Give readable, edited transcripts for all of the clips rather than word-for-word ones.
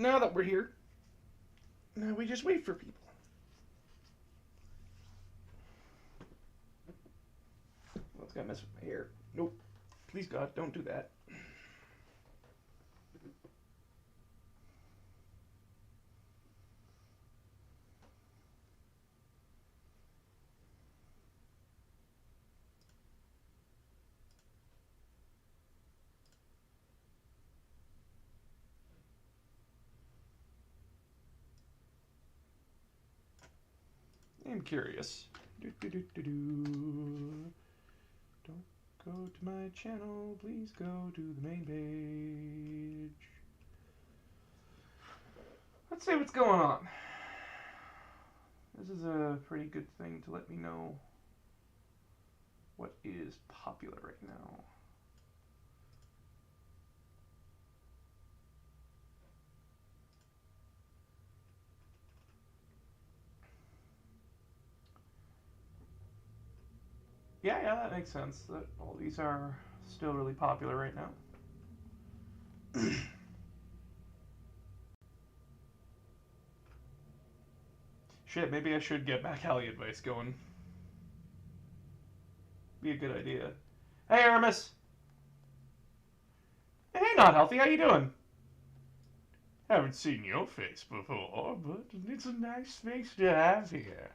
now that we're here, now we just wait for people. Oh, it's gonna mess with my hair. Nope. Please, God, don't do that. I'm curious. Don't go to my channel. Please go to the main page. Let's see what's going on. This is a pretty good thing to let me know what is popular right now. Yeah, that makes sense. That all these are still really popular right now. Shit, maybe I should get Back Alley advice going. Be a good idea. Hey, Aramis! Hey, Not Healthy, how you doing? Haven't seen your face before, but it's a nice face to have here.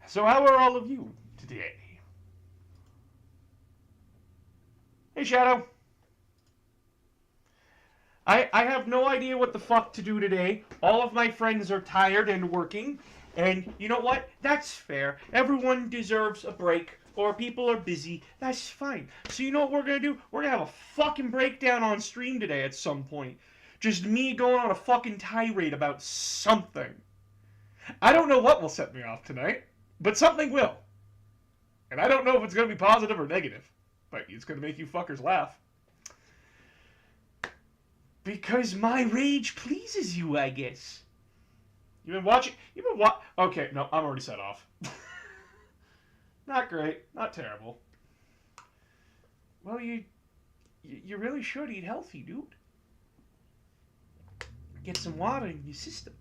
So how are all of you today? Hey, Shadow. I have no idea what the fuck to do today. All of my friends are tired and working. And you know what? That's fair. Everyone deserves a break. Or people are busy. That's fine. So you know what we're going to do? We're going to have a fucking breakdown on stream today at some point. Just me going on a fucking tirade about something. I don't know what will set me off tonight. But something will. And I don't know if it's going to be positive or negative. But it's going to make you fuckers laugh. Because my rage pleases you, I guess. You've been watching... Okay, no, I'm already set off. Not great. Not terrible. Well, you really should eat healthy, dude. Get some water in your system.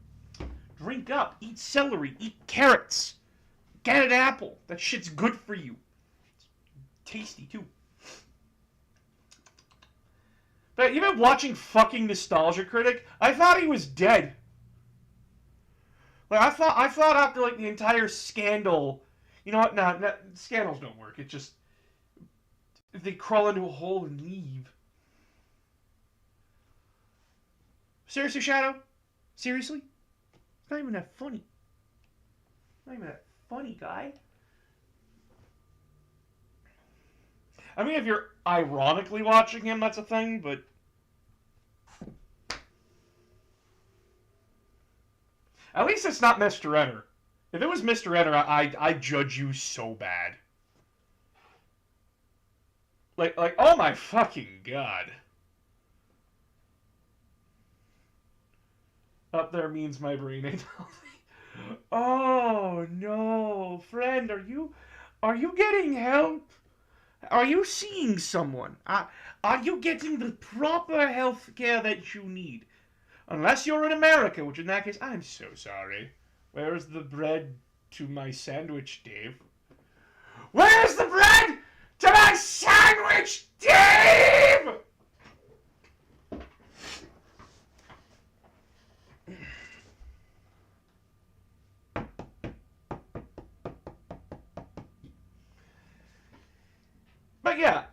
Drink up. Eat celery. Eat carrots. Get an apple. That shit's good for you. It's tasty, too. But you've been watching fucking Nostalgia Critic? I thought he was dead. Like, I thought after, like, the entire scandal... You know what? Nah, scandals don't work. It's just... They crawl into a hole and leave. Seriously, Shadow? Seriously? It's not even that funny. Not even that funny, guy. I mean, if you're ironically watching him, that's a thing, but... At least it's not Mr. Enter. If it was Mr. Enter, I'd judge you so bad. Like, oh my fucking god. Up there means my brain ain't healthy. Oh no, friend, are you getting help? Are you seeing someone? Are you getting the proper health care that you need? Unless you're in America, which in that case, I'm so sorry. Where's the bread to my sandwich, Dave? Where's the bread to my sandwich, Dave? But yeah,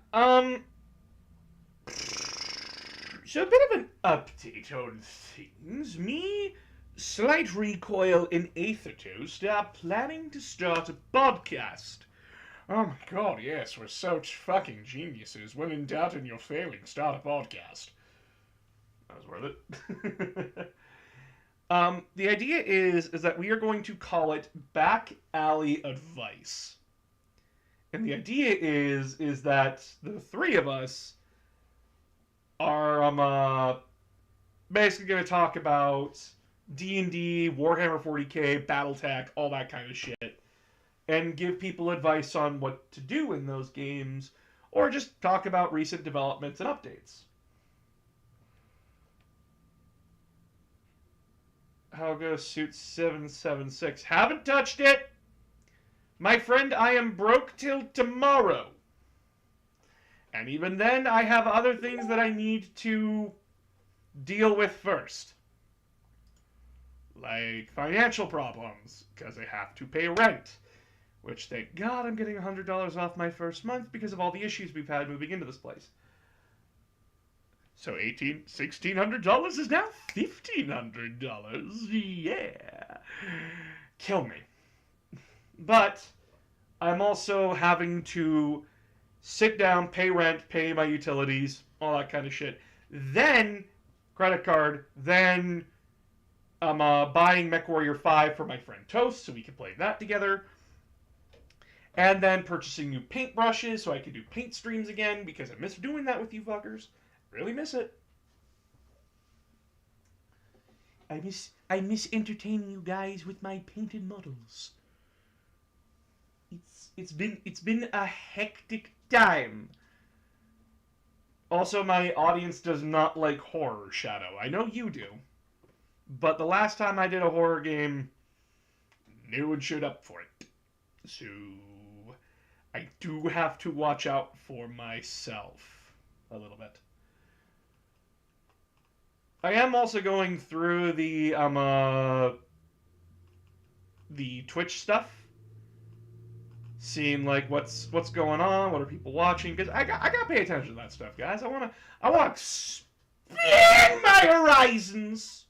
so a bit of an update on things. Me slight recoil in Aether2 are planning to start a podcast. Oh my god, yes, we're such fucking geniuses. When in doubt and you're failing, start a podcast. That was worth it. The idea is that we are going to call it Back Alley Advice. And the idea is that the three of us are basically going to talk about D&D, Warhammer 40k, Battletech, all that kind of shit, and give people advice on what to do in those games, or just talk about recent developments and updates. How goes Suit 776? Haven't touched it! My friend, I am broke till tomorrow. And even then, I have other things that I need to deal with first. Like financial problems, because I have to pay rent. Which, thank God, I'm getting $100 off my first month because of all the issues we've had moving into this place. So $1,600 is now $1,500. Yeah. Kill me. But I'm also having to sit down, pay rent, pay my utilities, all that kind of shit. Then, credit card, then I'm buying MechWarrior 5 for my friend Toast so we can play that together. And then purchasing new paintbrushes so I can do paint streams again because I miss doing that with you fuckers. Really miss it. I miss entertaining you guys with my painted models. It's been a hectic time. Also, my audience does not like horror, Shadow. I know you do. But the last time I did a horror game, no one showed up for it. So I do have to watch out for myself a little bit. I am also going through the Twitch stuff, seeing like what's going on, what are people watching, because I gotta pay attention to that stuff, guys. I wanna expand my horizons.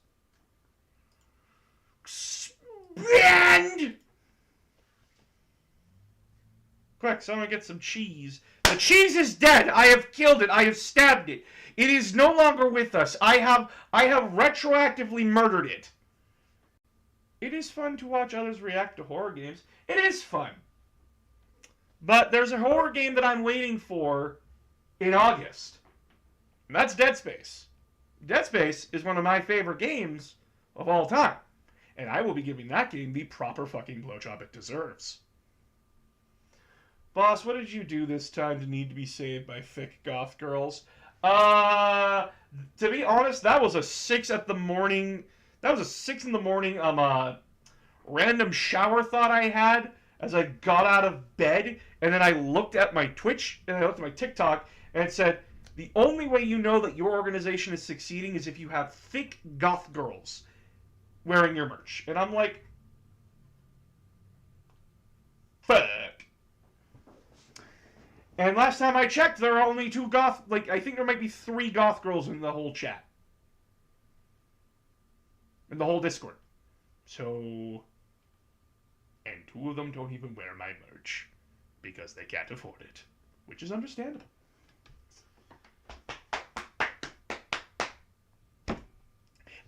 Expand. Quick, someone get some cheese. The cheese is dead. I have killed it. I have stabbed it. It is no longer with us. I have retroactively murdered it. It is fun to watch others react to horror games. It is fun. But there's a horror game that I'm waiting for in August. And that's Dead Space. Dead Space is one of my favorite games of all time. And I will be giving that game the proper fucking blowjob it deserves. Boss, what did you do this time to need to be saved by thick goth girls? To be honest, that was a 6 in the morning random shower thought I had as I got out of bed, and then I looked at my Twitch and I looked at my TikTok and it said, the only way you know that your organization is succeeding is if you have thick goth girls wearing your merch. And I'm like, fuck. And last time I checked, there are only 2 goth... I think there might be 3 goth girls in the whole chat. In the whole Discord. So... And 2 of them don't even wear my merch. Because they can't afford it. Which is understandable.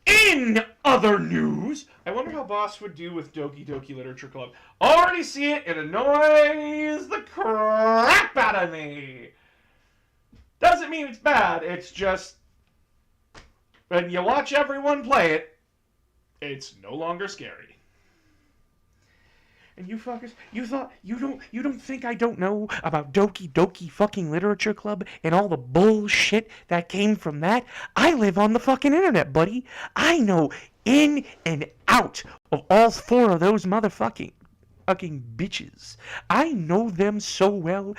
In other news, I wonder how Boss would do with Doki Doki Literature Club. Already see it, it annoys the crap out of me. Doesn't mean it's bad, it's just when you watch everyone play it, it's no longer scary. And you fuckers, you don't think I don't know about Doki Doki fucking Literature Club and all the bullshit that came from that? I live on the fucking internet, buddy. I know in and out of all 4 of those motherfucking bitches. I know them so well,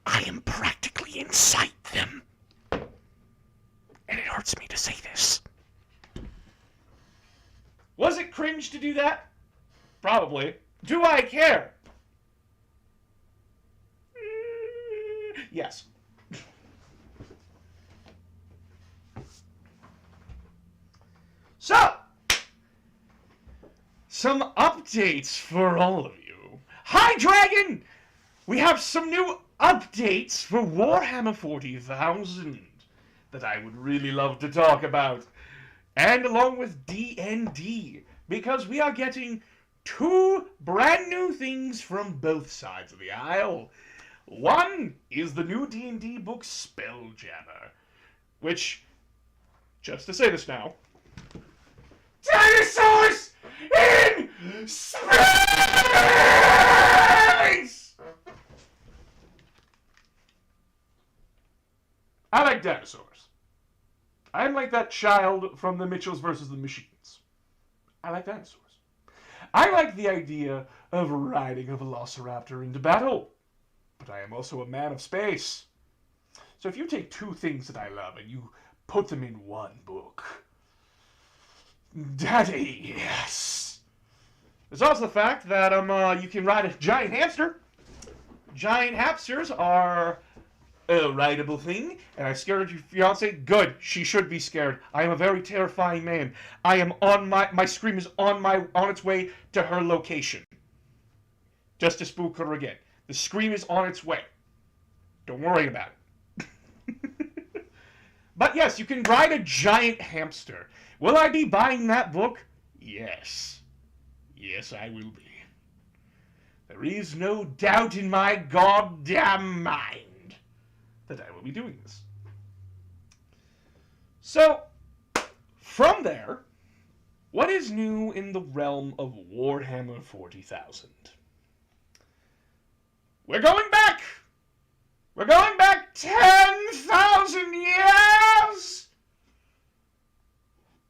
I am practically inside them. And it hurts me to say this. Was it cringe to do that? Probably. Do I care? Yes. So, some updates for all of you. Hi, Dragon! We have some new updates for Warhammer 40,000 that I would really love to talk about. And along with D&D, because we are getting 2 brand new things from both sides of the aisle. One is the new D&D book Spelljammer, which, just to say this now, dinosaurs in space! I like dinosaurs. I'm like that child from the Mitchells versus the Machines. I like dinosaurs. I like the idea of riding a velociraptor into battle. But I am also a man of space. So if you take 2 things that I love and you put them in one book, Daddy, yes. There's also the fact that you can ride a giant hamster. Giant hamsters are a rideable thing, and I scared your fiance. Good, she should be scared. I am a very terrifying man. I am on my scream is on its way to her location, just to spook her again. The scream is on its way. Don't worry about it. But yes, you can ride a giant hamster. Will I be buying that book? Yes. Yes, I will be. There is no doubt in my goddamn mind that I will be doing this. So, from there, what is new in the realm of Warhammer 40,000? We're going back! We're going back 10,000 years!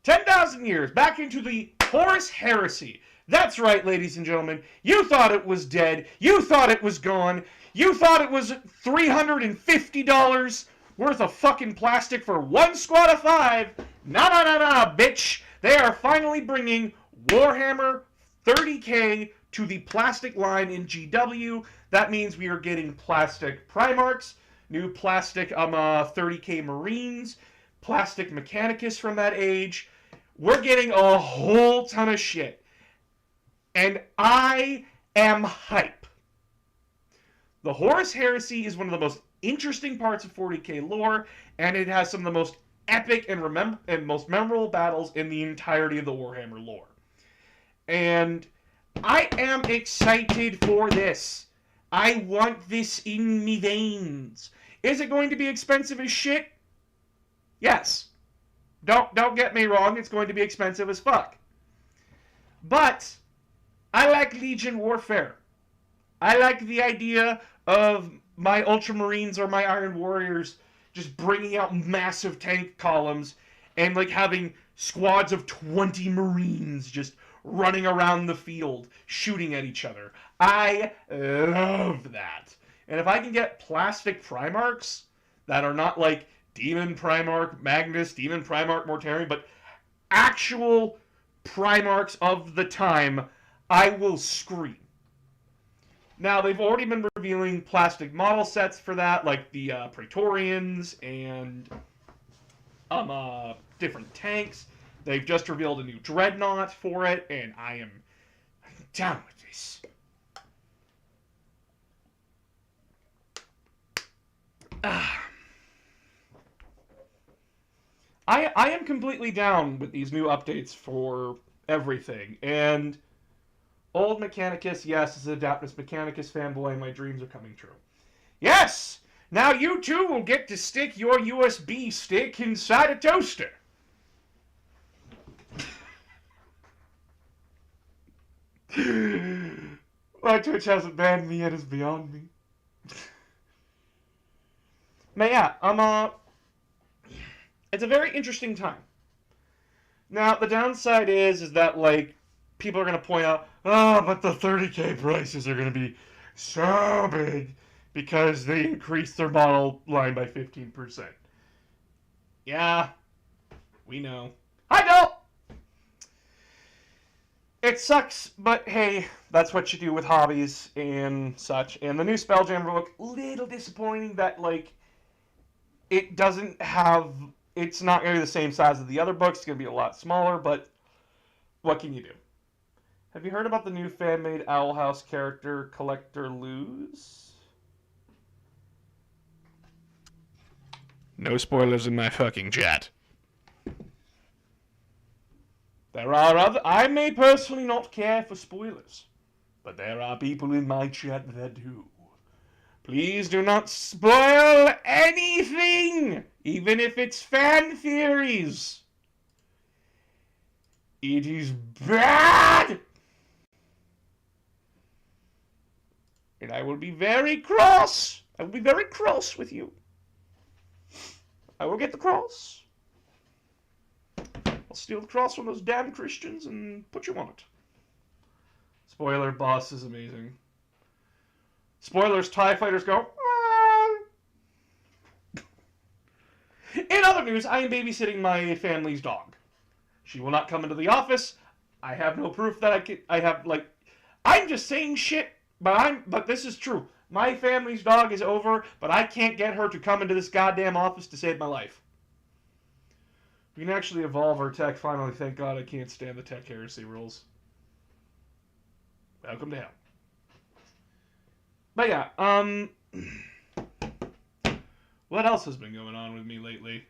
10,000 years, back into the Horus Heresy. That's right, ladies and gentlemen. You thought it was dead. You thought it was gone. You thought it was $350 worth of fucking plastic for 1 squad of 5. Nah, bitch. They are finally bringing Warhammer 30K to the plastic line in GW. That means we are getting plastic Primarchs, new plastic 30K Marines, plastic Mechanicus from that age. We're getting a whole ton of shit. And I am hype. The Horus Heresy is one of the most interesting parts of 40K lore, and it has some of the most epic and most memorable battles in the entirety of the Warhammer lore. And I am excited for this. I want this in me veins. Is it going to be expensive as shit? Yes. Don't get me wrong, it's going to be expensive as fuck. But I like Legion Warfare. I like the idea of my Ultramarines or my Iron Warriors just bringing out massive tank columns and like having squads of 20 Marines just running around the field shooting at each other. I love that. And if I can get plastic Primarchs that are not like Demon Primarch Magnus, Demon Primarch Mortarion, but actual Primarchs of the time, I will scream. Now, they've already been revealing plastic model sets for that, like the Praetorians and different tanks. They've just revealed a new Dreadnought for it, and I'm down with this. I am completely down with these new updates for everything, and old Mechanicus, yes, as an Adaptus Mechanicus fanboy, my dreams are coming true. Yes! Now you too will get to stick your USB stick inside a toaster. Why Twitch hasn't banned me yet is beyond me. But yeah, it's a very interesting time. Now, the downside is that, like, people are going to point out, oh, but the 30K prices are going to be so big because they increased their model line by 15%. Yeah, we know. Hi, Del! It sucks, but hey, that's what you do with hobbies and such. And the new Spelljammer book, little disappointing that, like, it doesn't have... It's not going to be the same size as the other books. It's going to be a lot smaller, but what can you do? Have you heard about the new fan-made Owl House character, Collector Luz? No spoilers in my fucking chat. There are other... I may personally not care for spoilers, but there are people in my chat that do. Please do not spoil anything, even if it's fan theories. It is bad! And I will be very cross. I will be very cross with you. I will get the cross. I'll steal the cross from those damn Christians and put you on it. Spoiler, boss is amazing. Spoilers, TIE fighters go... In other news, I am babysitting my family's dog. She will not come into the office. I have no proof that I have, like... I'm just saying shit, but this is true. My family's dog is over, but I can't get her to come into this goddamn office to save my life. We can actually evolve our tech finally. Thank God I can't stand the tech heresy rules. Welcome to hell. But yeah, what else has been going on with me lately?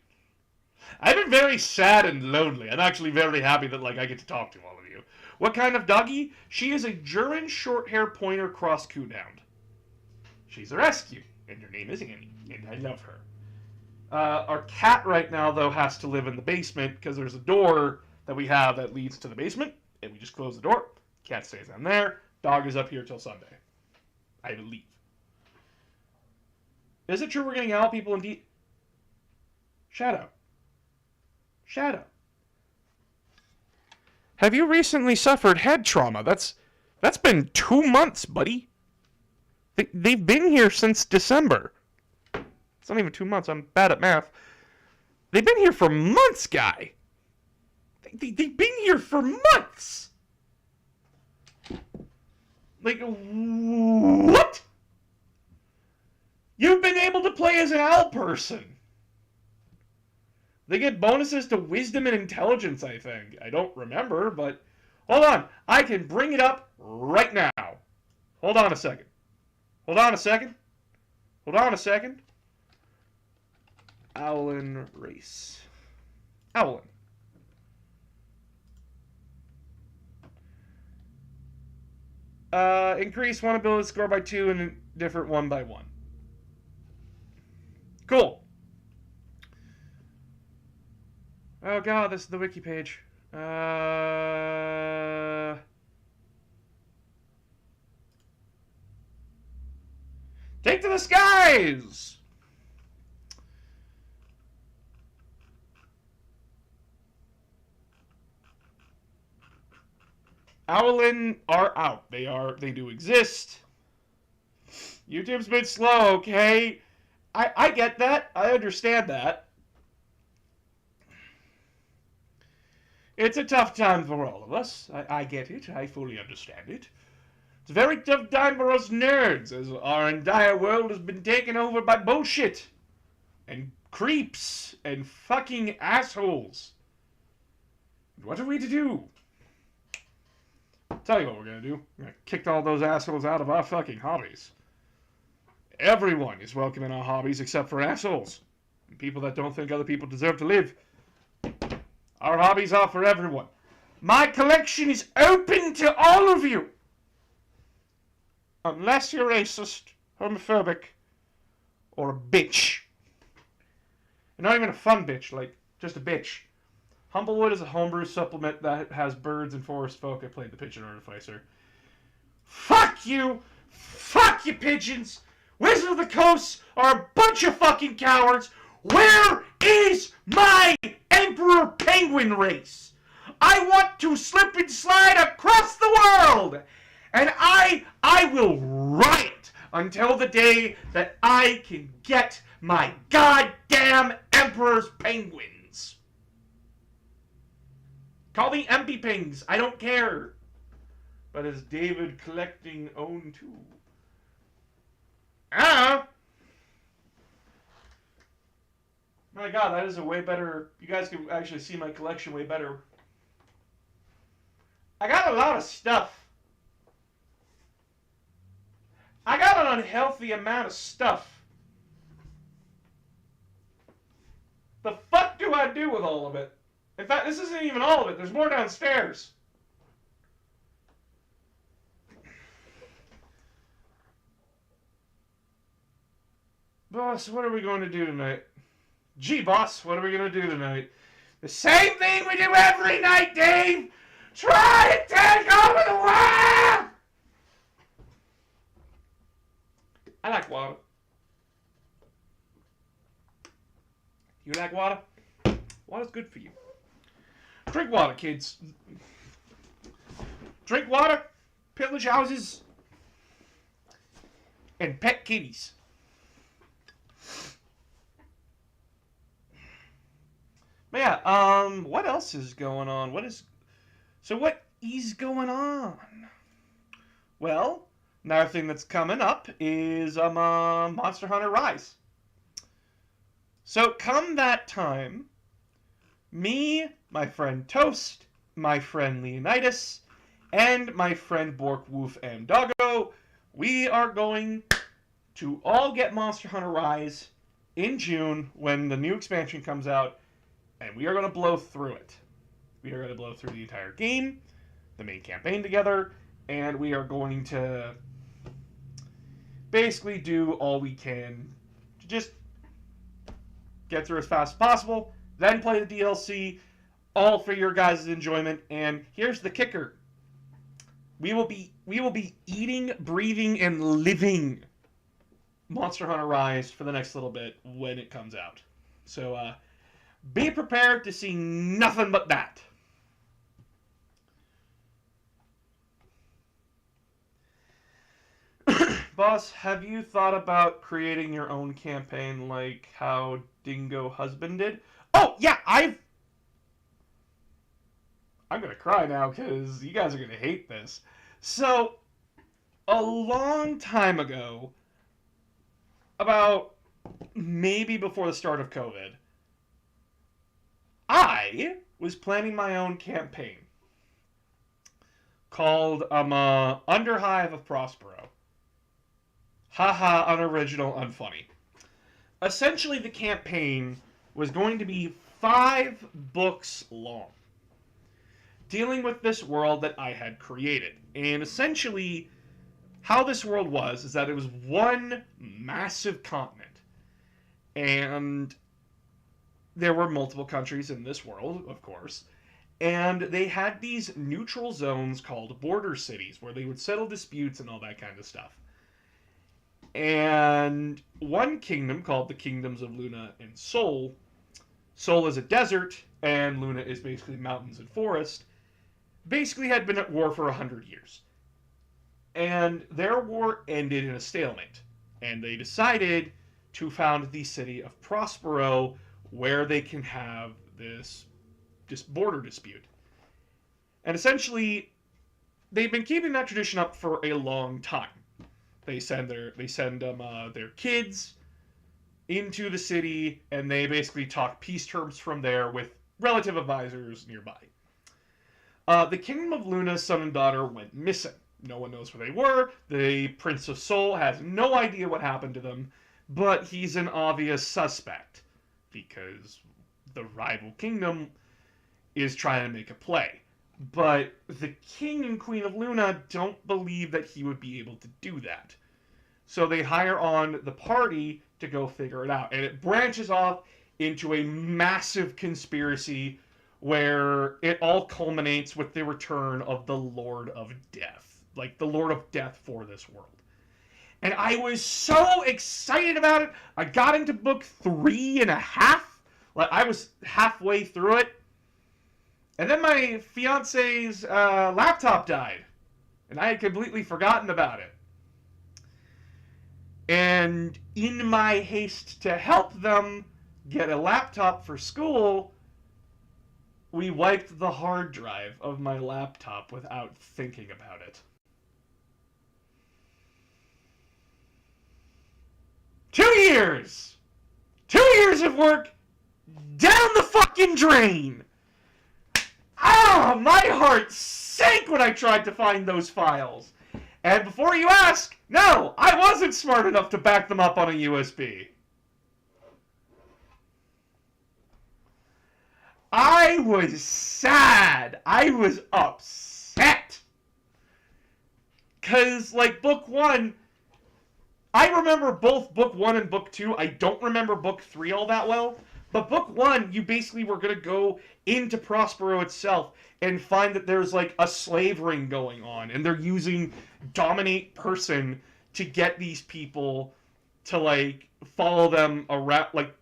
I've been very sad and lonely. I'm actually very happy that, like, I get to talk to all of you. What kind of doggy? She is a German short-hair pointer cross coonhound. She's a rescue, and her name is Annie, and I love her. Our cat right now, though, has to live in the basement because there's a door that we have that leads to the basement, and we just close the door. Cat stays down there. Dog is up here till Sunday, I believe. Is it true we're getting owl people indeed? Shadow. Shadow. Have you recently suffered head trauma? That's been 2 months, buddy. They've been here since December. It's not even 2 months. I'm bad at math. They've been here for months, guy. They've been here for months. Like, what? You've been able to play as an owl person. They get bonuses to wisdom and intelligence, I think. I don't remember, but... Hold on. I can bring it up right now. Hold on a second. Hold on a second. Hold on a second. Owlin race. Owlin. Increase one ability score by 2 and a different one by 1. Cool. Oh god, this is the wiki page. Take to the skies! Owlin are out. They do exist. YouTube's been slow, okay? I get that. I understand that. It's a tough time for all of us. I get it. I fully understand it. It's a very tough time for us nerds, as our entire world has been taken over by bullshit. And creeps. And fucking assholes. What are we to do? I'll tell you what we're gonna do. We're gonna kick all those assholes out of our fucking hobbies. Everyone is welcome in our hobbies except for assholes. And people that don't think other people deserve to live. Our hobbies are for everyone. My collection is open to all of you. Unless you're racist, homophobic, or a bitch. And not even a fun bitch, like, just a bitch. Humblewood is a homebrew supplement that has birds and forest folk. I played the Pigeon Artificer. Fuck you! Fuck you, pigeons! Wizards of the Coast are a bunch of fucking cowards! Where is my Emperor Penguin race? I want to slip and slide across the world! And I will riot until the day that I can get my goddamn Emperor's Penguins. Call me Empty Pings, I don't care. But is David collecting own too? Ah! My god, that is a way better... You guys can actually see my collection way better. I got a lot of stuff. unhealthy amount of stuff. The fuck do I do with all of it? In fact, this isn't even all of it. There's more downstairs. Boss, what are we going to do tonight? Gee, boss, what are we going to do tonight? The same thing we do every night, Dave! Try to take over the world! I like water. You like water? Water's good for you. Drink water, kids. Drink water, pillage houses, and pet kitties. But yeah, what else is going on? What is going on? Well, another thing that's coming up is Monster Hunter Rise. So come that time, me, my friend Toast, my friend Leonidas, and my friend Bork, Woof, and Doggo, we are going to all get Monster Hunter Rise in June when the new expansion comes out, and we are going to blow through it. We are going to blow through the entire game, the main campaign together, and we are going to basically do all we can to just get through as fast as possible, then play the DLC, all for your guys' enjoyment. And here's the kicker. We will be eating, breathing, and living Monster Hunter Rise for the next little bit when it comes out. So, be prepared to see nothing but that. Boss, have you thought about creating your own campaign like how Dingo Husband did? Oh, yeah, I'm gonna cry now because you guys are gonna hate this. So, a long time ago, about maybe before the start of COVID, I was planning my own campaign called Underhive of Prospero. Haha, unoriginal, unfunny. Essentially, the campaign was going to be 5 books long, dealing with this world that I had created. And essentially, how this world was is that it was one massive continent. And there were multiple countries in this world, of course. And they had these neutral zones called border cities, where they would settle disputes and all that kind of stuff. And one kingdom, called the Kingdoms of Luna and Sol. Sol is a desert, and Luna is basically mountains and forest. Basically had been at war for 100 years. And their war ended in a stalemate. And they decided to found the city of Prospero, where they can have this border dispute. And essentially, they've been keeping that tradition up for a long time. They send their kids into the city, and they basically talk peace terms from there with relative advisors nearby. The Kingdom of Luna's son and daughter went missing. No one knows where they were. The Prince of Sol has no idea what happened to them, but he's an obvious suspect because the rival kingdom is trying to make a play. But the King and Queen of Luna don't believe that he would be able to do that. So they hire on the party to go figure it out. And it branches off into a massive conspiracy where it all culminates with the return of the Lord of Death. Like the Lord of Death for this world. And I was so excited about it. I got into book 3.5. Like I was halfway through it. And then my fiance's laptop died. And I had completely forgotten about it. And in my haste to help them get a laptop for school, we wiped the hard drive of my laptop without thinking about it. 2 years! 2 years of work down the fucking drain! Ah, my heart sank when I tried to find those files. And before you ask, no, I wasn't smart enough to back them up on a USB. I was sad. I was upset. Because, like, book 1, I remember both book 1 and book 2. I don't remember book 3 all that well. But book 1, you basically were going to go into Prospero itself and find that there's, like, a slave ring going on. And they're using dominate person to get these people to, like, follow them around, like,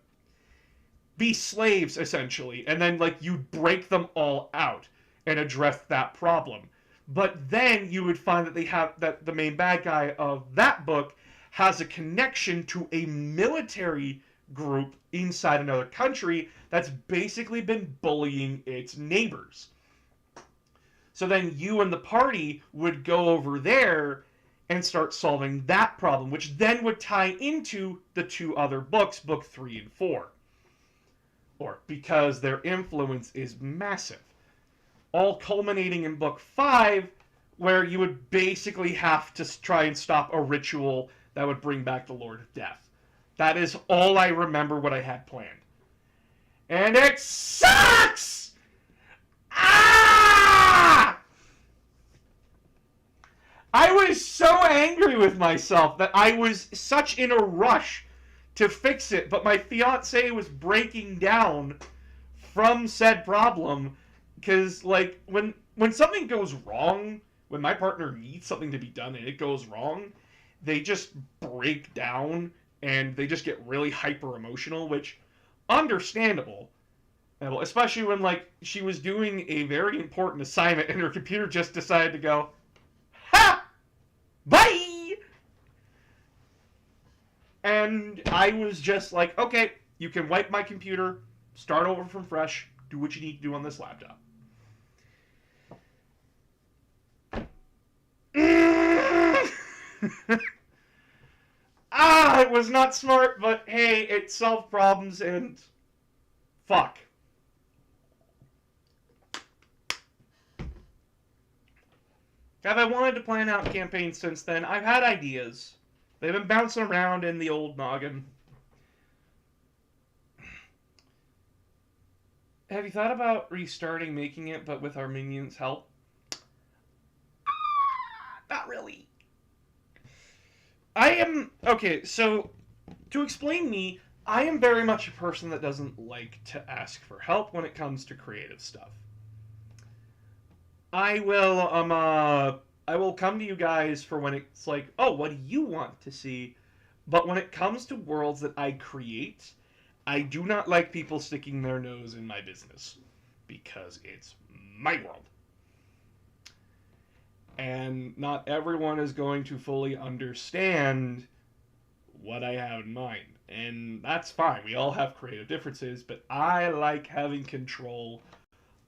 be slaves, essentially. And then, like, you'd break them all out and address that problem. But then you would find that that the main bad guy of that book has a connection to a military group inside another country that's basically been bullying its neighbors. So then you and the party would go over there and start solving that problem, which then would tie into the 2 other books, book 3 and 4. Or because their influence is massive. All culminating in book 5, where you would basically have to try and stop a ritual that would bring back the Lord of Death. That is all I remember what I had planned. And it sucks! Ah! I was so angry with myself that I was such in a rush to fix it, but my fiance was breaking down from said problem, because, like, when something goes wrong, when my partner needs something to be done and it goes wrong, they just break down and they just get really hyper emotional, which, understandable, especially when, like, she was doing a very important assignment and her computer just decided to go, ha! Bye! And I was just like, okay, you can wipe my computer, start over from fresh, do what you need to do on this laptop. It was not smart, but hey, it solved problems and fuck. Have I wanted to plan out campaigns since then? I've had ideas. They've been bouncing around in the old noggin. Have you thought about restarting making it, but with our minions' help? Not really. Okay, so, to explain me, I am very much a person that doesn't like to ask for help when it comes to creative stuff. I will come to you guys for when it's like, oh, what do you want to see? But when it comes to worlds that I create, I do not like people sticking their nose in my business. Because it's my world. And not everyone is going to fully understand what I have in mind. And that's fine. We all have creative differences, but I like having control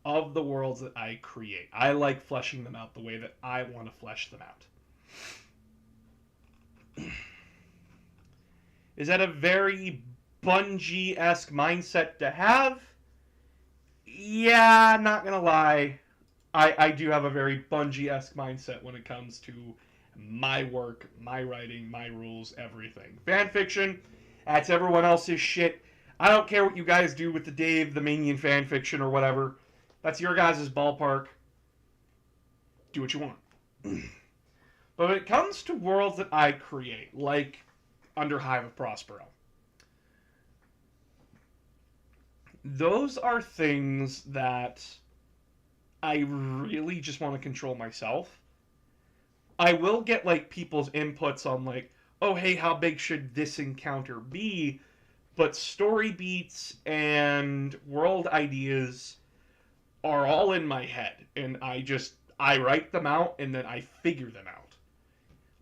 of the worlds that I create. I like fleshing them out the way that I want to flesh them out. Is that a very Bungie-esque mindset to have? Yeah, not gonna lie. I do have a very Bungie-esque mindset when it comes to my work, my writing, my rules, everything. Fanfiction, that's everyone else's shit. I don't care what you guys do with the Dave the Minion fanfiction or whatever. That's your guys' ballpark. Do what you want. But when it comes to worlds that I create, like Under Hive of Prospero, those are things that I really just want to control myself. I will get, like, people's inputs on, like, oh, hey, how big should this encounter be? But story beats and world ideas are all in my head. And I write them out and then I figure them out.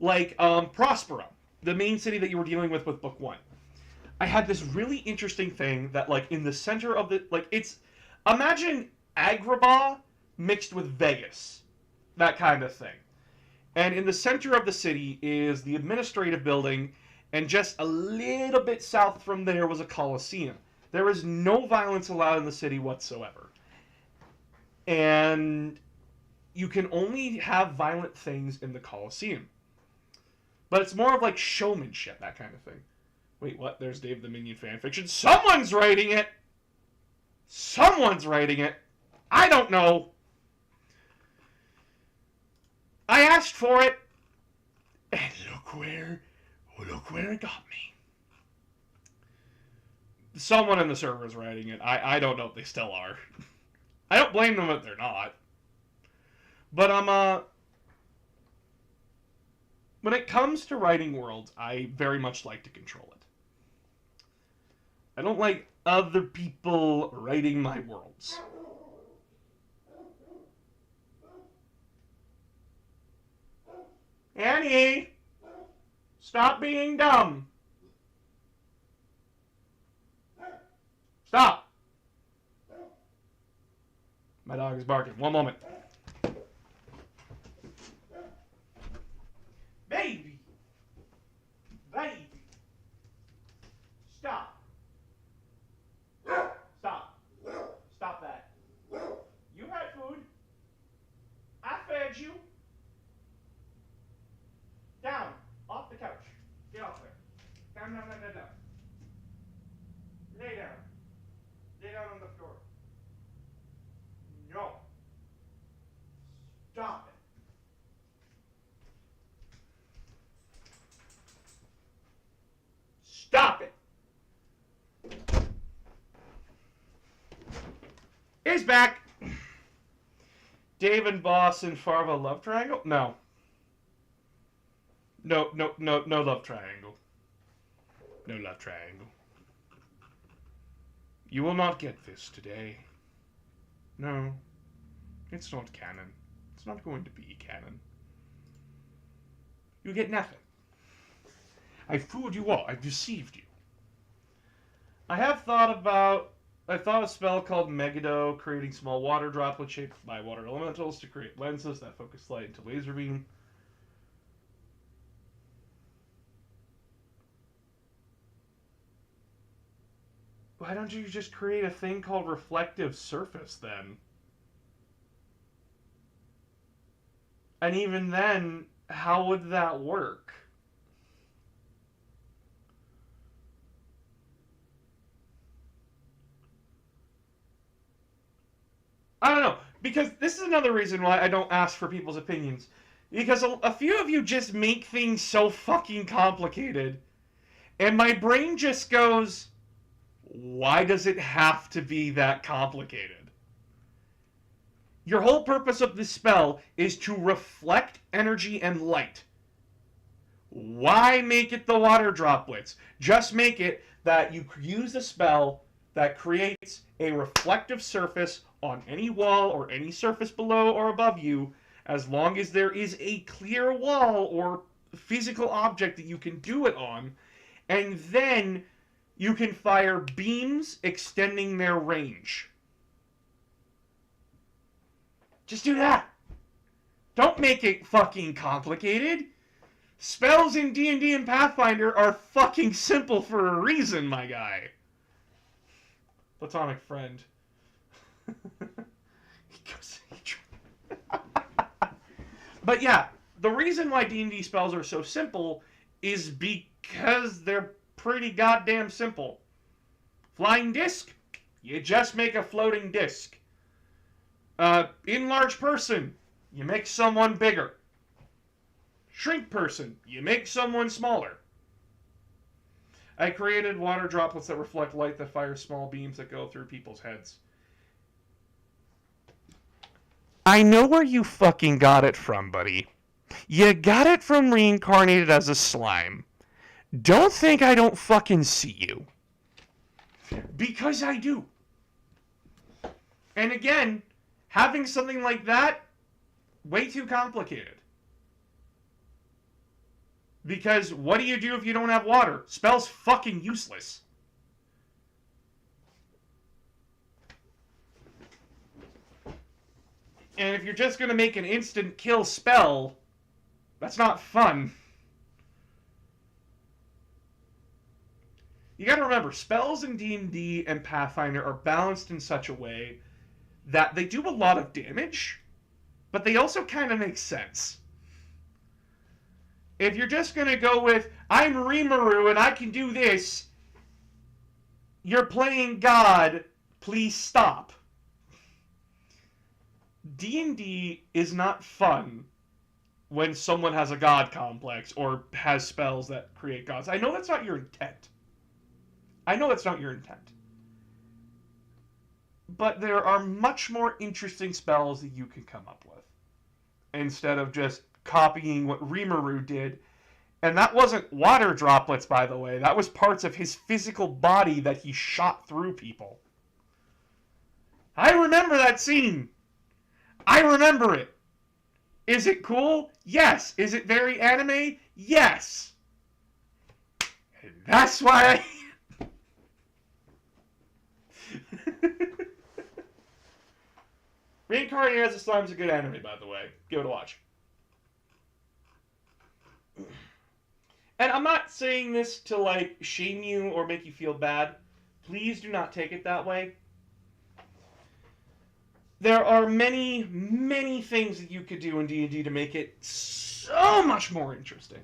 Like, Prospero, the main city that you were dealing with book 1. I had this really interesting thing that, like, in the center of the, like, it's, imagine Agrabah mixed with Vegas. That kind of thing. And in the center of the city is the administrative building, and just a little bit south from there was a Coliseum. There is no violence allowed in the city whatsoever. And you can only have violent things in the Coliseum. But it's more of like showmanship, that kind of thing. Wait, what? There's Dave the Minion fanfiction. Someone's writing it! Someone's writing it! I don't know! I asked for it, and look where it got me. Someone in the server is writing it. I don't know if they still are. I don't blame them if they're not. But, when it comes to writing worlds, I very much like to control it. I don't like other people writing my worlds. Annie! Stop being dumb! Stop! My dog is barking. One moment. Baby! Baby! Stop! Stop. Stop that. You had food. I fed you. Down. Off the couch. Get off there. Down, down, down, down, down. Lay down. Lay down on the floor. No. Stop it. Stop it. He's back. Dave and Boss and Farva love triangle? No. No love triangle. No love triangle. You will not get this today. No. It's not canon. It's not going to be canon. You get nothing. I fooled you all. I deceived you. I thought a spell called Megado, creating small water droplets shaped by water elementals to create lenses that focus light into laser beam. Why don't you just create a thing called reflective surface then? And even then, how would that work? I don't know, because this is another reason why I don't ask for people's opinions. Because a few of you just make things so fucking complicated, and my brain just goes, why does it have to be that complicated? Your whole purpose of this spell is to reflect energy and light. Why make it the water droplets? Just make it that you use a spell that creates a reflective surface on any wall or any surface below or above you, as long as there is a clear wall or physical object that you can do it on, and then you can fire beams extending their range. Just do that. Don't make it fucking complicated. Spells in D&D and Pathfinder are fucking simple for a reason, my guy. Platonic friend. But yeah, the reason why D&D spells are so simple is because they're pretty goddamn simple. Flying disc, you just make a floating disc. Enlarge person, you make someone bigger. Shrink person, you make someone smaller. I created water droplets that reflect light that fire small beams that go through people's heads. I know where you fucking got it from, buddy. You got it from reincarnated as a slime. Don't think I don't fucking see you. Because I do. And again, having something like that, way too complicated. Because what do you do if you don't have water? Spell's fucking useless. And if you're just going to make an instant kill spell, that's not fun. You gotta remember, spells in D&D and Pathfinder are balanced in such a way that they do a lot of damage, but they also kind of make sense. If you're just going to go with, I'm Rimuru and I can do this, you're playing God, please stop. D&D is not fun when someone has a god complex or has spells that create gods. I know that's not your intent. But there are much more interesting spells that you can come up with instead of just copying what Rimuru did. And that wasn't water droplets, by the way. That was parts of his physical body that he shot through people. I remember that scene. I remember it. Is it cool? Yes. Is it very anime? Yes. And that's why I... Reincarnated as a Slime is a good anime, by the way. Give it a watch. And I'm not saying this to, like, shame you or make you feel bad. Please do not take it that way. There are many, many things that you could do in D&D to make it so much more interesting.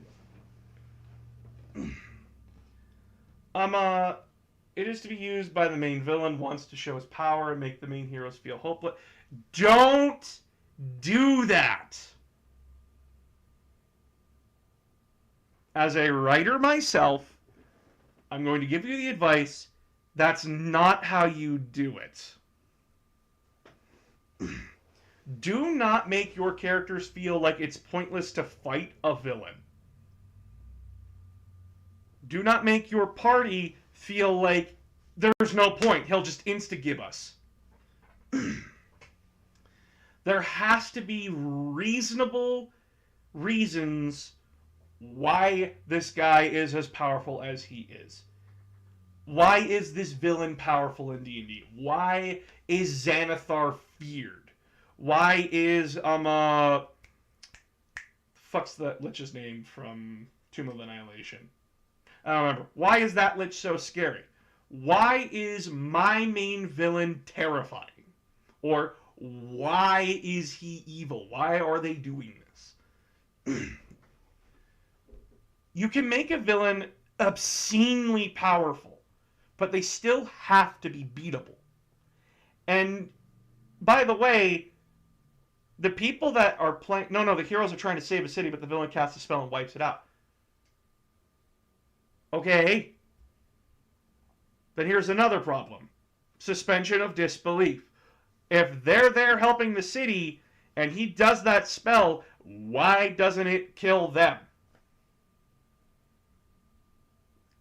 It is to be used by the main villain once to show his power and make the main heroes feel hopeless. Don't do that. As a writer myself, I'm going to give you the advice, that's not how you do it. Do not make your characters feel like it's pointless to fight a villain. Do not make your party feel like there's no point, he'll just insta-give us. There has to be reasonable reasons why this guy is as powerful as he is. Why is this villain powerful in D&D? Why is Xanathar feared? Why is, fuck's that Lich's name from Tomb of Annihilation? I don't remember. Why is that Lich so scary? Why is my main villain terrifying? Or, why is he evil? Why are they doing this? You can make a villain obscenely powerful, but they still have to be beatable. And, by the way, the people that are playing... No, the heroes are trying to save a city, but the villain casts a spell and wipes it out. Okay. Then here's another problem. Suspension of disbelief. If they're there helping the city, and he does that spell, why doesn't it kill them?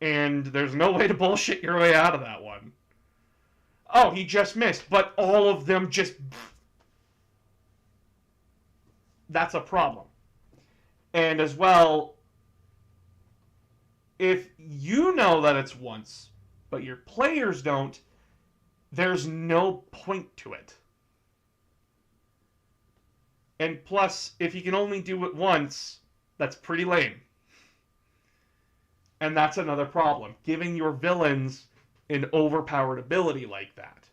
And there's no way to bullshit your way out of that one. Oh, he just missed, but all of them just... That's a problem. And as well, if you know that it's once, but your players don't, there's no point to it. And plus, if you can only do it once, that's pretty lame. And that's another problem. Giving your villains an overpowered ability like that.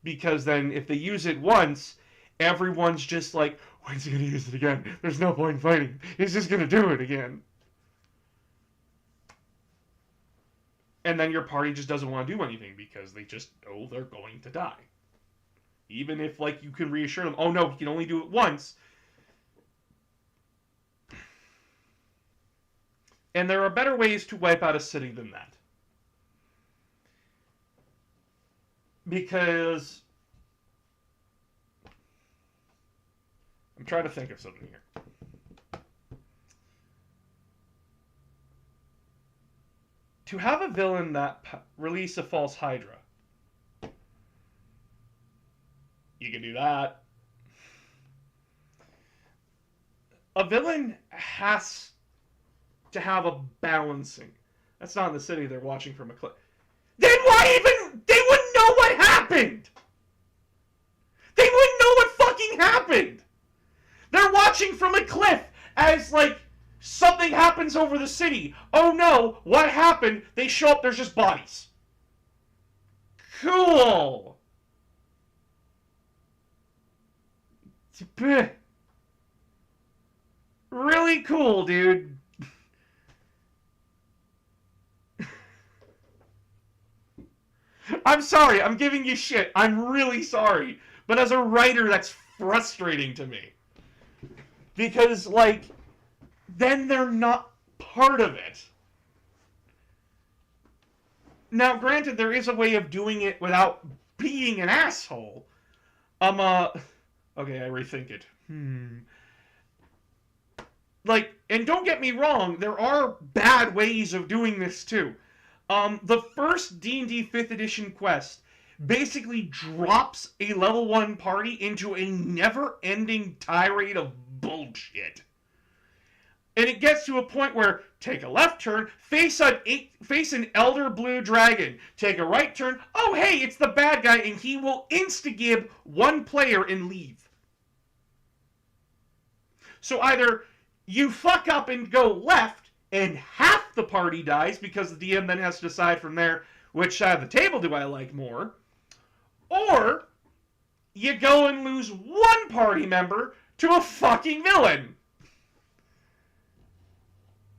Because then, if they use it once, everyone's just like, when's he going to use it again? There's no point in fighting. He's just going to do it again. And then your party just doesn't want to do anything because they just know they're going to die. Even if, like, you can reassure them, oh no, he can only do it once. And there are better ways to wipe out a city than that. Because... I'm trying to think of something here. To have a villain that release a false Hydra. You can do that. A villain has to have a balancing. That's not in the city, they're watching from a cliff. Then why even... They wouldn't know what happened! They wouldn't know what fucking happened! They're watching from a cliff as, like, something happens over the city. Oh no, what happened? They show up, there's just bodies. Cool! Really cool, dude. I'm sorry, I'm giving you shit. I'm really sorry. But as a writer, that's frustrating to me. Because, like, then they're not part of it. Now, granted, there is a way of doing it without being an asshole. Okay, I rethink it. Like, and don't get me wrong, there are bad ways of doing this too. The first D&D 5th edition quest basically drops a level 1 party into a never-ending tirade of bullshit. And it gets to a point where, take a left turn, face an elder blue dragon. Take a right turn, oh hey, it's the bad guy, and he will insta-gib one player and leave. So either you fuck up and go left, and half the party dies, because the DM then has to decide from there, which side of the table do I like more, or you go and lose one party member to a fucking villain.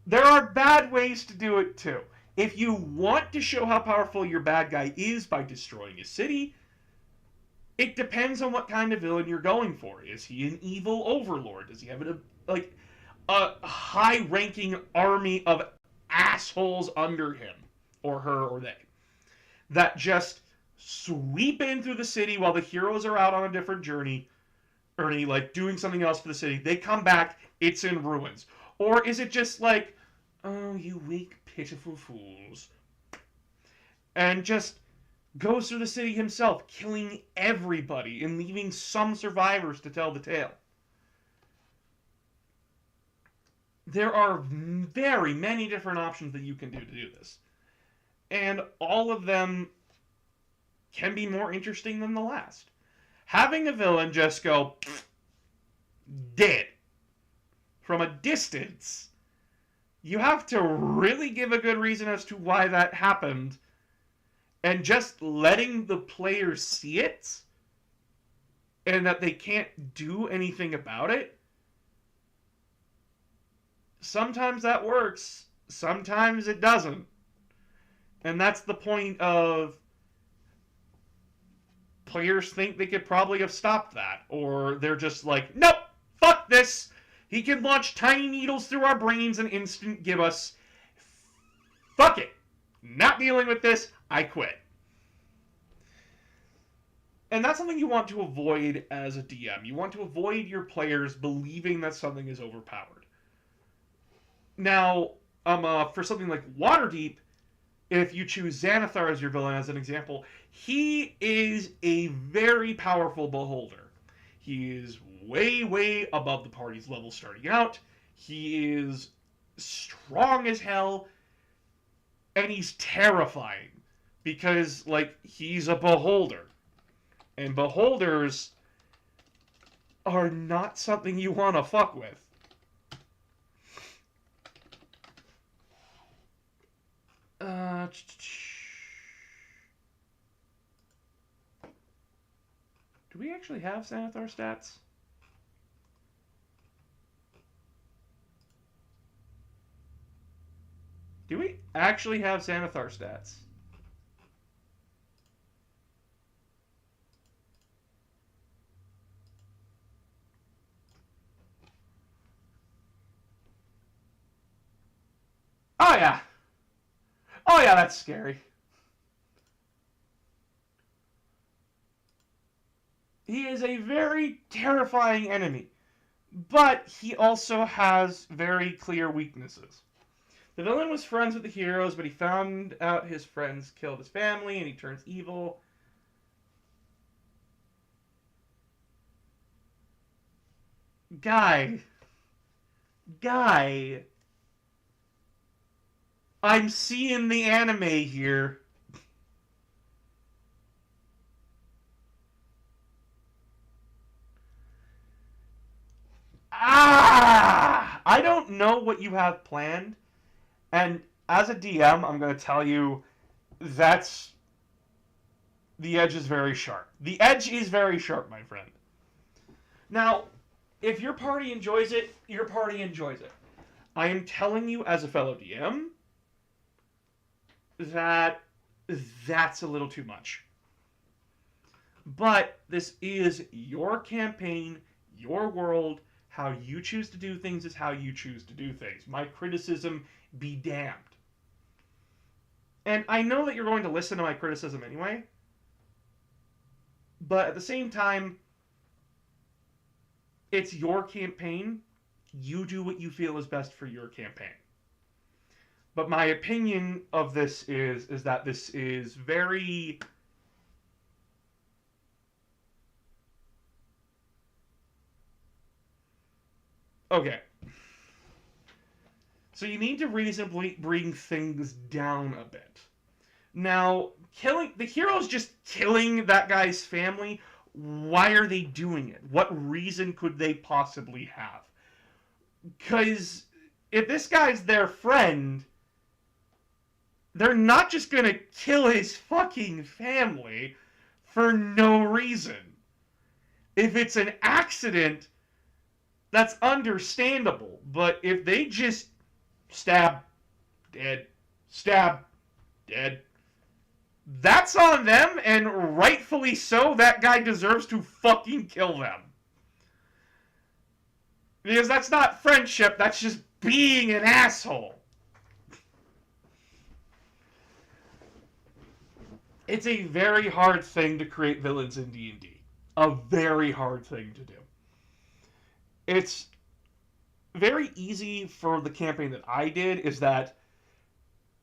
There are bad ways to do it too. If you want to show how powerful your bad guy is by destroying a city, it depends on what kind of villain you're going for. Is he an evil overlord? Does he have a high-ranking army of assholes under him, or her, or they, that just sweep in through the city while the heroes are out on a different journey, like doing something else for the city? They come back, it's in ruins. Or is it just like, oh, you weak, pitiful fools, and just goes through the city himself, killing everybody and leaving some survivors to tell the tale? There are very many different options that you can do to do this. And all of them can be more interesting than the last. Having a villain just go dead from a distance, you have to really give a good reason as to why that happened. And just letting the players see it, and that they can't do anything about it, sometimes that works, sometimes it doesn't. And that's the point of players think they could probably have stopped that. Or they're just like, nope, fuck this. He can launch tiny needles through our brains and instant give us. Fuck it. Not dealing with this. I quit. And that's something you want to avoid as a DM. You want to avoid your players believing that something is overpowered. Now, for something like Waterdeep, if you choose Xanathar as your villain, as an example, he is a very powerful beholder. He is way, way above the party's level starting out. He is strong as hell, and he's terrifying, because, like, he's a beholder. And beholders are not something you want to fuck with. Do we actually have Xanathar stats? Do we actually have Xanathar stats? Oh yeah. Oh yeah, that's scary. He is a very terrifying enemy, but he also has very clear weaknesses. The villain was friends with the heroes, but he found out his friends killed his family, and he turns evil. Guy. I'm seeing the anime here. I don't know what you have planned, and as a DM, I'm going to tell you that's... the edge is very sharp. The edge is very sharp, my friend. Now, if your party enjoys it, your party enjoys it. I am telling you as a fellow DM that that's a little too much. But this is your campaign, your world. How you choose to do things is how you choose to do things. My criticism be damned. And I know that you're going to listen to my criticism anyway. But at the same time, it's your campaign. You do what you feel is best for your campaign. But my opinion of this is that this is very... Okay. So you need to reasonably bring things down a bit. Now, the hero's just killing that guy's family. Why are they doing it? What reason could they possibly have? Because if this guy's their friend, they're not just gonna kill his fucking family for no reason. If it's an accident, that's understandable. But if they just stab, dead, stab, dead, that's on them, and rightfully so. That guy deserves to fucking kill them. Because that's not friendship, that's just being an asshole. It's a very hard thing to create villains in D&D. A very hard thing to do. It's very easy for the campaign that I did, is that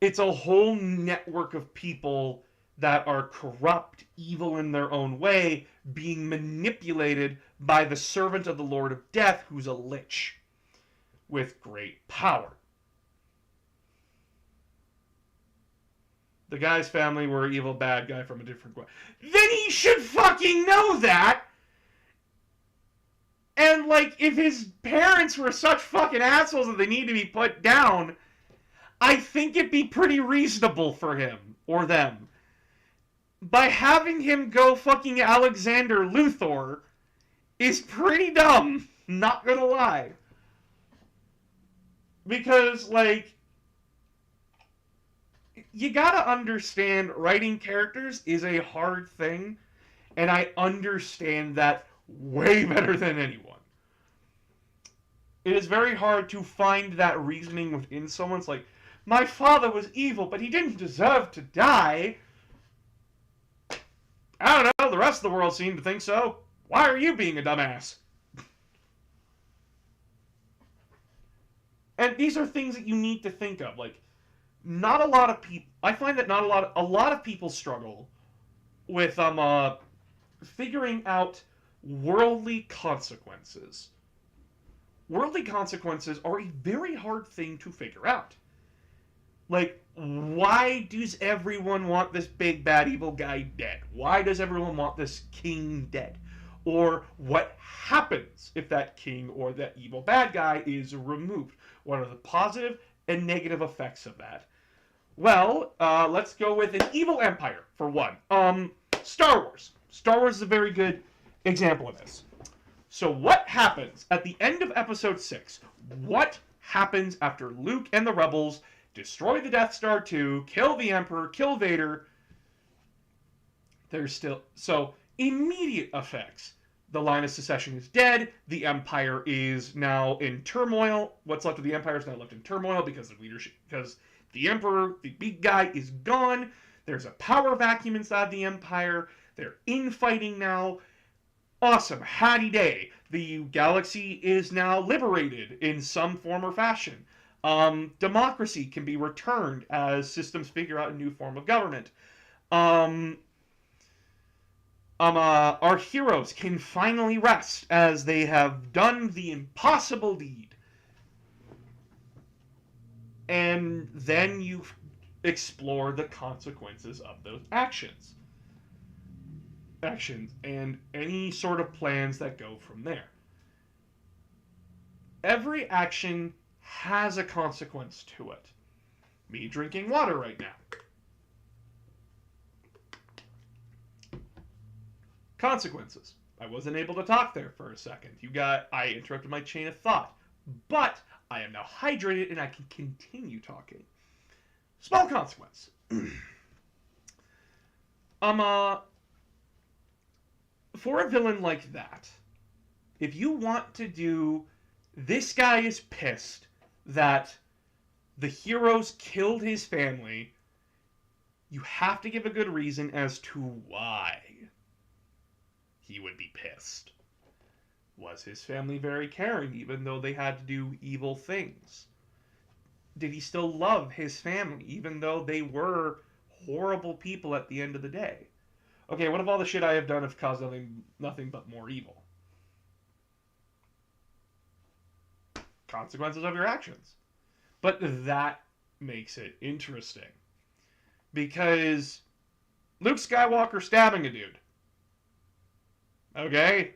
it's a whole network of people that are corrupt, evil in their own way, being manipulated by the servant of the Lord of Death, who's a lich with great power. The guy's family were an evil bad guy from a different way. Then he should fucking know that! And, like, if his parents were such fucking assholes that they need to be put down, I think it'd be pretty reasonable for him, or them. By having him go fucking Alexander Luthor is pretty dumb, not gonna lie. Because, like, you gotta understand writing characters is a hard thing, and I understand that way better than anyone. It is very hard to find that reasoning within someone's like, my father was evil, but he didn't deserve to die. I don't know, the rest of the world seemed to think so. Why are you being a dumbass? And these are things that you need to think of. Like, not a lot of people... I find that a lot of people struggle with figuring out worldly consequences. Worldly consequences are a very hard thing to figure out. Like, why does everyone want this big bad evil guy dead? Why does everyone want this king dead? Or what happens if that king or that evil bad guy is removed? What are the positive and negative effects of that? Well, let's go with an evil empire, for one. Star Wars. Star Wars is a very good example of this. So what happens at the end of Episode 6? What happens after Luke and the Rebels destroy the Death Star 2, kill the Emperor, kill Vader? There's still... So, immediate effects. The line of secession is dead. The Empire is now in turmoil. What's left of the Empire is now left in turmoil because of leadership. Because the Emperor, the big guy, is gone. There's a power vacuum inside the Empire. They're infighting now. Awesome. Hattie day. The galaxy is now liberated in some form or fashion. Democracy can be returned as systems figure out a new form of government. Our heroes can finally rest as they have done the impossible deed. And then you explore the consequences of those actions. And any sort of plans that go from there. Every action has a consequence to it. Me drinking water right now. Consequences. I wasn't able to talk there for a second. I interrupted my chain of thought. But I am now hydrated and I can continue talking. Small consequence. Um, uh, for a villain like that, if you want to do, this guy is pissed that the heroes killed his family, you have to give a good reason as to why he would be pissed. Was his family very caring, even though they had to do evil things? Did he still love his family, even though they were horrible people at the end of the day? Okay, what if all the shit I have done have caused nothing but more evil? Consequences of your actions. But that makes it interesting. Because Luke Skywalker stabbing a dude. Okay?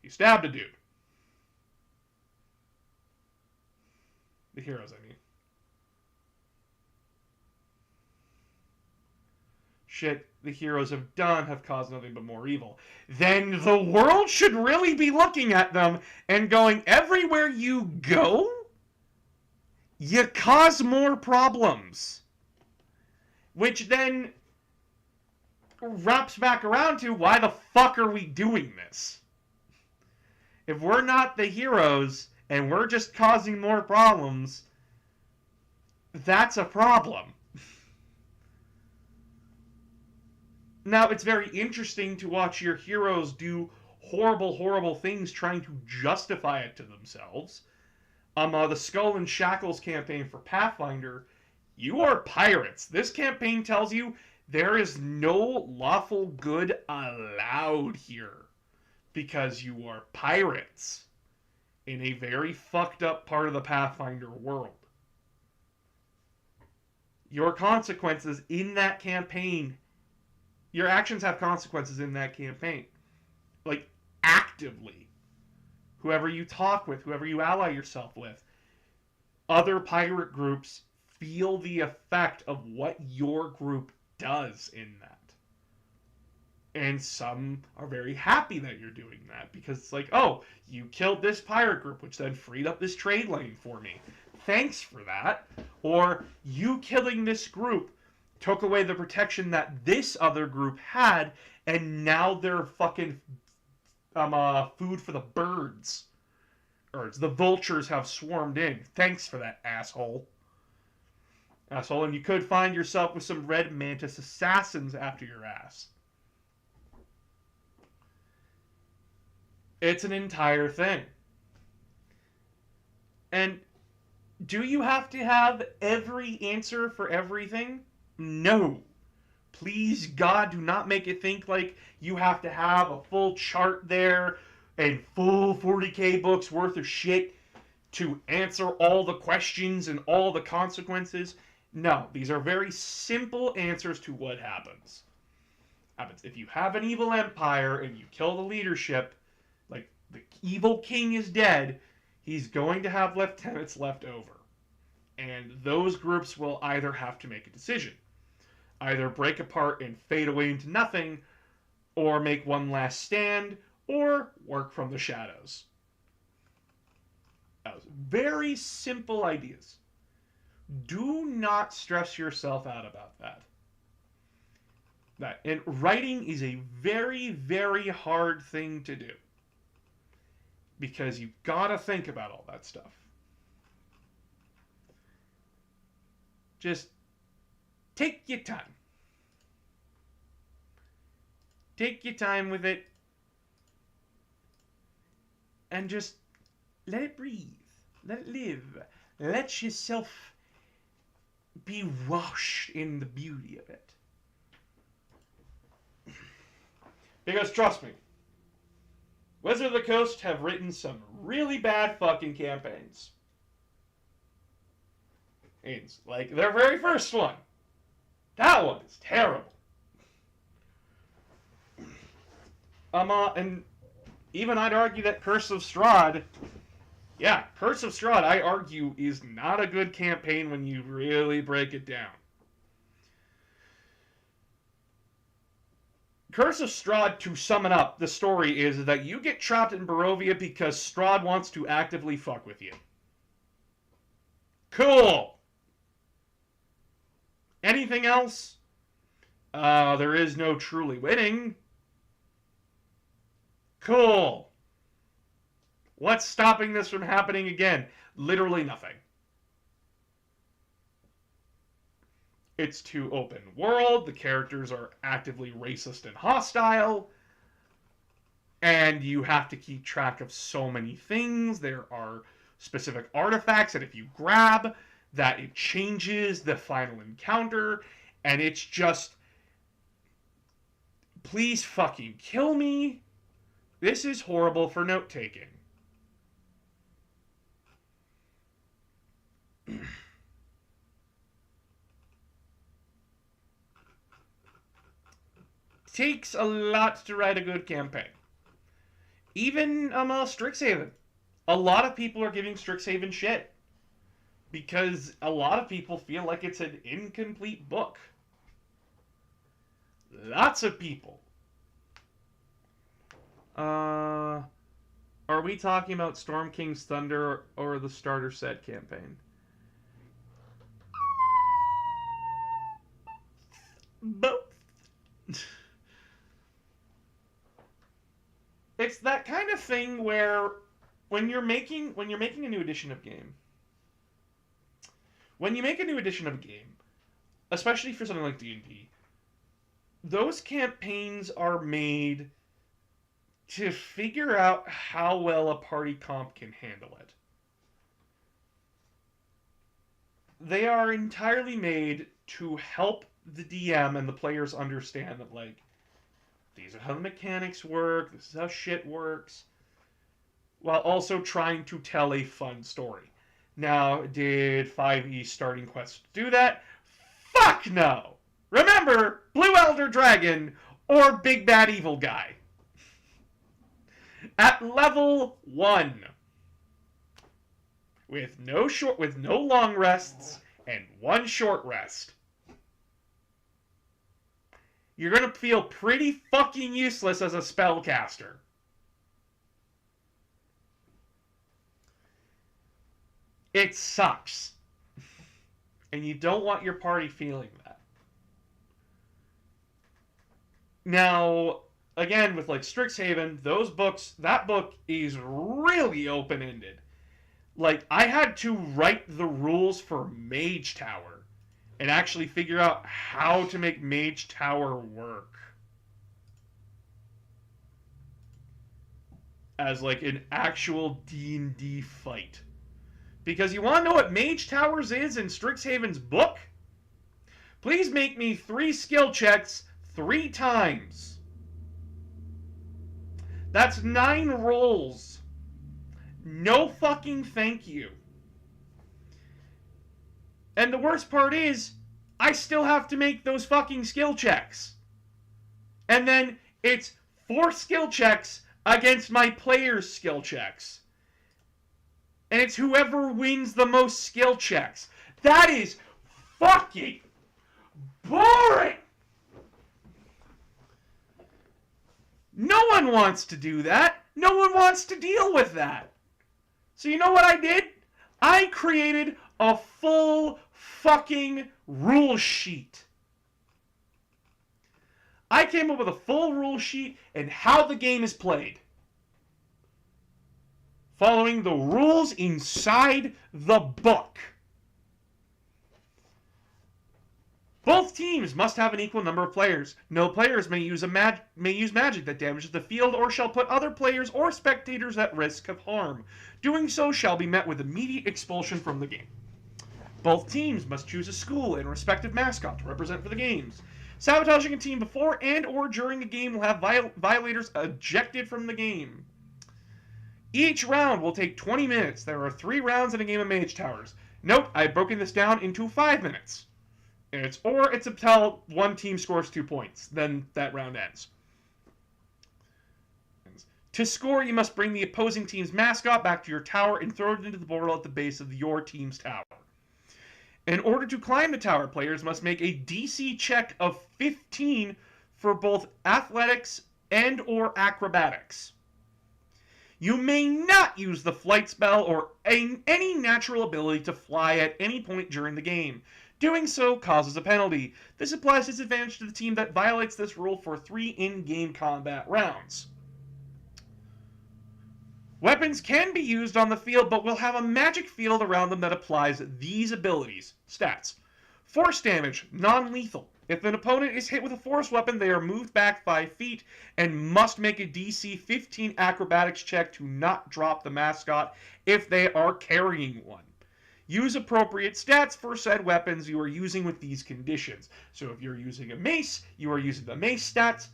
He stabbed a dude. The heroes, I mean. Shit the heroes have done have caused nothing but more evil. Then the world should really be looking at them and going, everywhere you go, you cause more problems. Which then wraps back around to, why the fuck are we doing this? If we're not the heroes and we're just causing more problems, that's a problem. Now, it's very interesting to watch your heroes do horrible, horrible things trying to justify it to themselves. The Skull and Shackles campaign for Pathfinder, you are pirates. This campaign tells you there is no lawful good allowed here because you are pirates in a very fucked up part of the Pathfinder world. Your consequences in that campaign, your actions have consequences in that campaign. Like, actively. Whoever you talk with, whoever you ally yourself with, other pirate groups feel the effect of what your group does in that. And some are very happy that you're doing that because it's like, oh, you killed this pirate group, which then freed up this trade lane for me. Thanks for that. Or you killing this group took away the protection that this other group had, and now they're fucking food for the birds. Or the vultures have swarmed in. Thanks for that, asshole. And you could find yourself with some red mantis assassins after your ass. It's an entire thing. And do you have to have every answer for everything? No. Please, God, do not make it think like you have to have a full chart there and full 40k books worth of shit to answer all the questions and all the consequences. No, these are very simple answers to what happens. If you have an evil empire and you kill the leadership, like the evil king is dead, he's going to have lieutenants left over. And those groups will either have to make a decision. Either break apart and fade away into nothing, or make one last stand, or work from the shadows. That was very simple ideas. Do not stress yourself out about that. And writing is a very, very hard thing to do. Because you gotta think about all that stuff. Just take your time. Take your time with it. And just let it breathe. Let it live. Let yourself be washed in the beauty of it. Because trust me, Wizards of the Coast have written some really bad fucking campaigns. It's like their very first one. That one is terrible. And even I'd argue that Curse of Strahd, Curse of Strahd, I argue, is not a good campaign when you really break it down. Curse of Strahd, to sum it up, the story is that you get trapped in Barovia because Strahd wants to actively fuck with you. Cool! Anything else? There is no truly winning. Cool. What's stopping this from happening again? Literally nothing. It's too open world. The characters are actively racist and hostile. And you have to keep track of so many things. There are specific artifacts that if you grab, that it changes the final encounter. And it's just, please fucking kill me. This is horrible for note-taking. Takes a lot to write a good campaign. Even Strixhaven. A lot of people are giving Strixhaven shit. Because a lot of people feel like it's an incomplete book. Lots of people. Are we talking about Storm King's Thunder or the starter set campaign? Both. It's that kind of thing where when you're making a new edition of game, when you make a new edition of a game, especially for something like D&D, those campaigns are made to figure out how well a party comp can handle it. They are entirely made to help the DM and the players understand that, like, these are how the mechanics work, this is how shit works, while also trying to tell a fun story. Now, did 5e Starting Quest do that? Fuck no! Remember, Blue Elder Dragon or Big Bad Evil Guy. At level 1. With no long rests and one short rest. You're going to feel pretty fucking useless as a spellcaster. It sucks. And you don't want your party feeling that. Now, again, with like Strixhaven, that book is really open-ended. Like, I had to write the rules for Mage Tower and actually figure out how to make Mage Tower work as like an actual D&D fight. Because you want to know what Mage Towers is in Strixhaven's book? Please make me 3 skill checks 3 times. That's 9 rolls. No fucking thank you. And the worst part is, I still have to make those fucking skill checks. And then it's 4 skill checks against my players' skill checks. And it's whoever wins the most skill checks. That is fucking boring! No one wants to do that. No one wants to deal with that. So you know what I did? I created a full fucking rule sheet. I came up with a full rule sheet and how the game is played, following the rules inside the book. Both teams must have an equal number of players. No players may use magic that damages the field or shall put other players or spectators at risk of harm. Doing so shall be met with immediate expulsion from the game. Both teams must choose a school and respective mascot to represent for the games. Sabotaging a team before and or during a game will have violators ejected from the game. Each round will take 20 minutes. There are 3 rounds in a game of Mage Towers. Note, I've broken this down into 5 minutes. It's until one team scores 2 points. Then that round ends. To score, you must bring the opposing team's mascot back to your tower and throw it into the portal at the base of your team's tower. In order to climb the tower, players must make a DC check of 15 for both athletics and or acrobatics. You may not use the flight spell or any natural ability to fly at any point during the game. Doing so causes a penalty. This applies disadvantage to the team that violates this rule for 3 in-game combat rounds. Weapons can be used on the field, but will have a magic field around them that applies these abilities. Stats. Force damage, non-lethal. If an opponent is hit with a force weapon, they are moved back 5 feet and must make a DC 15 acrobatics check to not drop the mascot if they are carrying one. Use appropriate stats for said weapons you are using with these conditions. So if you're using a mace, you are using the mace stats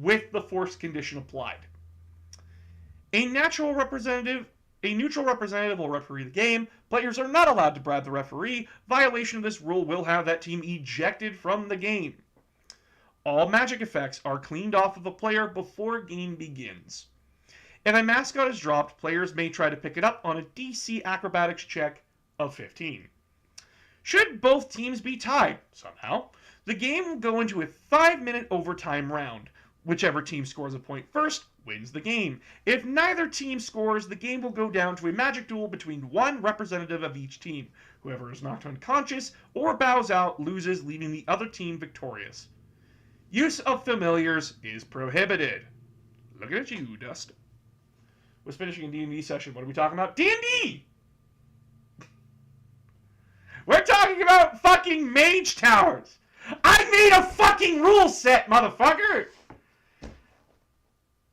with the force condition applied. A neutral representative will referee the game. Players are not allowed to bribe the referee. Violation of this rule will have that team ejected from the game. All magic effects are cleaned off of a player before game begins. If a mascot is dropped, players may try to pick it up on a DC acrobatics check of 15. Should both teams be tied somehow, the game will go into a 5-minute overtime round. Whichever team scores a point first wins the game. If neither team scores, the game will go down to a magic duel between one representative of each team. Whoever is knocked unconscious or bows out loses, leaving the other team victorious. Use of familiars is prohibited. Looking at you, Dust. Was finishing a D&D session. What are we talking about? D&D! We're talking about fucking mage towers! I made a fucking rule set, motherfucker!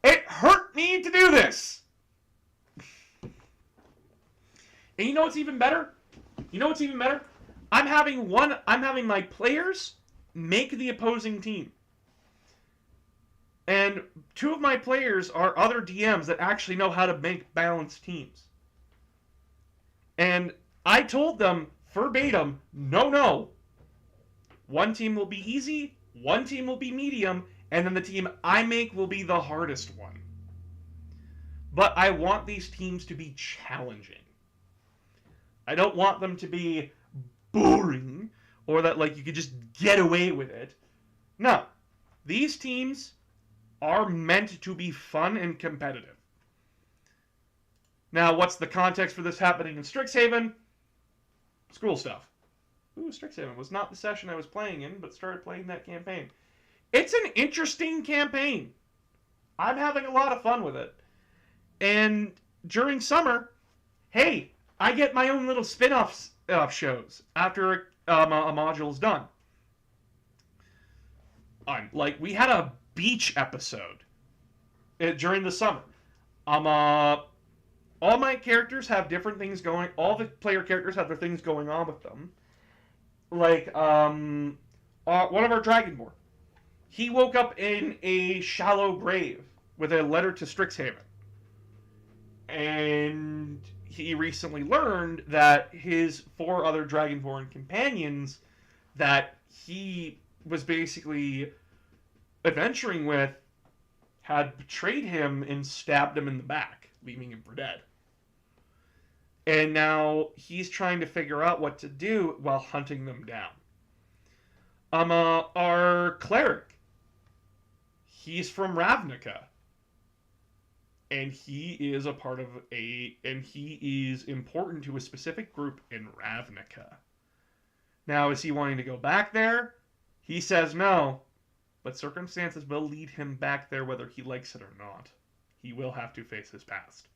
It hurt me to do this! And you know what's even better? I'm having my players make the opposing team. And 2 of my players are other DMs that actually know how to make balanced teams. And I told them verbatim, no. One team will be easy, one team will be medium, and then the team I make will be the hardest one. But I want these teams to be challenging. I don't want them to be boring, or that like you could just get away with it. No. These teams are meant to be fun and competitive. Now, what's the context for this happening in Strixhaven? School stuff. Ooh, Strixhaven was not the session I was playing in, but started playing that campaign. It's an interesting campaign. I'm having a lot of fun with it. And during summer, hey, I get my own little spin-off shows after a module's done. Like, we had a beach episode during the summer. All my characters have different things going. All the player characters have their things going on with them. Like, one of our Dragonborn. He woke up in a shallow grave with a letter to Strixhaven. And he recently learned that his 4 other Dragonborn companions that he was basically adventuring with had betrayed him and stabbed him in the back, leaving him for dead. And now he's trying to figure out what to do while hunting them down. Our cleric, he's from Ravnica. And he is he is important to a specific group in Ravnica. Now, is he wanting to go back there? He says no, but circumstances will lead him back there whether he likes it or not. He will have to face his past.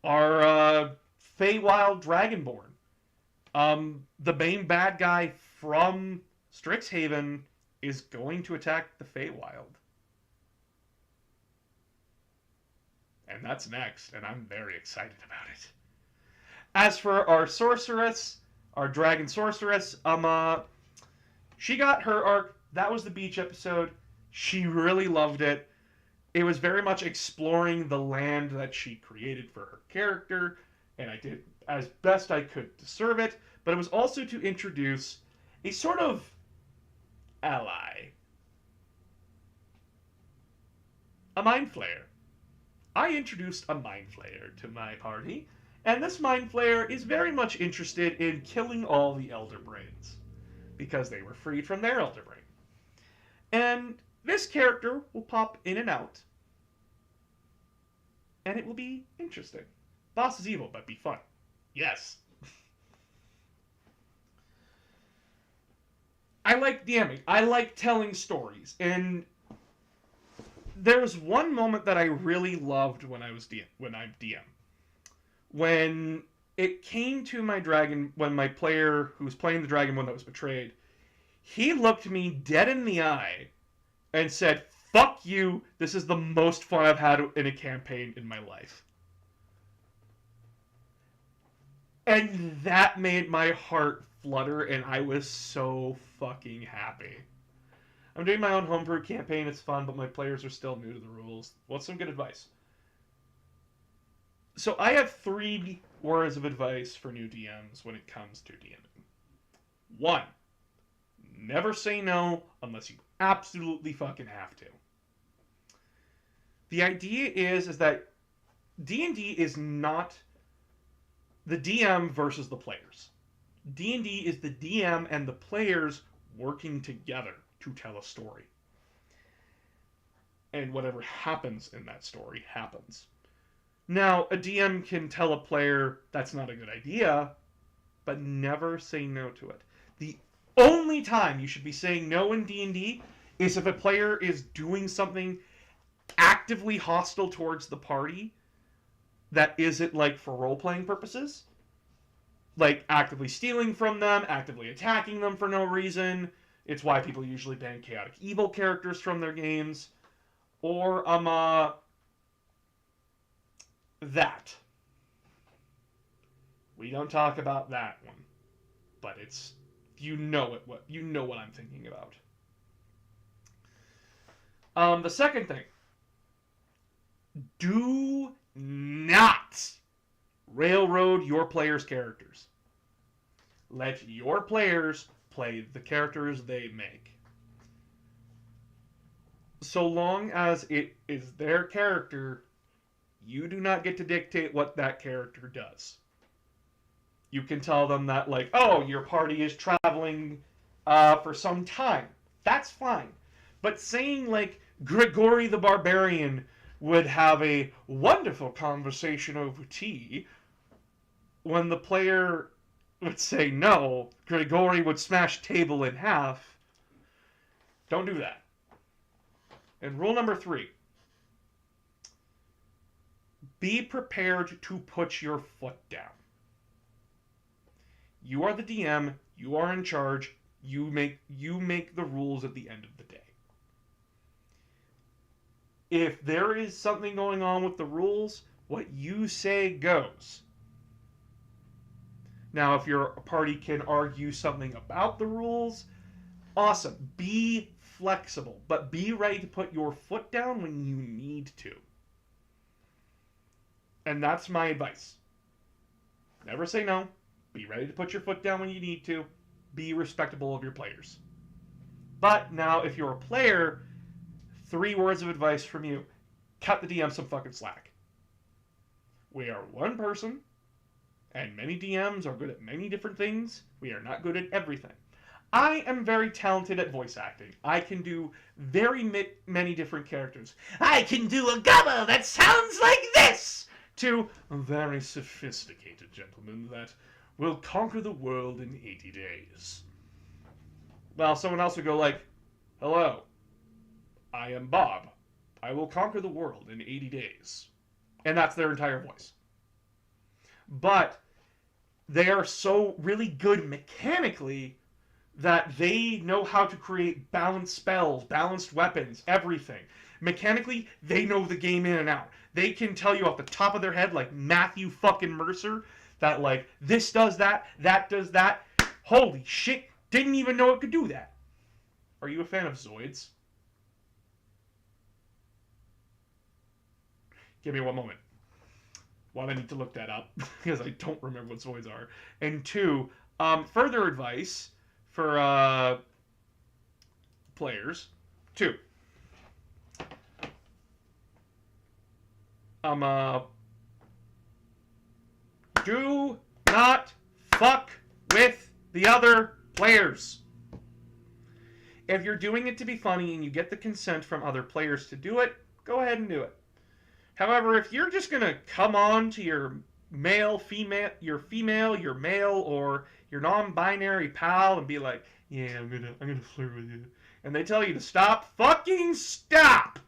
Our Feywild Dragonborn, the main bad guy from Strixhaven, is going to attack the Feywild. And that's next, and I'm very excited about it. As for our sorceress, our dragon sorceress, she got her arc. That was the beach episode. She really loved it. It was very much exploring the land that she created for her character, and I did as best I could to serve it, but it was also to introduce a sort of ally. A Mind Flayer. I introduced a Mind Flayer to my party, and this Mind Flayer is very much interested in killing all the Elder Brains, because they were freed from their Elder Brain. And this character will pop in and out, and it will be interesting. Boss is evil, but be fun. Yes. I like DMing. I like telling stories. And there's one moment that I really loved when I'm DM. When it came to my dragon, when my player who was playing the dragon one that was betrayed, he looked me dead in the eye and said, "Fuck you, this is the most fun I've had in a campaign in my life." And that made my heart flutter, and I was so fucking happy. I'm doing my own homebrew campaign, it's fun, but my players are still new to the rules. What's some good advice? So I have 3 words of advice for new DMs when it comes to DMing. 1, never say no unless you absolutely fucking have to. The idea is that D&D is not the DM versus the players. D&D is the DM and the players working together to tell a story. And whatever happens in that story happens. Now, a DM can tell a player that's not a good idea, but never say no to it. The only time you should be saying no in D&D is if a player is doing something actively hostile towards the party that isn't like for role-playing purposes. Like actively stealing from them, actively attacking them for no reason. It's why people usually ban chaotic evil characters from their games. Or, that. We don't talk about that one. But it's, you know what I'm thinking about. The second thing. Do not railroad your players' characters. Let your players play the characters they make. So long as it is their character, you do not get to dictate what that character does. You can tell them that, like, oh, your party is traveling for some time. That's fine. But saying, like, Grigori the Barbarian would have a wonderful conversation over tea, when the player would say no, Grigori would smash table in half. Don't do that. And rule number 3. Be prepared to put your foot down. You are the DM, you are in charge, you make the rules at the end of the day. If there is something going on with the rules, what you say goes. Now, if your party can argue something about the rules, awesome. Be flexible, but be ready to put your foot down when you need to. And that's my advice. Never say no. Be ready to put your foot down when you need to. Be respectable of your players. But now, if you're a player, 3 words of advice from you. Cut the DM some fucking slack. We are one person, and many DMs are good at many different things. We are not good at everything. I am very talented at voice acting. I can do very many different characters. I can do a gobble that sounds like this! To a very sophisticated gentleman that will conquer the world in 80 days. Well, someone else would go like, hello, I am Bob. I will conquer the world in 80 days. And that's their entire voice. But they are so really good mechanically that they know how to create balanced spells, balanced weapons, everything. Mechanically, they know the game in and out. They can tell you off the top of their head, like Matthew fucking Mercer, that like, this does that does that. Holy shit, didn't even know it could do that. Are you a fan of Zoids? Give me one moment. Well, I need to look that up, because I don't remember what Zoids are. And 2, further advice for players. 2. Do not fuck with the other players. If you're doing it to be funny and you get the consent from other players to do it, go ahead and do it. However, if you're just going to come on to your male, female, your male, or your non-binary pal and be like, Yeah, I'm gonna flirt with you. And they tell you to stop. Fucking stop!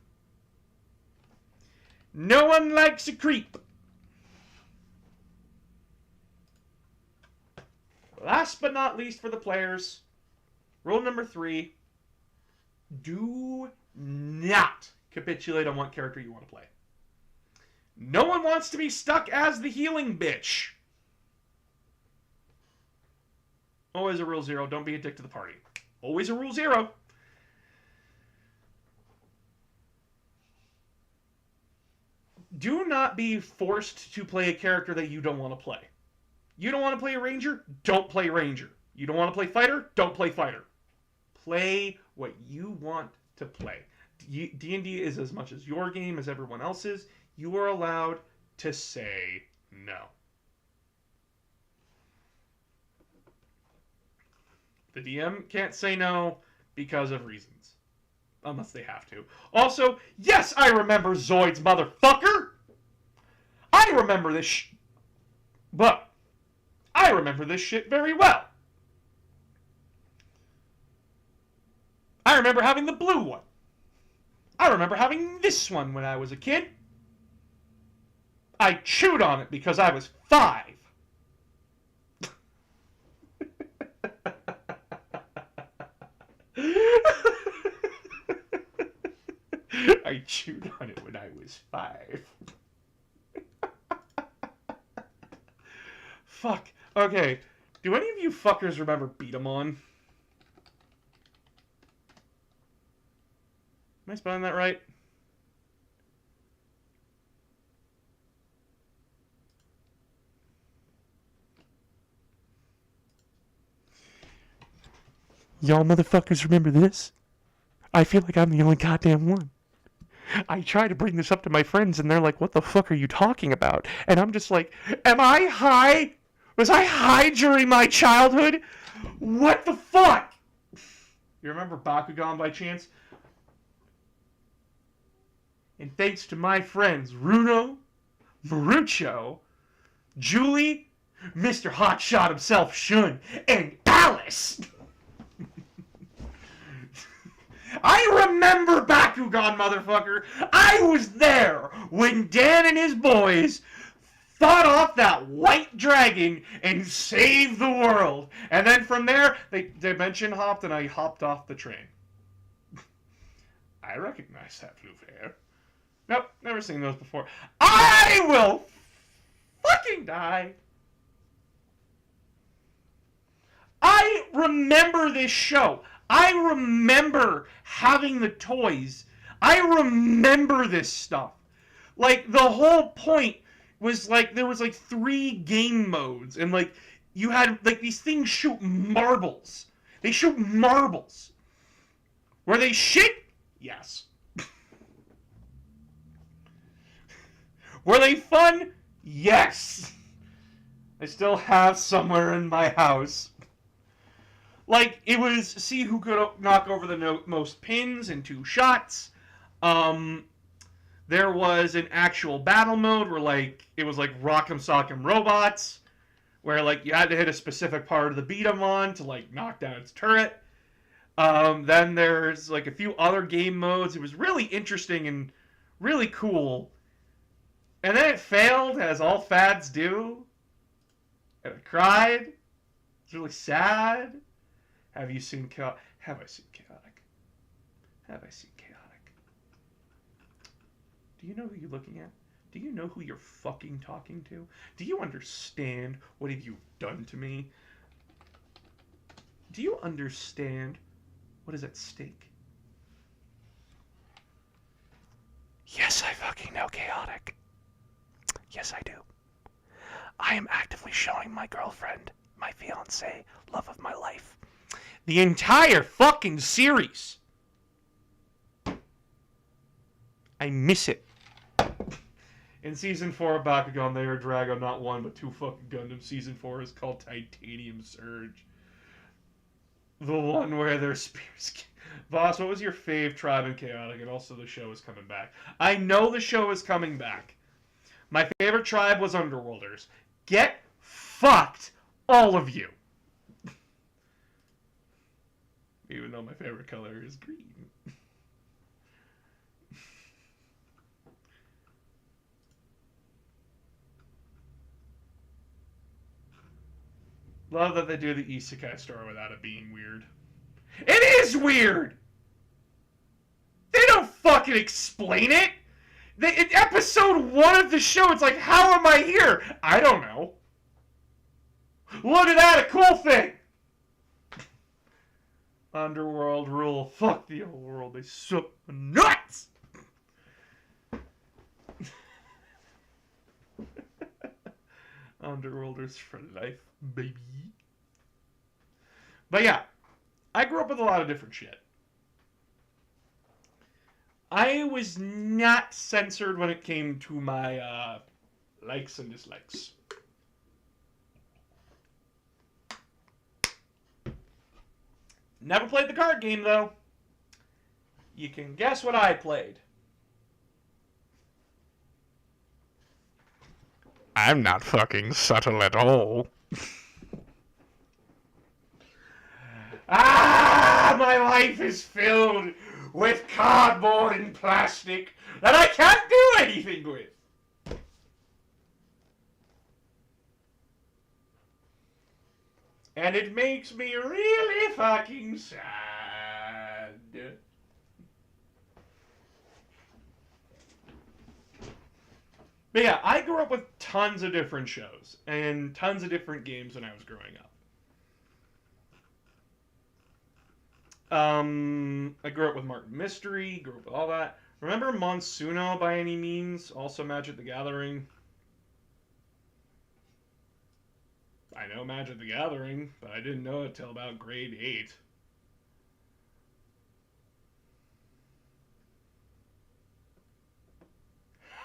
No one likes a creep. Last but not least for the players, rule number 3, do not capitulate on what character you want to play. No one wants to be stuck as the healing bitch. Always a rule 0, don't be a dick to the party. Always a rule 0. Do not be forced to play a character that you don't want to play. You don't want to play a ranger? Don't play ranger. You don't want to play fighter? Don't play fighter. Play what you want to play. D&D is as much as your game as everyone else's. You are allowed to say no. The DM can't say no because of reasons. Unless they have to. Also, yes, I remember Zoids, motherfucker! I remember this but I remember this shit very well. I remember having the blue one. I remember having this one when I was a kid. I chewed on it because I was 5. I chewed on it when I was 5. Fuck. Okay. Do any of you fuckers remember Beat 'em On? Am I spelling that right? Y'all motherfuckers remember this? I feel like I'm the only goddamn one. I try to bring this up to my friends and they're like, what the fuck are you talking about? And I'm just like, am I high? Was I high during my childhood? What the fuck? You remember Bakugan by chance? And thanks to my friends Runo, Marucho, Julie, Mr. Hotshot himself, Shun, and Alice. I remember Bakugan, motherfucker. I was there when Dan and his boys fought off that white dragon and saved the world. And then from there, they dimension hopped and I hopped off the train. I recognize that blue hair. Nope, never seen those before. I will fucking die. I remember this show. I remember having the toys. I remember this stuff. Like, the whole point was, like, there was, like, 3 game modes. And, like, you had, like, these things shoot marbles. They shoot marbles. Were they shit? Yes. Were they fun? Yes. I still have somewhere in my house. Like, it was see who could knock over the most pins in 2 shots. There was an actual battle mode where, like, it was like Rock'em Sock'em Robots, where, like, you had to hit a specific part of the beat 'em on to, like, knock down its turret. Then there's, like, a few other game modes. It was really interesting and really cool. And then it failed, as all fads do. And I cried. It's really sad. Have I seen Chaotic? Have I seen Chaotic? Do you know who you're looking at? Do you know who you're fucking talking to? Do you understand what have you done to me? Do you understand what is at stake? Yes, I fucking know Chaotic. Yes, I do. I am actively showing my girlfriend, my fiancé, love of my life, the entire fucking series. I miss it. In Season 4 of Bakugan, they are Drago, not 1, but 2 fucking Gundam. Season 4 is called Titanium Surge. The one where their spears... Boss, what was your fave tribe in Chaotic? And also the show is coming back. I know the show is coming back. My favorite tribe was Underworlders. Get fucked, all of you. Even though my favorite color is green. Love that they do the isekai story without it being weird. It is weird! They don't fucking explain it! In episode 1 of the show, it's like, how am I here? I don't know. Look at that, a cool thing! Underworld rule. Fuck the old world. They suck nuts! Underworlders for life, baby. But yeah, I grew up with a lot of different shit. I was not censored when it came to my likes and dislikes. Never played the card game, though. You can guess what I played. I'm not fucking subtle at all. My life is filled with cardboard and plastic that I can't do anything with. And it makes me really fucking sad. But yeah, I grew up with tons of different shows and tons of different games when I was growing up. I grew up with Martin Mystery, grew up with all that. Remember Monsuno by any means? Also Magic the Gathering. I know Magic the Gathering, but I didn't know it till about grade 8.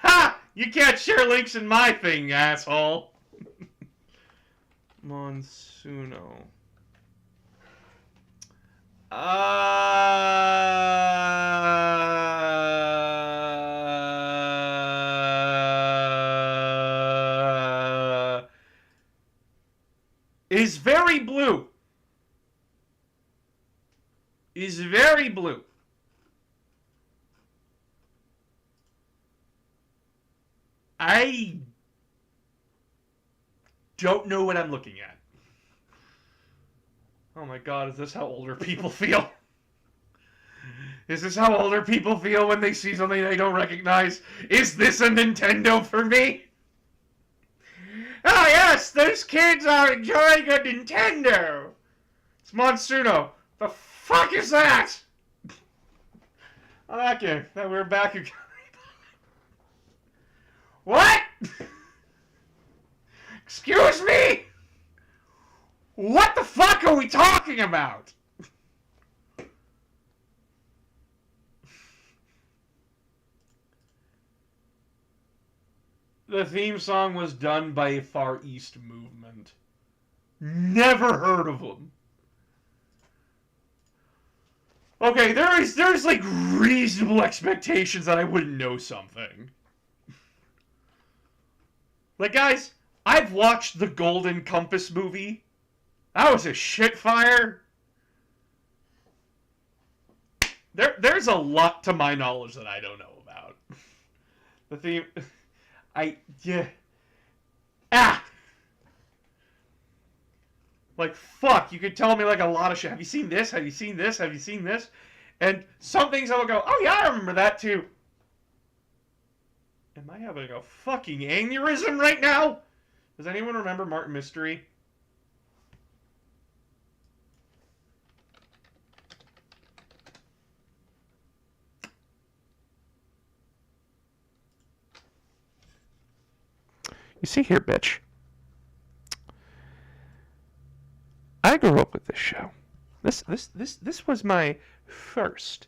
Ha! You can't share links in my thing, asshole! Monsuno. Is very blue. Is very blue. I don't know what I'm looking at. Oh my god, is this how older people feel? Is this how older people feel when they see something they don't recognize? Is this a Nintendo for me? Oh yes, those kids are enjoying a Nintendo! It's Monsuno. The fuck is that? Oh, okay, then we're back again. What? Excuse me? What the fuck are we talking about? The theme song was done by a Far East movement. Never heard of them. Okay, there's like reasonable expectations that I wouldn't know something. Like, guys, I've watched the Golden Compass movie. That was a shit fire. There's a lot to my knowledge that I don't know about. The theme... yeah. Like, fuck, you could tell me, like, a lot of shit. Have you seen this? Have you seen this? Have you seen this? And some things I will go, oh, yeah, I remember that, too. Am I having a fucking aneurysm right now? Does anyone remember Martin Mystery? You see here, bitch. I grew up with this show. This was my first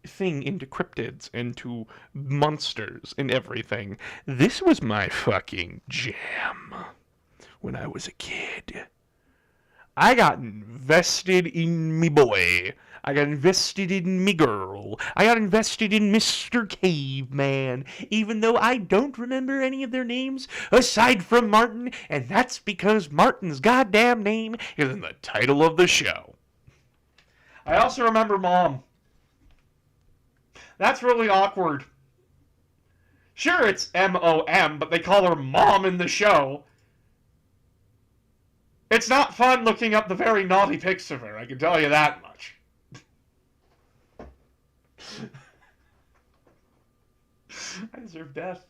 thing into cryptids, into monsters and everything. This was my fucking jam when I was a kid. I got invested in me boy. I got invested in me girl. I got invested in Mr. Caveman, even though I don't remember any of their names aside from Martin, and that's because Martin's goddamn name is in the title of the show. I also remember Mom. That's really awkward. Sure, it's M-O-M, but they call her Mom in the show. It's not fun looking up the very naughty pics of her, I can tell you that much. I deserve death.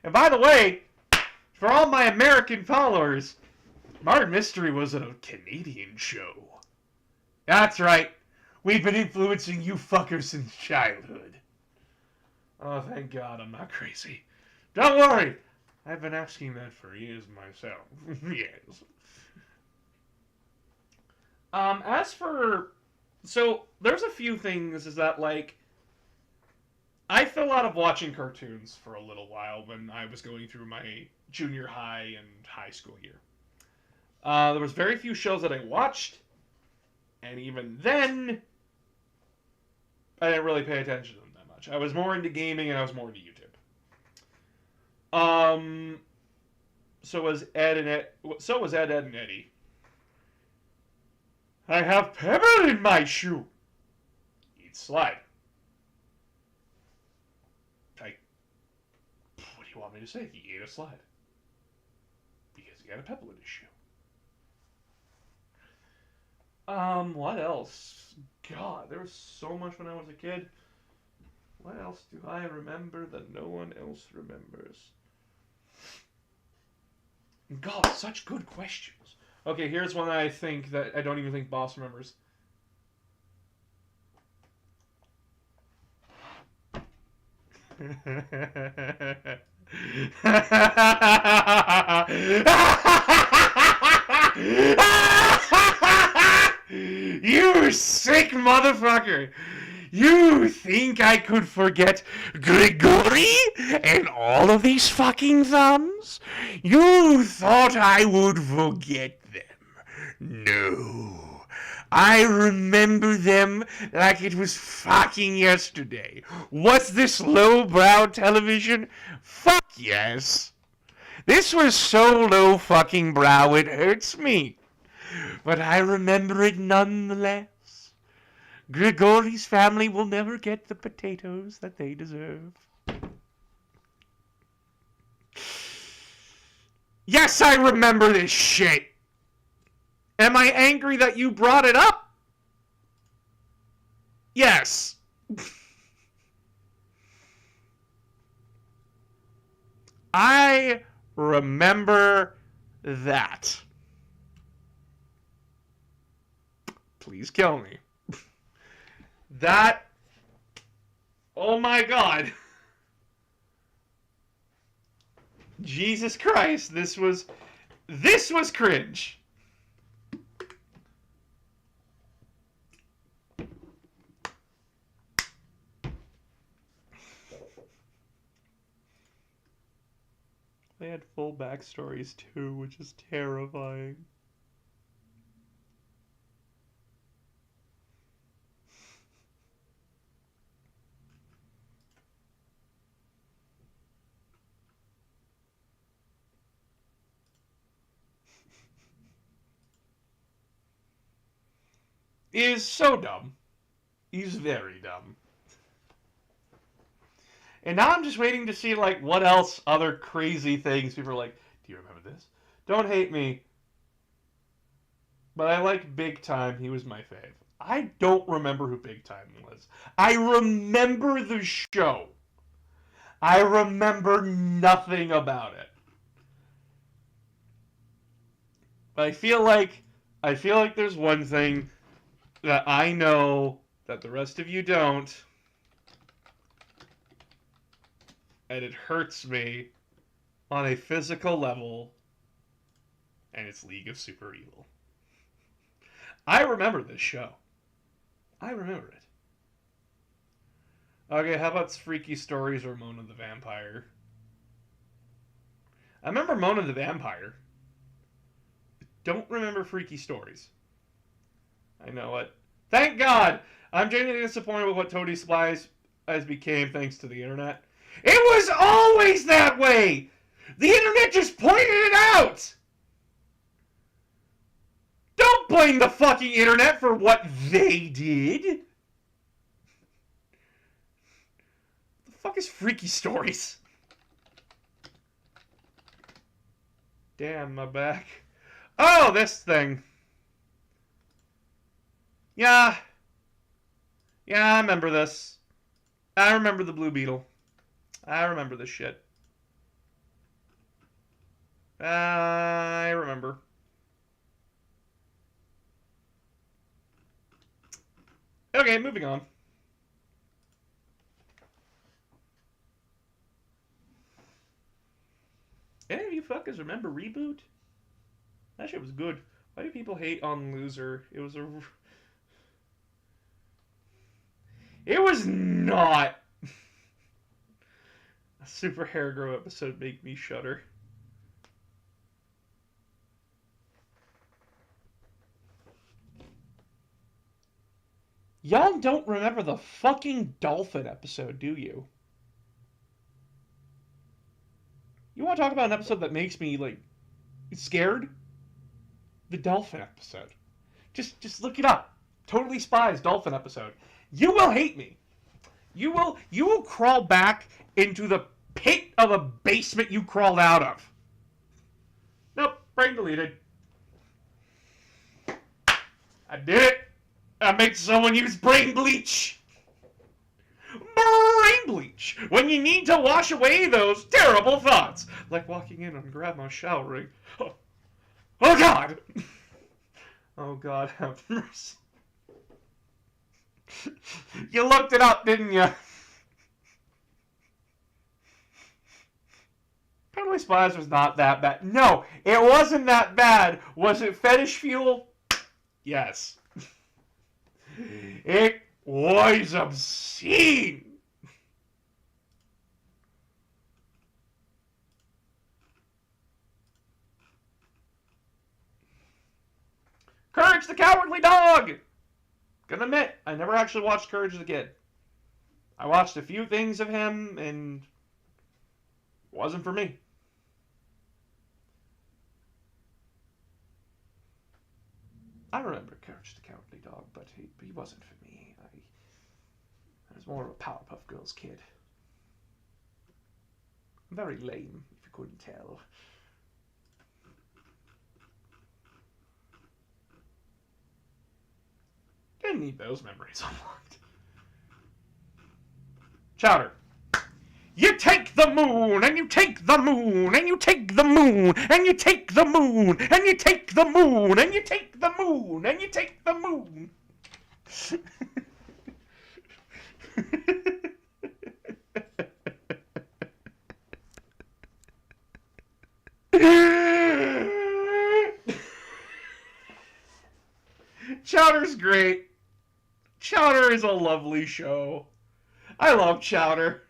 And by the way, for all my American followers, Murder Mystery was a Canadian show. That's right. We've been influencing you fuckers since childhood. Oh, thank God I'm not crazy. Don't worry. I've been asking that for years myself. Yes. As for... So, there's a few things is that, like... I fell out of watching cartoons for a little while when I was going through my junior high and high school year. There was very few shows that I watched, and even then, I didn't really pay attention to them that much. I was more into gaming and I was more into YouTube. So was Ed, Ed, and Eddie. I have pebble in my shoe. Eat slide. What do you want me to say? He ate a slide. Because he had a pebble in his shoe. What else? God, there was so much when I was a kid. What else do I remember that no one else remembers? God, such good questions. Okay, here's one that I think that I don't even think Boss remembers. You sick motherfucker! You think I could forget Grigory and all of these fucking thumbs? You thought I would forget them. No. I remember them like it was fucking yesterday. What's this lowbrow television? Fuck yes. This was so low fucking brow it hurts me. But I remember it nonetheless. Grigory's family will never get the potatoes that they deserve. Yes, I remember this shit. Am I angry that you brought it up? Yes. I remember that. Please kill me. That... Oh my God. Jesus Christ, this was cringe. They had full backstories too, which is terrifying. Is so dumb. He's very dumb. And now I'm just waiting to see, like, what else, other crazy things. People are like, do you remember this? Don't hate me. But I like Big Time. He was my fave. I don't remember who Big Time was. I remember the show. I remember nothing about it. But I feel like there's one thing that I know that the rest of you don't. And it hurts me on a physical level. And it's League of Super Evil. I remember this show. I remember it. Okay, how about Freaky Stories or Mona the Vampire? I remember Mona the Vampire. Don't remember Freaky Stories. I know it. Thank God! I'm genuinely disappointed with what Toady Spies has became thanks to the internet. It was always that way! The internet just pointed it out! blame the fucking internet for what they did. The fuck is Freaky Stories? Damn, my back. Oh, this thing. Yeah. Yeah, I remember this. I remember the Blue Beetle. I remember this shit. I remember. Okay, moving on. Any of you fuckers remember Reboot? That shit was good. Why do people hate on Loser? It was a... It was not... A Super Hair Grow episode make me shudder. Y'all don't remember the fucking dolphin episode, do you? You want to talk about an episode that makes me, like, scared? The dolphin episode. Just look it up. Totally Spies dolphin episode. You will hate me. You will crawl back into the pit of a basement you crawled out of. Nope, brain deleted. I did it. I made someone use brain bleach. Brain bleach. When you need to wash away those terrible thoughts. Like walking in on Grandma showering. Oh, oh God. Oh God, have mercy. You looked it up, didn't you? Totally Spies was not that bad. No, it wasn't that bad. Was it fetish fuel? Yes. It was obscene. Courage the Cowardly Dog! Gonna admit, I never actually watched Courage as a kid. I watched a few things of him, and it wasn't for me. I remember Courage the Cowardly Dog, but he wasn't for me. I was more of a Powerpuff Girls kid. Very lame, if you couldn't tell. Didn't need those memories unlocked. Chowder. You take the moon, and you take the moon, and you take the moon, and you take the moon, and you take the moon, and you take the moon, and you take the moon. Chowder's great. Chowder is a lovely show. I love Chowder.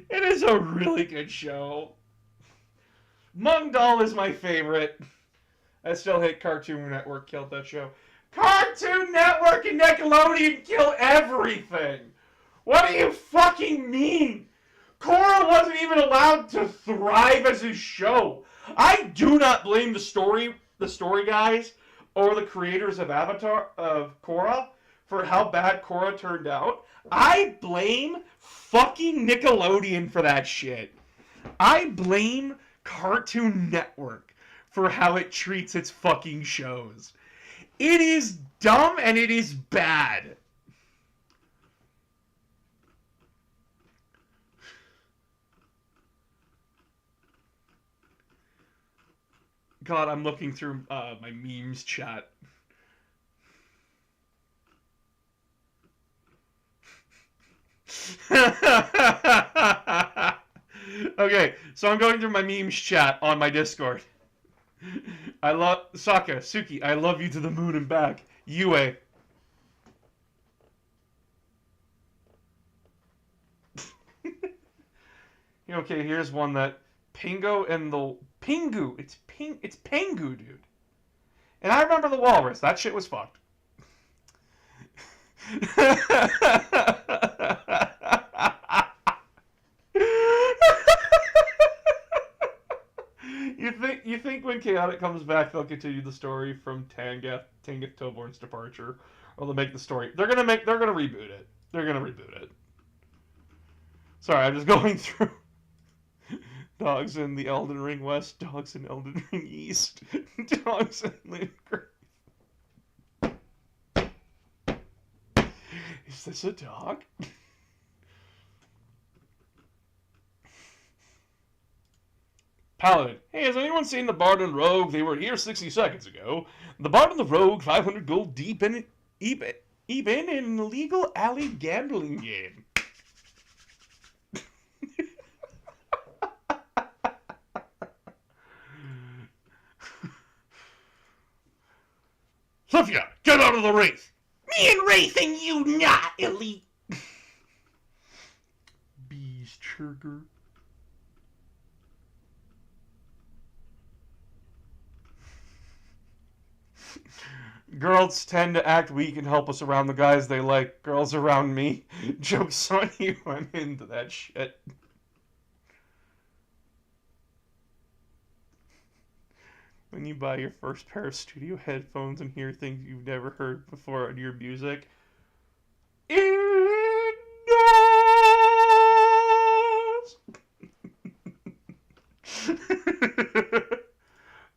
It is a really good show. Mung Doll is my favorite. I still hate Cartoon Network killed that show. Cartoon Network and Nickelodeon kill everything. What do you fucking mean? Korra wasn't even allowed to thrive as a show. I do not blame the story guys or the creators of Korra for how bad Korra turned out. I blame fucking Nickelodeon for that shit. I blame Cartoon Network for how it treats its fucking shows. It is dumb and it is bad. God, I'm looking through my memes chat. Okay, so I'm going through my memes chat on my Discord. I love Sokka, Suki, I love you to the moon and back. Yue. Okay, here's one that Pingo and the Pingu. It's Pingu, dude. And I remember the walrus. That shit was fucked. think when Chaotic comes back, they'll continue the story from Tangath Toborn's departure, or they'll make the story? They're gonna reboot it. They're gonna reboot it. Sorry, I'm just going through. Dogs in the Elden Ring West, dogs in Elden Ring East, dogs in Limgrave. Is this a dog? Paladin. Hey, has anyone seen the Bard and Rogue? They were here 60 seconds ago. The Bard and the Rogue, 500 gold deep in an illegal alley gambling game. Sophia, get out of the wraith! Me and Wraith and you not, elite! Bees trigger. Girls tend to act weak and help us around the guys they like. Girls around me. Joke's on you, I'm into that shit. When you buy your first pair of studio headphones and hear things you've never heard before in your music. Indoors!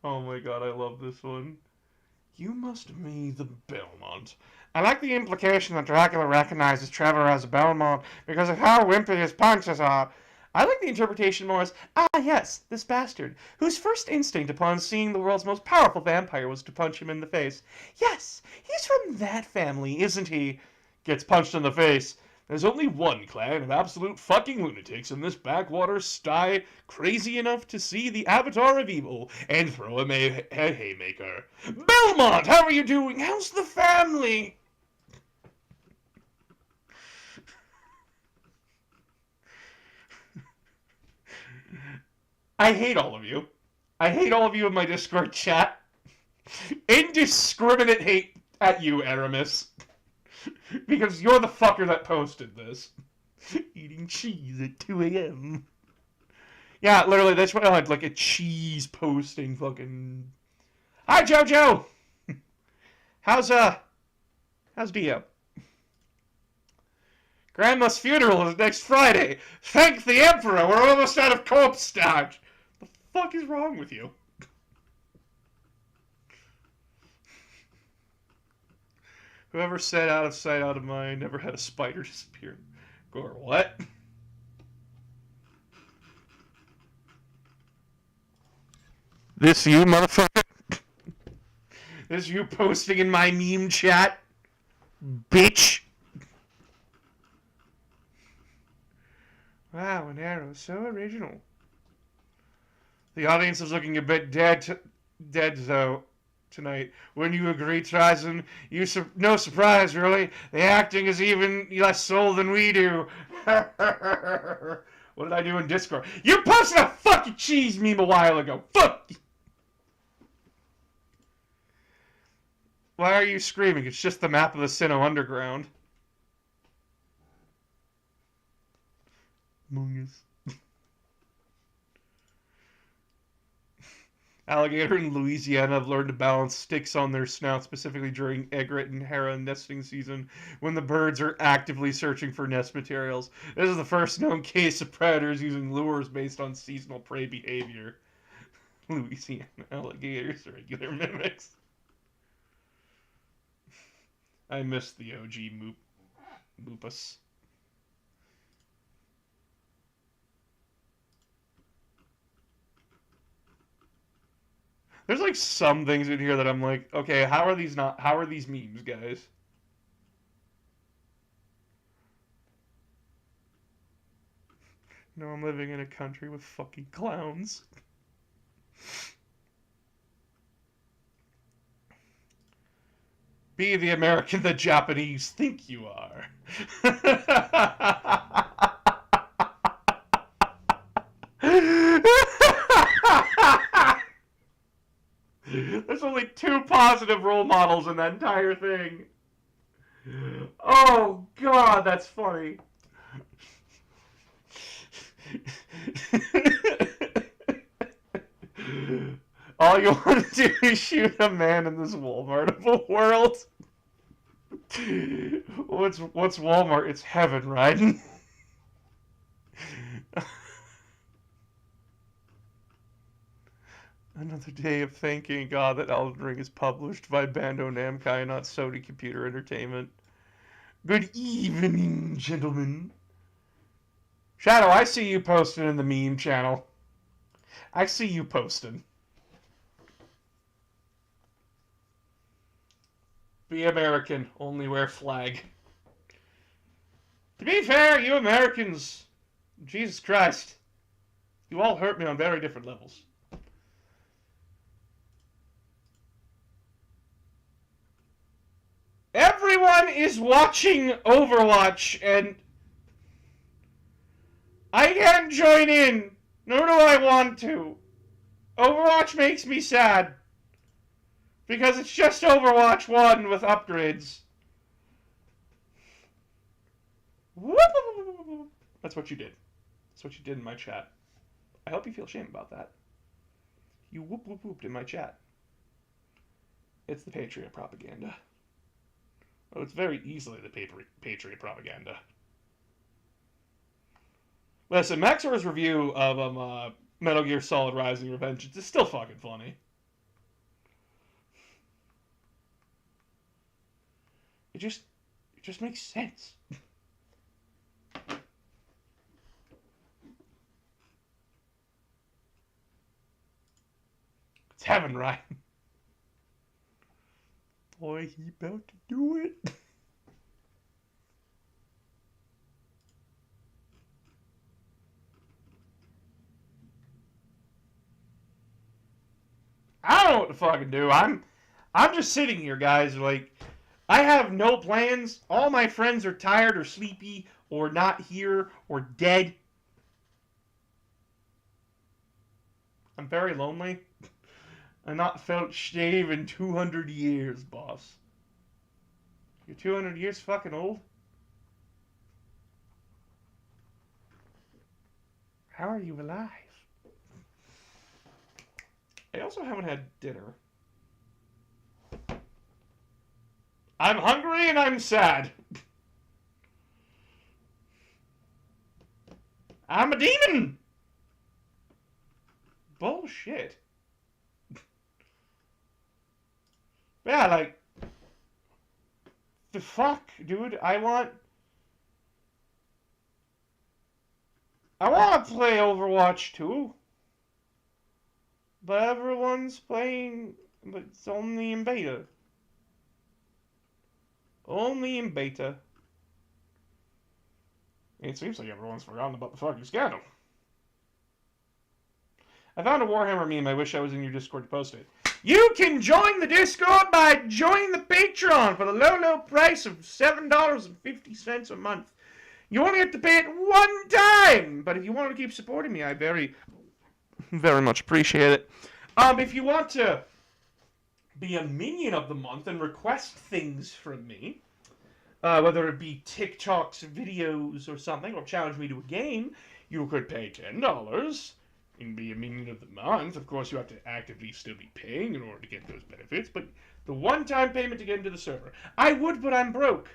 Oh my god, I love this one. You must be the Belmont. I like the implication that Dracula recognizes Trevor as a Belmont because of how wimpy his punches are. I like the interpretation more as, yes, this bastard, whose first instinct upon seeing the world's most powerful vampire was to punch him in the face. Yes, he's from that family, isn't he? Gets punched in the face. There's only one clan of absolute fucking lunatics in this backwater sty crazy enough to see the avatar of evil and throw him a haymaker. Belmont, how are you doing? How's the family? I hate all of you. I hate all of you in my Discord chat. Indiscriminate hate at you, Aramis. Because you're the fucker that posted this. Eating cheese at 2 a.m. Yeah, literally, that's what I had, like a cheese posting fucking... Hi, Jojo! How's Dio? Grandma's funeral is next Friday. Thank the Emperor, we're almost out of corpse starch. The fuck is wrong with you? Whoever said out of sight, out of mind, never had a spider disappear. Gore, what? This you, motherfucker? This you posting in my meme chat? Bitch! Wow, an arrow. So original. The audience is looking a bit dead though. Tonight. Wouldn't you agree, Tryson? No surprise, really. The acting is even less soul than we do. What did I do in Discord? You posted a fucking cheese meme a while ago. Fuck! Why are you screaming? It's just the map of the Sinnoh Underground. Mungus. Alligator in Louisiana have learned to balance sticks on their snout, specifically during egret and heron nesting season, when the birds are actively searching for nest materials. This is the first known case of predators using lures based on seasonal prey behavior. Louisiana alligators are regular mimics. I missed the OG Moopus. There's like some things in here that I'm like, okay, how are these memes, guys? No, I'm living in a country with fucking clowns. Be the American the Japanese think you are. There's only 2 positive role models in that entire thing. Oh, God, that's funny. All you want to do is shoot a man in this Walmart of a world. What's Walmart? It's heaven, right? Another day of thanking God that Elden Ring is published by Bandai Namco, not Sony Computer Entertainment. Good evening, gentlemen. Shadow, I see you posting in the meme channel. I see you posting. Be American, only wear flag. To be fair, you Americans, Jesus Christ, you all hurt me on very different levels. Everyone is watching Overwatch, and I can't join in, nor do I want to. Overwatch makes me sad, because it's just Overwatch 1 with upgrades. That's what you did. That's what you did in my chat. I hope you feel shame about that. You whoop whoop whooped in my chat. It's the Patriot propaganda. Oh, it's very easily the Patriot propaganda. Listen, Maxor's review of Metal Gear Solid Rising Revengeance is still fucking funny. It just makes sense. It's heaven, right? Boy, he about to do it. I don't know what to fucking do. I'm just sitting here, guys. Like, I have no plans. All my friends are tired or sleepy or not here or dead. I'm very lonely. I've not felt shame in 200 years, boss. You're 200 years fucking old? How are you alive? I also haven't had dinner. I'm hungry and I'm sad. I'm a demon! Bullshit. Yeah, like, the fuck, dude? I want to play Overwatch 2. But everyone's playing, but it's only in beta. Only in beta. It seems like everyone's forgotten about the fucking scandal. I found a Warhammer meme. I wish I was in your Discord to post it. You can join the Discord by joining the Patreon for the low, low price of $7.50 a month. You only have to pay it one time. But if you want to keep supporting me, I very much appreciate it. If you want to be a minion of the month and request things from me, whether it be TikToks, videos, or something, or challenge me to a game, you could pay $10 and be a minion of the month. Of course, you have to actively still be paying in order to get those benefits, but the one-time payment to get into the server. I would, but I'm broke.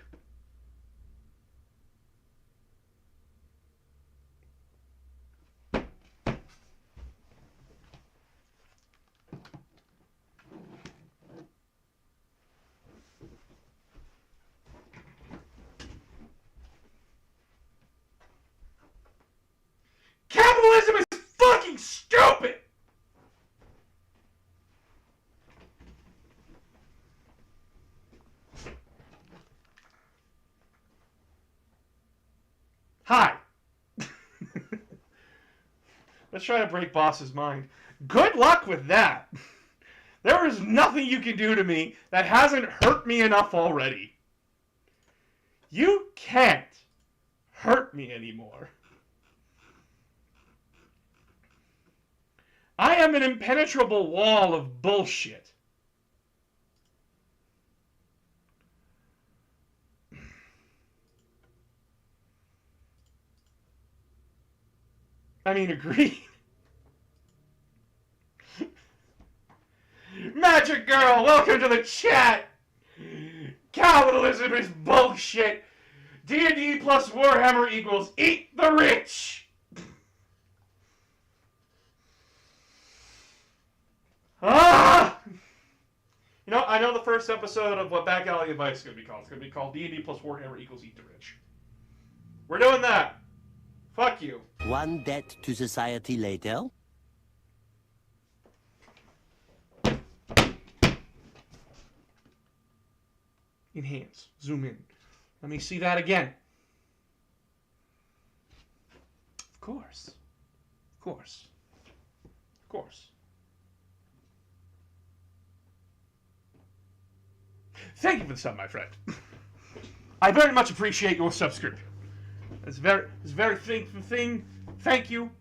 Capitalism is fucking stupid! Hi. Let's try to break Boss's mind. Good luck with that. There is nothing you can do to me that hasn't hurt me enough already. You can't hurt me anymore. I am an impenetrable wall of bullshit. I mean, agreed. Magic Girl, welcome to the chat! Capitalism is bullshit! D&D plus Warhammer equals eat the rich! Ah! You know, I know the first episode of what Back Alley Advice is going to be called. It's going to be called D&D plus Warhammer equals eat the rich. We're doing that. Fuck you. One debt to society later. Enhance. Zoom in. Let me see that again. Of course. Of course. Of course. Thank you for the sub, my friend. I very much appreciate your subscription. It's very thing. Thank you.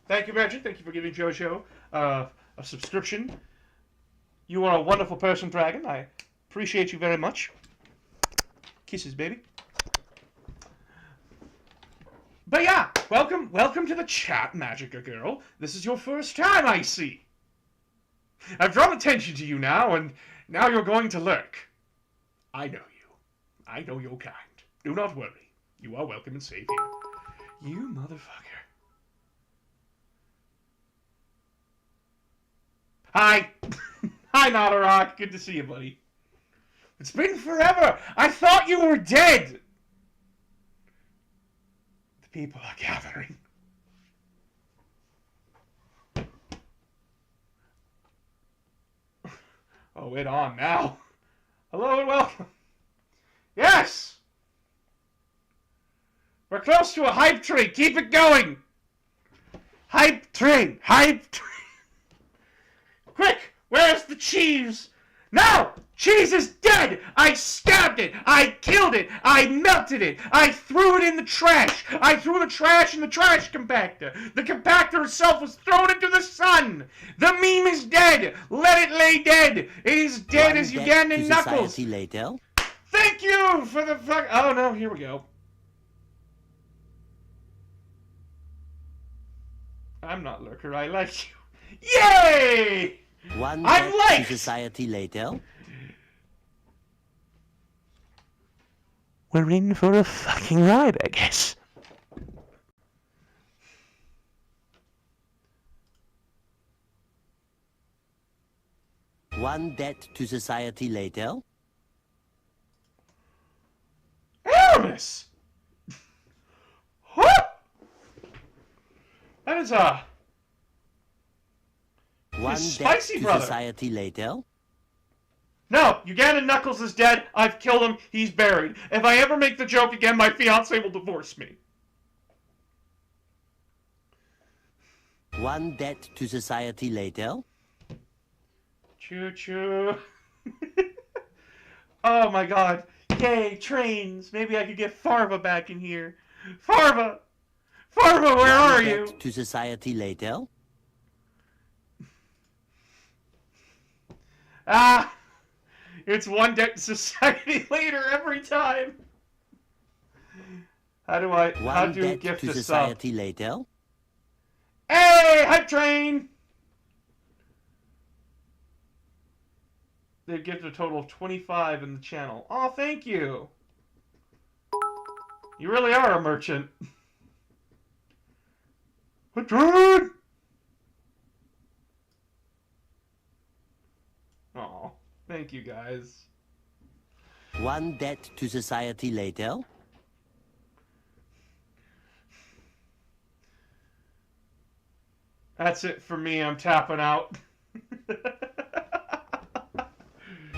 Thank you, Reggie. Thank you for giving JoJo a subscription. You are a wonderful person, Dragon. I appreciate you very much. Kisses, baby. But yeah, welcome to the chat, Magica Girl. This is your first time, I see. I've drawn attention to you now, and now you're going to lurk. I know you. I know your kind. Do not worry. You are welcome and safe here. You motherfucker. Hi. Hi, Notarock. Good to see you, buddy. It's been forever. I thought you were dead. The people are gathering. Oh, it on now. Hello and welcome. Yes! We're close to a hype train. Keep it going. Hype train. Hype train. Quick! Where's the cheese? No! Cheese is dead! I stabbed it! I killed it! I melted it! I threw it in the trash! I threw the trash in the trash compactor! The compactor itself was thrown into the sun! The meme is dead! Let it lay dead! It is dead as Ugandan knuckles! Later. Thank you for the fuck... Oh no, here we go. I'm not Lurker, I like you. Yay! One I'm debt liked! to society later. We're in for a fucking ride, I guess. One debt to society later. Aramis! What? That is a... One spicy, debt to brother. society later. No, Ugandan Knuckles is dead. I've killed him. He's buried. If I ever make the joke again, my fiance will divorce me. One debt to society later. Choo-choo. Oh my god. Yay, trains. Maybe I could get Farva back in here. Farva! Farva, where are you? To society later. Ah! It's one debt to society later every time. How do I... How do you gift to a society sub? later. Hey, hype train! They gifted a total of 25 in the channel. Oh, thank you. You really are a merchant. Hype. Oh, thank you guys. One debt to society later. That's it for me. I'm tapping out.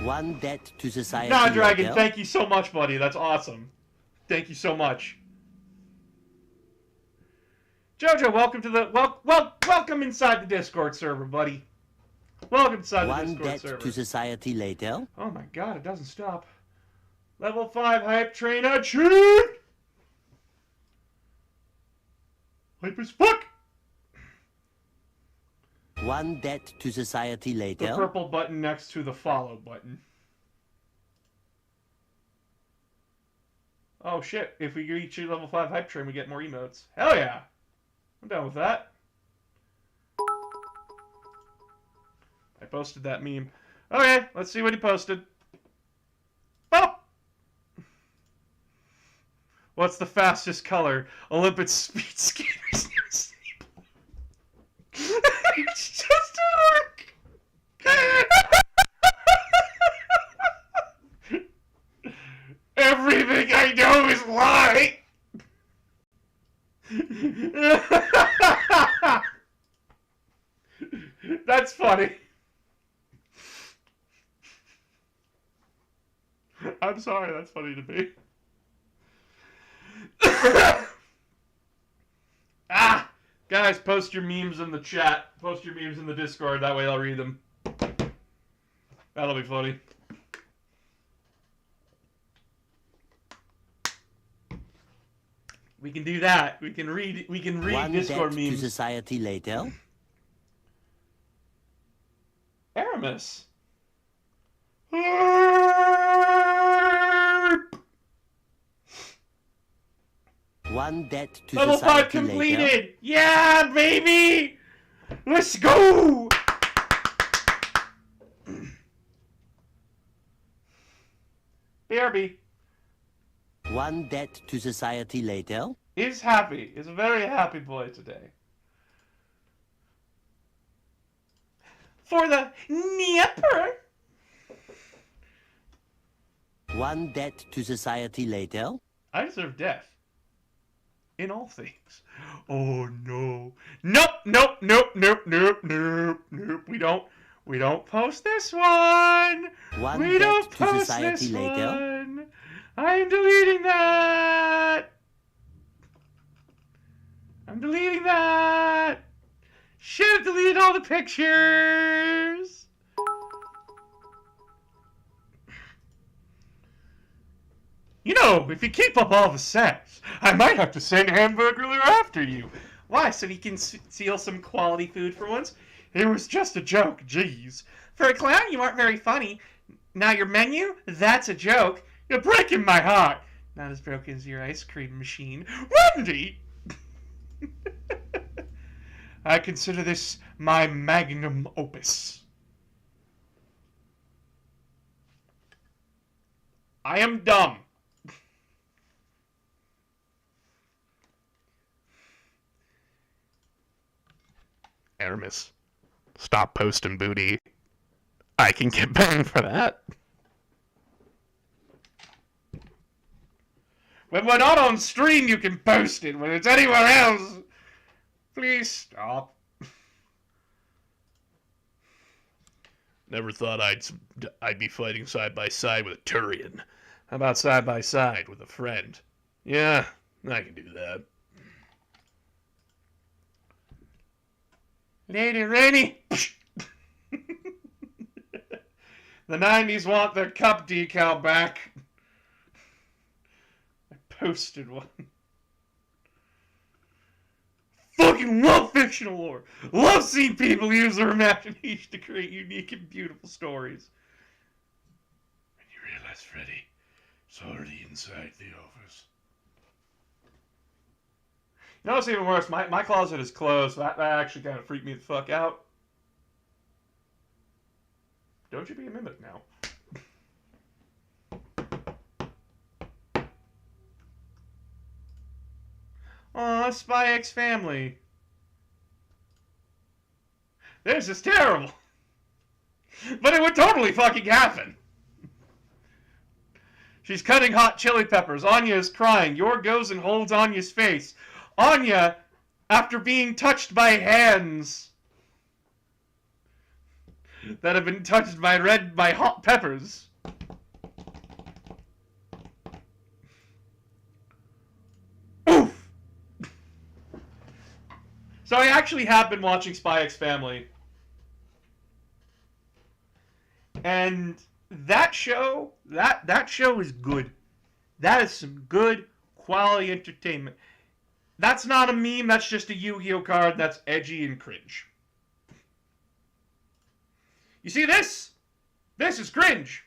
One debt to society Nah, Dragon, later. thank you so much, buddy. That's awesome. Thank you so much. Jojo, welcome to the welcome inside the Discord server, buddy. Welcome inside the One Discord debt server. to society later. Oh my god, it doesn't stop. Level 5 hype train achieved! Hype as fuck! One debt to society The later. purple button next to the follow button. Oh shit, if we reach level 5 hype train, we get more emotes. Hell yeah! I'm down with that. I posted that meme. Okay, let's see what he posted. Oh! What's the fastest color? Olympic speed skaters. It's just a work. Everything I know is lie. That's funny. I'm sorry, that's funny to me. Guys, post your memes in the chat. Post your memes in the Discord. That way I'll read them. That'll be funny. We can do that. We can read One Discord debt to memes. society later. Aramis. One debt to Level 5 society completed! later. Yeah, baby! Let's go! BRB One debt to society later. is happy. Is a very happy boy today. For the Dnieper. One debt to society later. I deserve death. In all things. Oh no. Nope, nope, nope, nope, nope, nope, nope. We don't post this one. One We don't debt to post society this later. one. I'm deleting that. I'm deleting that. Should have deleted all the pictures. You know, if you keep up all the sets, I might have to send Hamburglar after you. Why, so he can steal some quality food for once? It was just a joke, jeez. For a clown, you aren't very funny. Now your menu? That's a joke. You're breaking my heart. Not as broken as your ice cream machine. Wendy! I consider this my magnum opus. I am dumb. Aramis, stop posting booty. I can get banged for that. When we're not on stream, you can post it. When it's anywhere else, please stop. Never thought I'd be fighting side by side with a Turian. How about side by side with a friend? Yeah, I can do that. Lady Rainy. The 90s want their cup decal back. I posted one. Fucking love fictional lore. Love seeing people use their imagination to create unique and beautiful stories. And you realize, Freddy, it's already inside the office. You know what's even worse? My closet is closed. That actually kind of freaked me the fuck out. Don't you be a mimic now. Aw, Spy X family. This is terrible. But it would totally fucking happen. She's cutting hot chili peppers. Anya is crying. Yor goes and holds Anya's face. Anya, after being touched by hands that have been touched by hot peppers. Oof! So I actually have been watching Spy X Family. And that show, that show is good. That is some good quality entertainment. That's not a meme, that's just a Yu-Gi-Oh card that's edgy and cringe. You see this? This is cringe.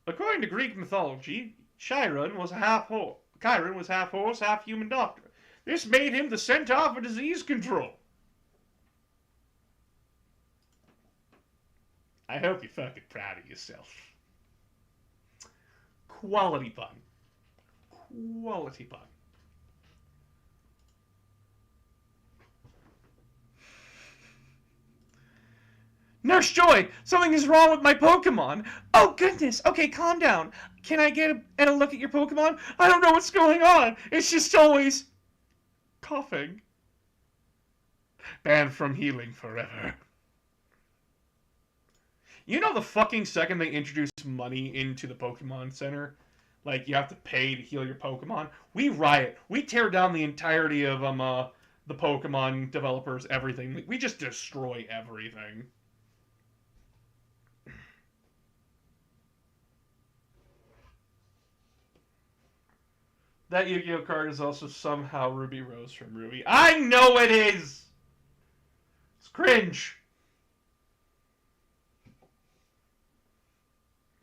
According to Greek mythology, Chiron was half horse. Chiron was half horse, half human doctor. This made him the centaur for disease control. I hope you're fucking proud of yourself. Quality pun. Quality pun. Nurse Joy, something is wrong with my Pokemon. Oh, goodness. Okay, calm down. Can I get a look at your Pokemon? I don't know what's going on. It's just always coughing. Banned from healing forever. You know the fucking second they introduce money into the Pokemon Center, like you have to pay to heal your Pokemon, we riot. We tear down the entirety of the Pokemon developers, everything. We just destroy everything. That Yu-Gi-Oh card is also somehow Ruby Rose from Ruby. I know it is! It's cringe.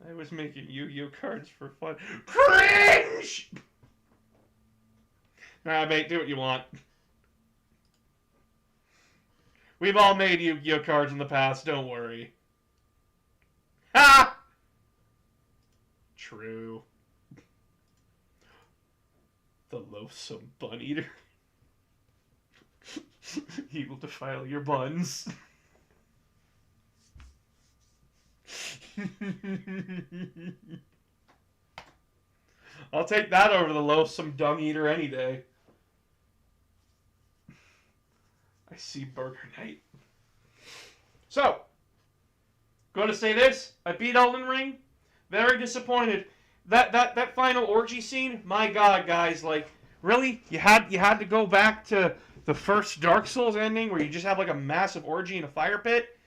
I was making Yu-Gi-Oh cards for fun. Cringe! Nah, mate, do what you want. We've all made Yu-Gi-Oh cards in the past, don't worry. Ha! True. The loathsome bun eater. He will defile your buns. I'll take that over the loathsome dung eater any day. I see Burger Knight. So, going to say this. I beat Elden Ring. Very disappointed. That final orgy scene, my God, guys, like, really? You had to go back to the first Dark Souls ending where you just have like a massive orgy in a fire pit?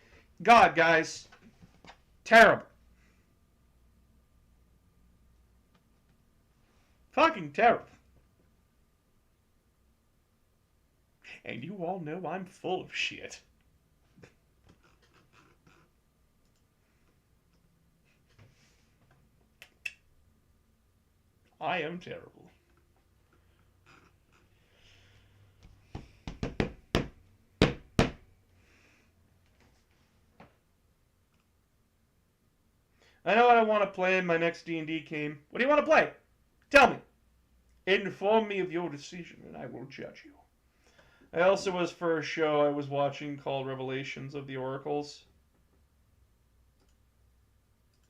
God, guys. Terrible. Fucking terrible. And you all know I'm full of shit. I am terrible. I know what I want to play in my next D&D game. What do you want to play? Tell me. Inform me of your decision, and I will judge you. I also was for a show I was watching called Revelations of the Oracles.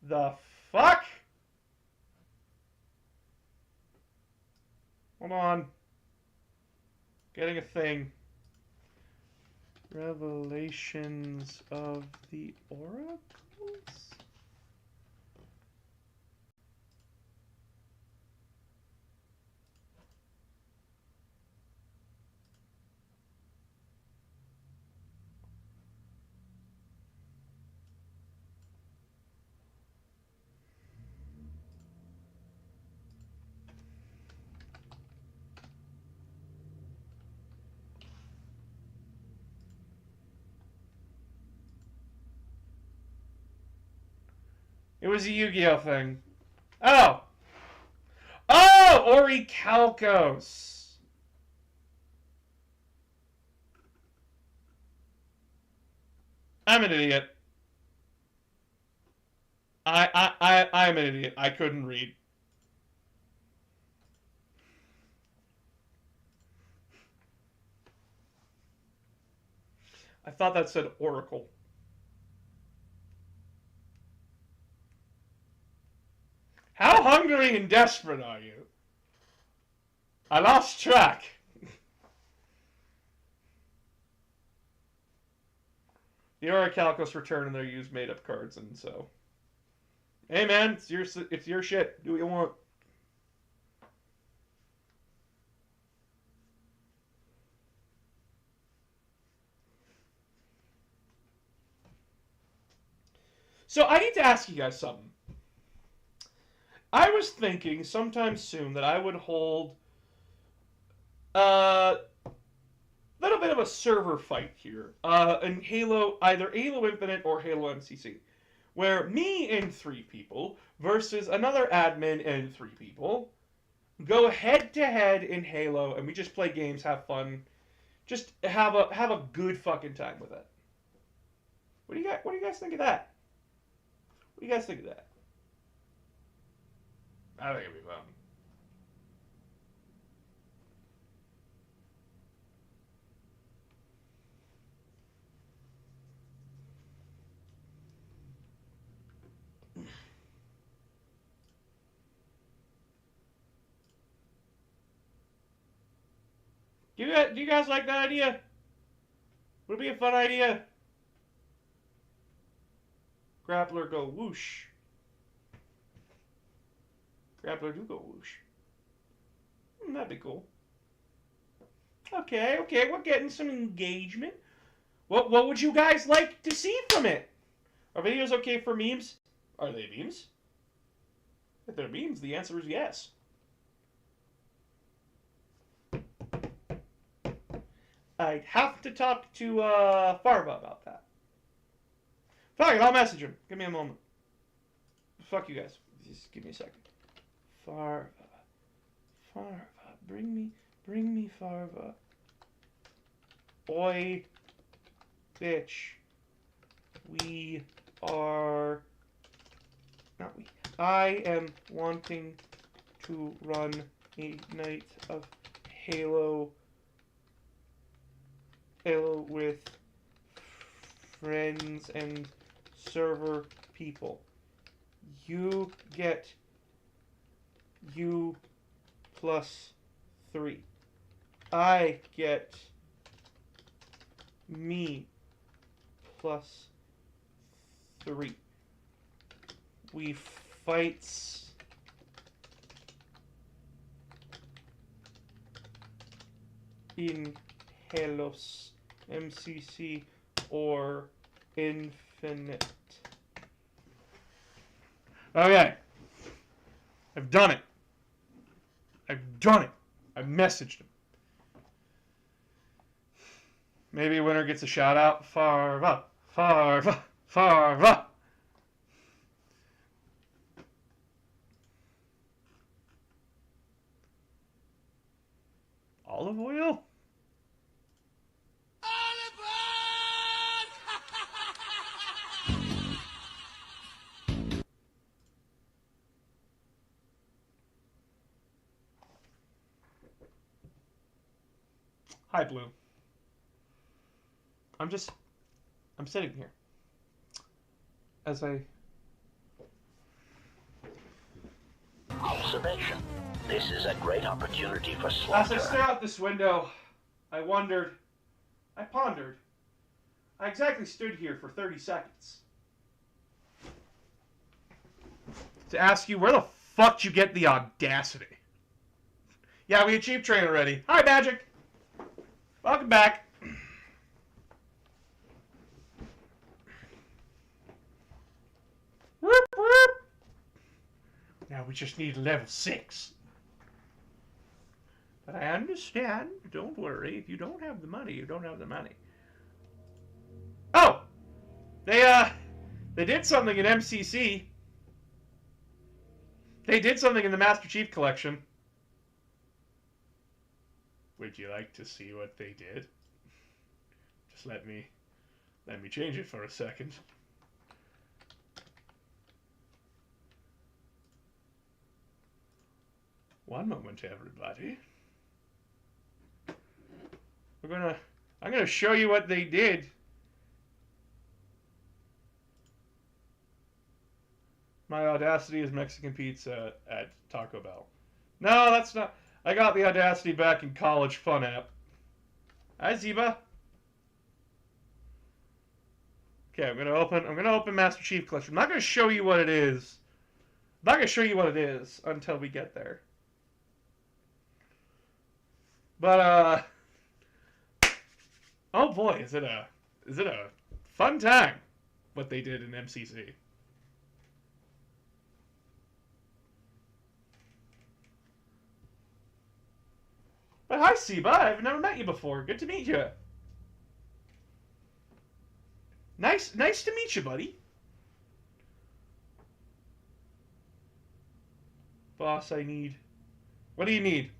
The fuck? Hold on. Getting a thing. Revelations of the Oracles? It was a Yu-Gi-Oh thing. Oh! Oh! Orichalcos! I'm an idiot. I'm an idiot. I couldn't read. I thought that said Oracle. How hungry and desperate are you? I lost track. The Orichalcos return and they use made-up cards, and so... Hey man, it's your shit. Do what you want. So I need to ask you guys something. I was thinking sometime soon that I would hold a little bit of a server fight here in Halo, either Halo Infinite or Halo MCC. where me and 3 people versus another admin and 3 people go head to head in Halo, and we just play games, have fun, just have a good fucking time with it. What do you guys think of that? What do you guys think of that? I think it'd be fun. Do you guys like that idea? Would it be a fun idea? Grappler go whoosh. Grappler do go whoosh. That'd be cool. Okay, we're getting some engagement. What would you guys like to see from it? Are videos okay for memes? Are they memes? If they're memes, the answer is yes. I'd have to talk to Farva about that. Fuck it, I'll message him. Give me a moment. Fuck you guys. Just give me a second. Farva. Bring me Farva. Boy. Bitch. We are... Not we. I am wanting to run a night of Halo with friends and server people. You get U plus 3. I get me plus 3. We fights in Halos, MCC, or Infinite. Okay. I've done it. I've messaged him. Maybe a winner gets a shout out. Farva. Olive oil? Hi, Blue. I'm sitting here. Observation. This is a great opportunity for As slaughter. I stare out this window, I pondered. I exactly stood here for 30 seconds. To ask you where the fuck you get the audacity. Yeah, we achieved train already. Hi, Magic. Welcome back. Whoop, whoop. Now we just need level 6. But I understand. Don't worry. If you don't have the money, you don't have the money. Oh! They did something in MCC. They did something in the Master Chief Collection. Would you like to see what they did? Just let me change it for a second. One moment, everybody. I'm gonna show you what they did. My audacity is Mexican pizza at Taco Bell. No, that's not. I got the audacity back in college fun app. Hi, Ziba. Okay, I'm gonna open Master Chief Collection. I'm not gonna show you what it is. I'm not gonna show you what it is until we get there. But oh boy, is it a fun time what they did in MCC. But hi, Siba. I've never met you before. Good to meet you. Nice to meet you, buddy. Boss, I need... What do you need?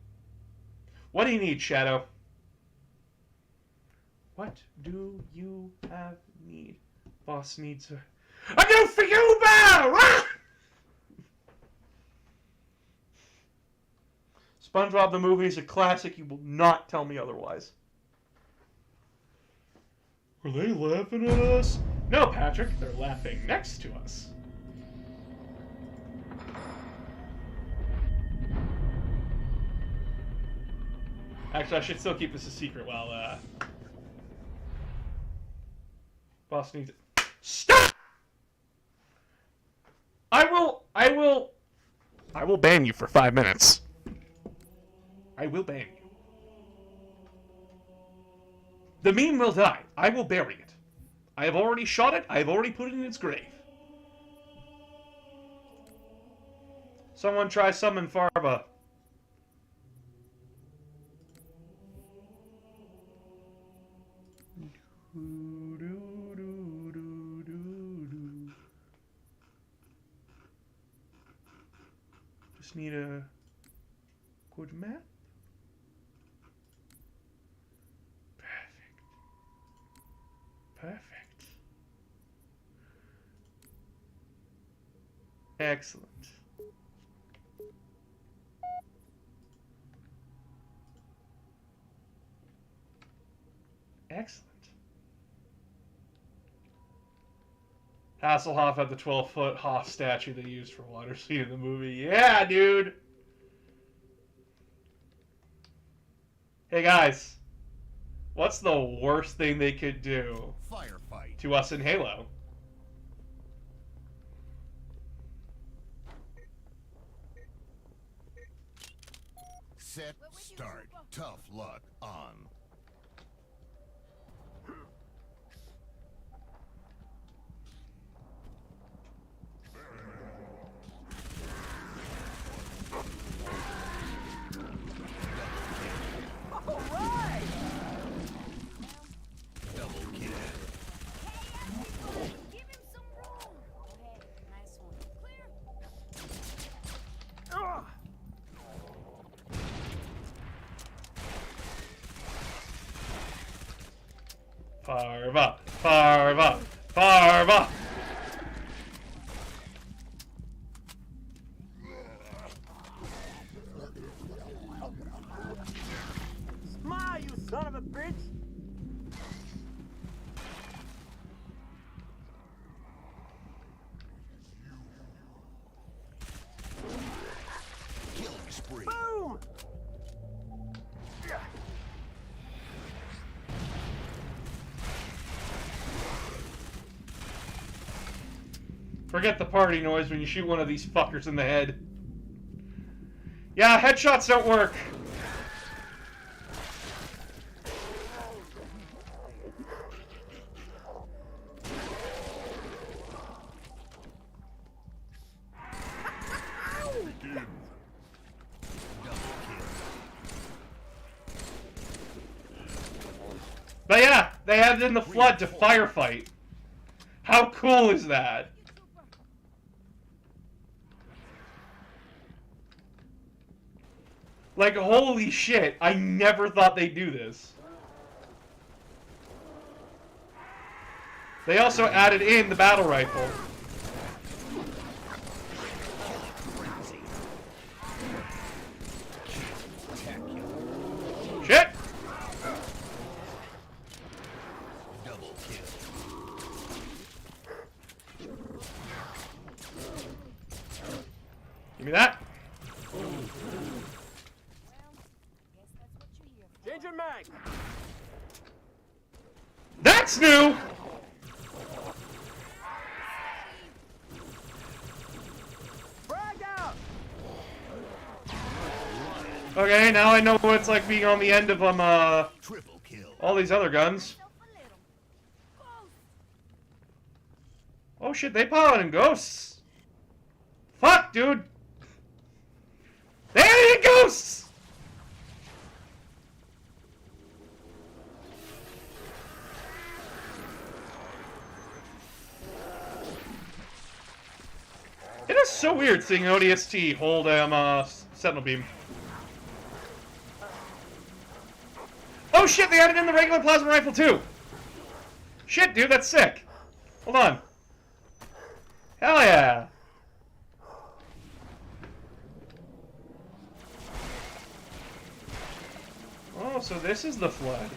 What do you need, Shadow? What do you have need? Boss needs a... I go for you, Bow! Ah! SpongeBob the movie is a classic. You will not tell me otherwise. Are they laughing at us? No, Patrick. They're laughing next to us. Actually, I should still keep this a secret while, Boss needs it. Stop! I will ban you for 5 minutes. I will ban you. The meme will die. I will bury it. I have already shot it. I have already put it in its grave. Someone try summon Farva. Just need a good map. Perfect. Excellent. Excellent. Hasselhoff had the 12-foot Hoff statue they used for water scene in the movie. Yeah, dude! Hey, guys. What's the worst thing they could do Firefight. to us in Halo? Set, start. Tough luck on. Farva! Farva! Farva! Smile, you son of a bitch! Killing spree. Boom! Forget the party noise when you shoot one of these fuckers in the head. Yeah, headshots don't work. But yeah, they added in the flood to firefight. How cool is that? Like, holy shit, I never thought they'd do this. They also added in the battle rifle. Shit! Double kill. Give me that. Changing mag! That's new! Frag out! Okay, now I know what it's like being on the end of Triple kill. all these other guns. Oh shit, they piloting ghosts. Fuck, dude. They added ghosts! It is so weird seeing ODST hold Sentinel Beam. Oh shit, they added in the regular plasma rifle too! Shit, dude, that's sick. Hold on. Hell yeah! Oh, so this is the Flood.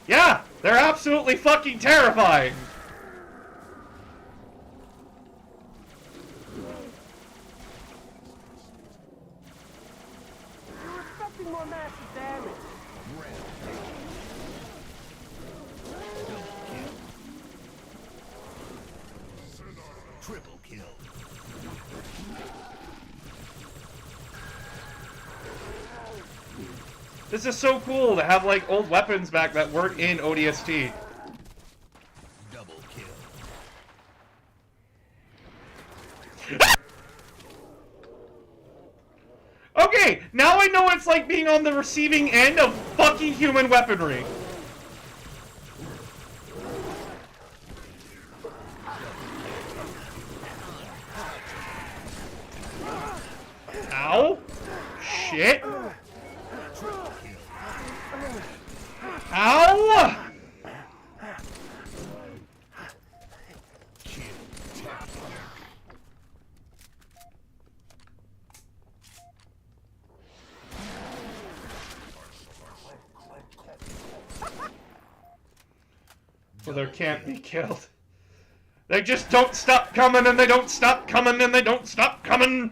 Yeah! They're absolutely fucking terrifying! You're expecting more massive damage. Triple kill. This is so cool to have, like, old weapons back that weren't in ODST. Double kill. Okay, now I know what it's like being on the receiving end of fucking human weaponry. Ow. Shit. Ow! Well, they can't be killed. They just don't stop coming, and they don't stop coming, and they don't stop coming!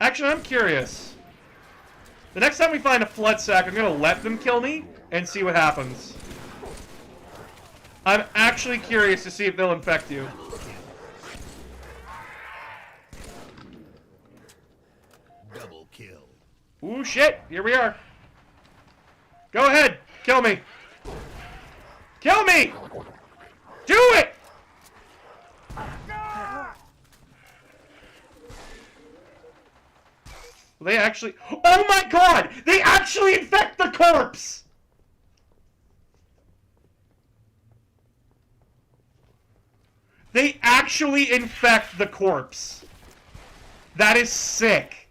Actually, I'm curious. The next time we find a Flood sack, I'm gonna let them kill me and see what happens. I'm actually curious to see if they'll infect you. Double kill. Ooh, shit! Here we are. Go ahead! Kill me! Kill me! Do it! They actually... Oh my god! They actually infect the corpse! They actually infect the corpse. That is sick.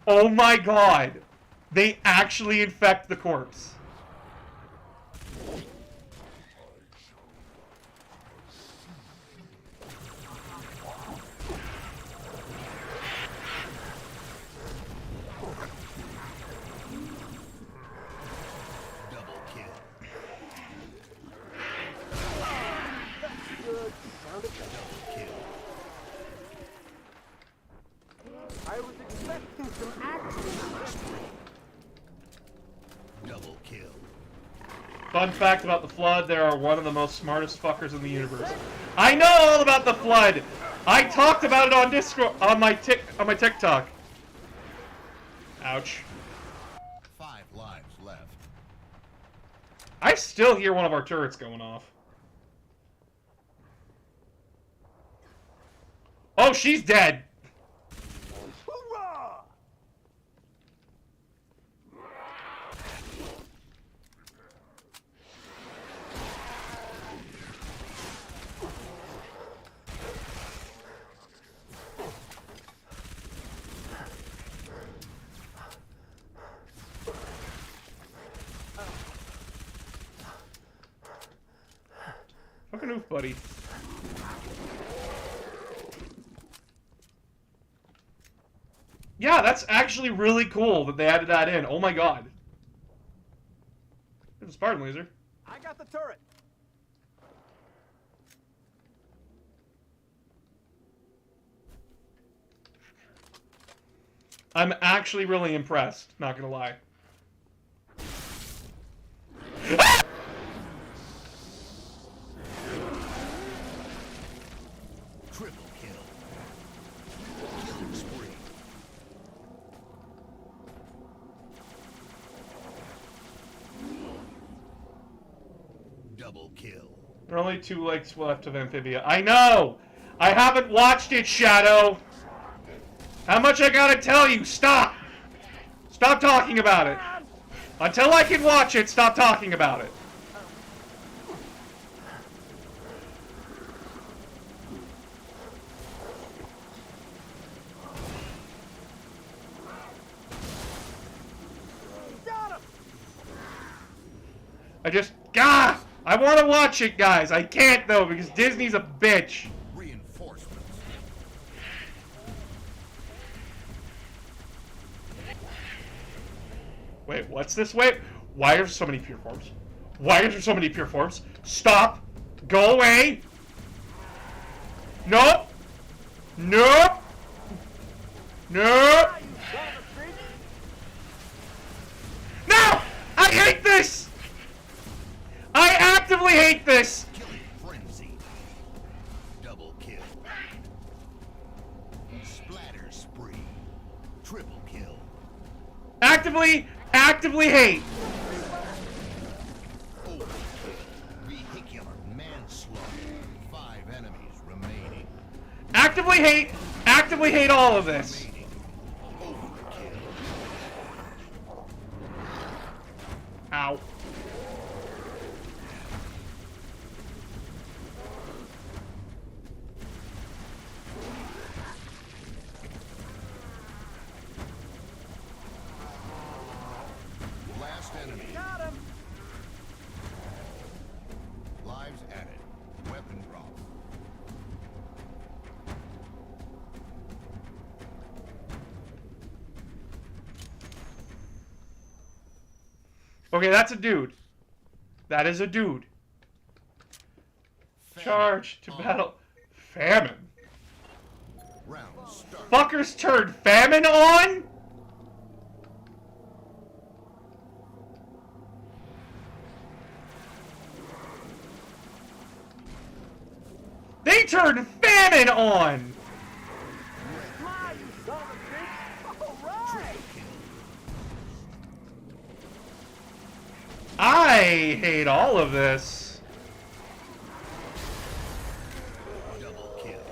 Oh my god. They actually infect the corpse. Double kill. I was expecting some action. Double kill. Fun fact about the Flood, they are one of the most smartest fuckers in the universe. I know all about the Flood! I talked about it on Discord, on my TikTok. Ouch. 5 lives left. I still hear one of our turrets going off. Oh, she's dead! Hoorah! Fucking oof, buddy. Yeah, that's actually really cool that they added that in. Oh my god. There's a Spartan laser. I got the turret. I'm actually really impressed, not gonna lie. Triple kill. Killing spree. Double kill. There are only 2 legs left of Amphibia. I know! I haven't watched it, Shadow! How much I gotta tell you? Stop! Stop talking about it! Until I can watch it, stop talking about it. I want to watch it, guys. I can't, though, because Disney's a bitch. Reinforcements. Wait, what's this? Wait, why are there so many pure forms? Why are there so many pure forms? Stop! Go away! Nope! Nope! Nope! No! I hate this! I actively hate this! Killing frenzy. Double kill. Splatter spree. Triple kill. Actively hate! Overkill. Vehicular manslaughter. 5 enemies remaining. Actively hate all of this. Remaining. Overkill. Ow. Last enemy. Got him. Lives added. Weapon drop. Okay, that's a dude. That is a dude. Charge to battle. Famine. Round start. Fuckers turned famine on? They turned famine on! My, you son of a bitch. All right. I hate all of this. Double kill.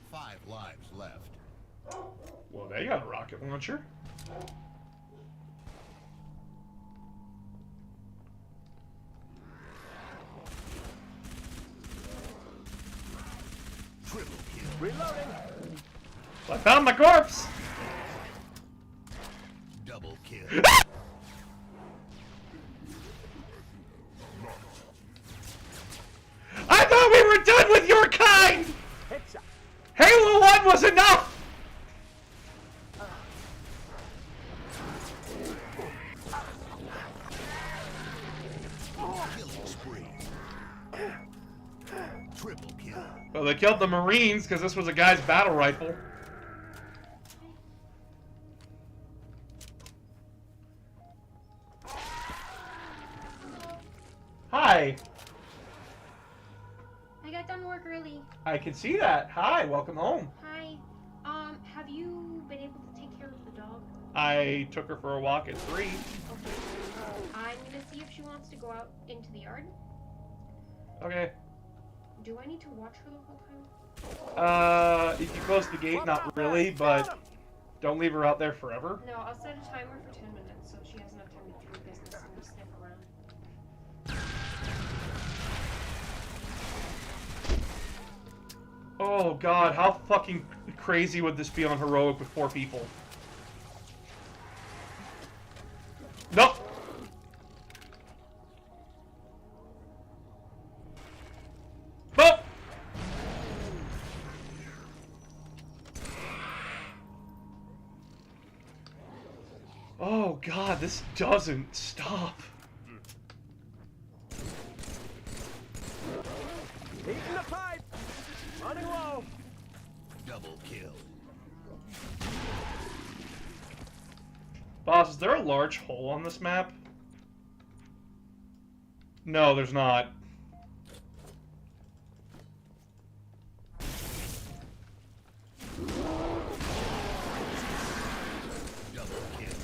5 lives left. Well, they got a rocket launcher. Triple kill. Reloading. I found my corpse! Double kill. I thought we were done with your kind! Headshot. Halo 1 was enough! Killing spree. Triple kill. Well, they killed the Marines because this was a guy's battle rifle. Hi. I got done work early. I can see that. Hi, welcome home. Hi. Have you been able to take care of the dog? I took her for a walk at 3. Okay. I'm gonna see if she wants to go out into the yard. Okay. Do I need to watch her the whole time? If you close the gate, not really, but don't leave her out there forever. No, I'll set a timer for 10 minutes so she has enough time to do business and sniff around. Oh god, how fucking crazy would this be on heroic with 4 people? Nope. Boop. Oh god, this doesn't stop. Heating the pipe. Running low. Double kill. Boss, is there a large hole on this map? No, there's not. Double kill.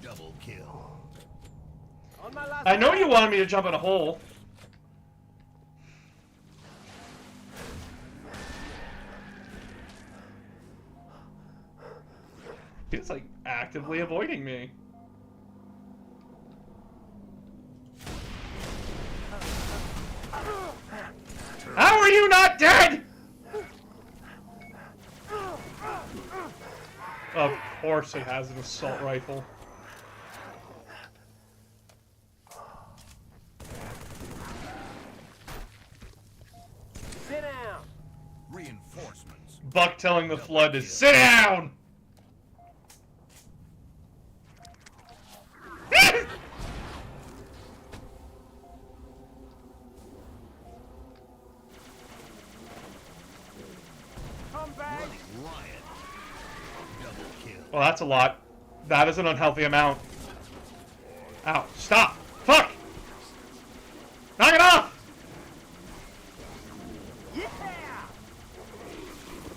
Double kill. On my last. I know you wanted me to jump in a hole. He's like actively avoiding me. How are you not dead? Of course it has an assault rifle. Sit down. Reinforcements. Buck telling the Flood to sit down! Come back. Riot. Double kill. Well, that's a lot. That is an unhealthy amount. Ow. Stop! Fuck! Knock it off! Yeah.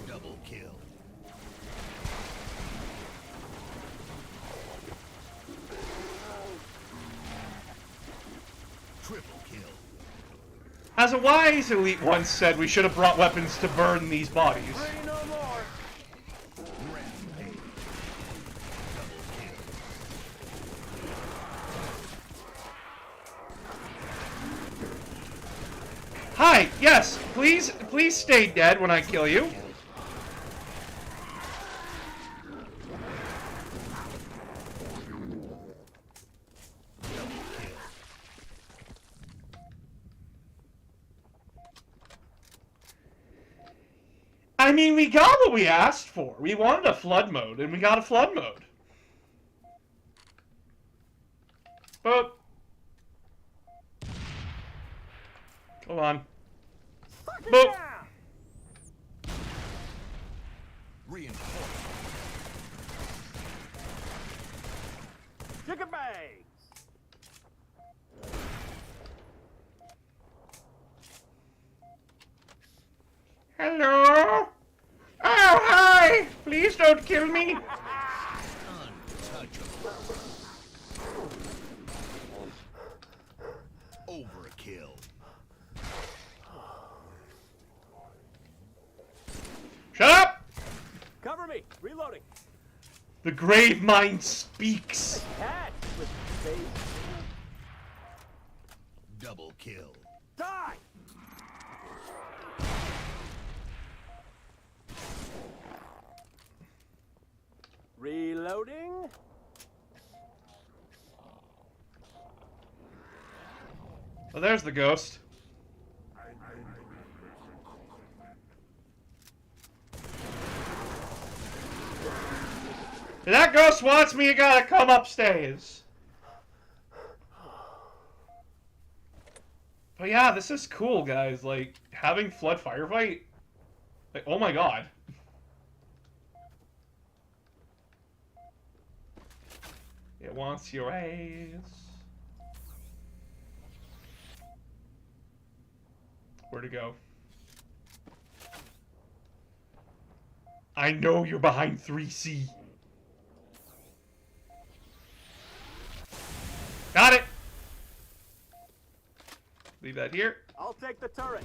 Double kill. Triple kill. As a wise elite once said, we should have brought weapons to burn these bodies. Three no more. Rampage. Double kill. Hi, yes, please stay dead when I kill you. I mean, we got what we asked for. We wanted a flood mode, and we got a flood mode. Boop. Hold on. Fuck it Boop. down. Reinforcements. Chicken bags. Hello? Oh, hi! Please don't kill me. Untouchable. Overkill. Shut up! Cover me. Reloading. The grave mind speaks. Catch with face. Double kill. Die. Reloading. Well, there's the ghost. If that ghost wants me, you gotta come upstairs. But yeah, this is cool, guys. Like, having Flood Firefight. Like, oh my god. It wants your ass. Where to go? I know you're behind 3C. Got it! Leave that here. I'll take the turret.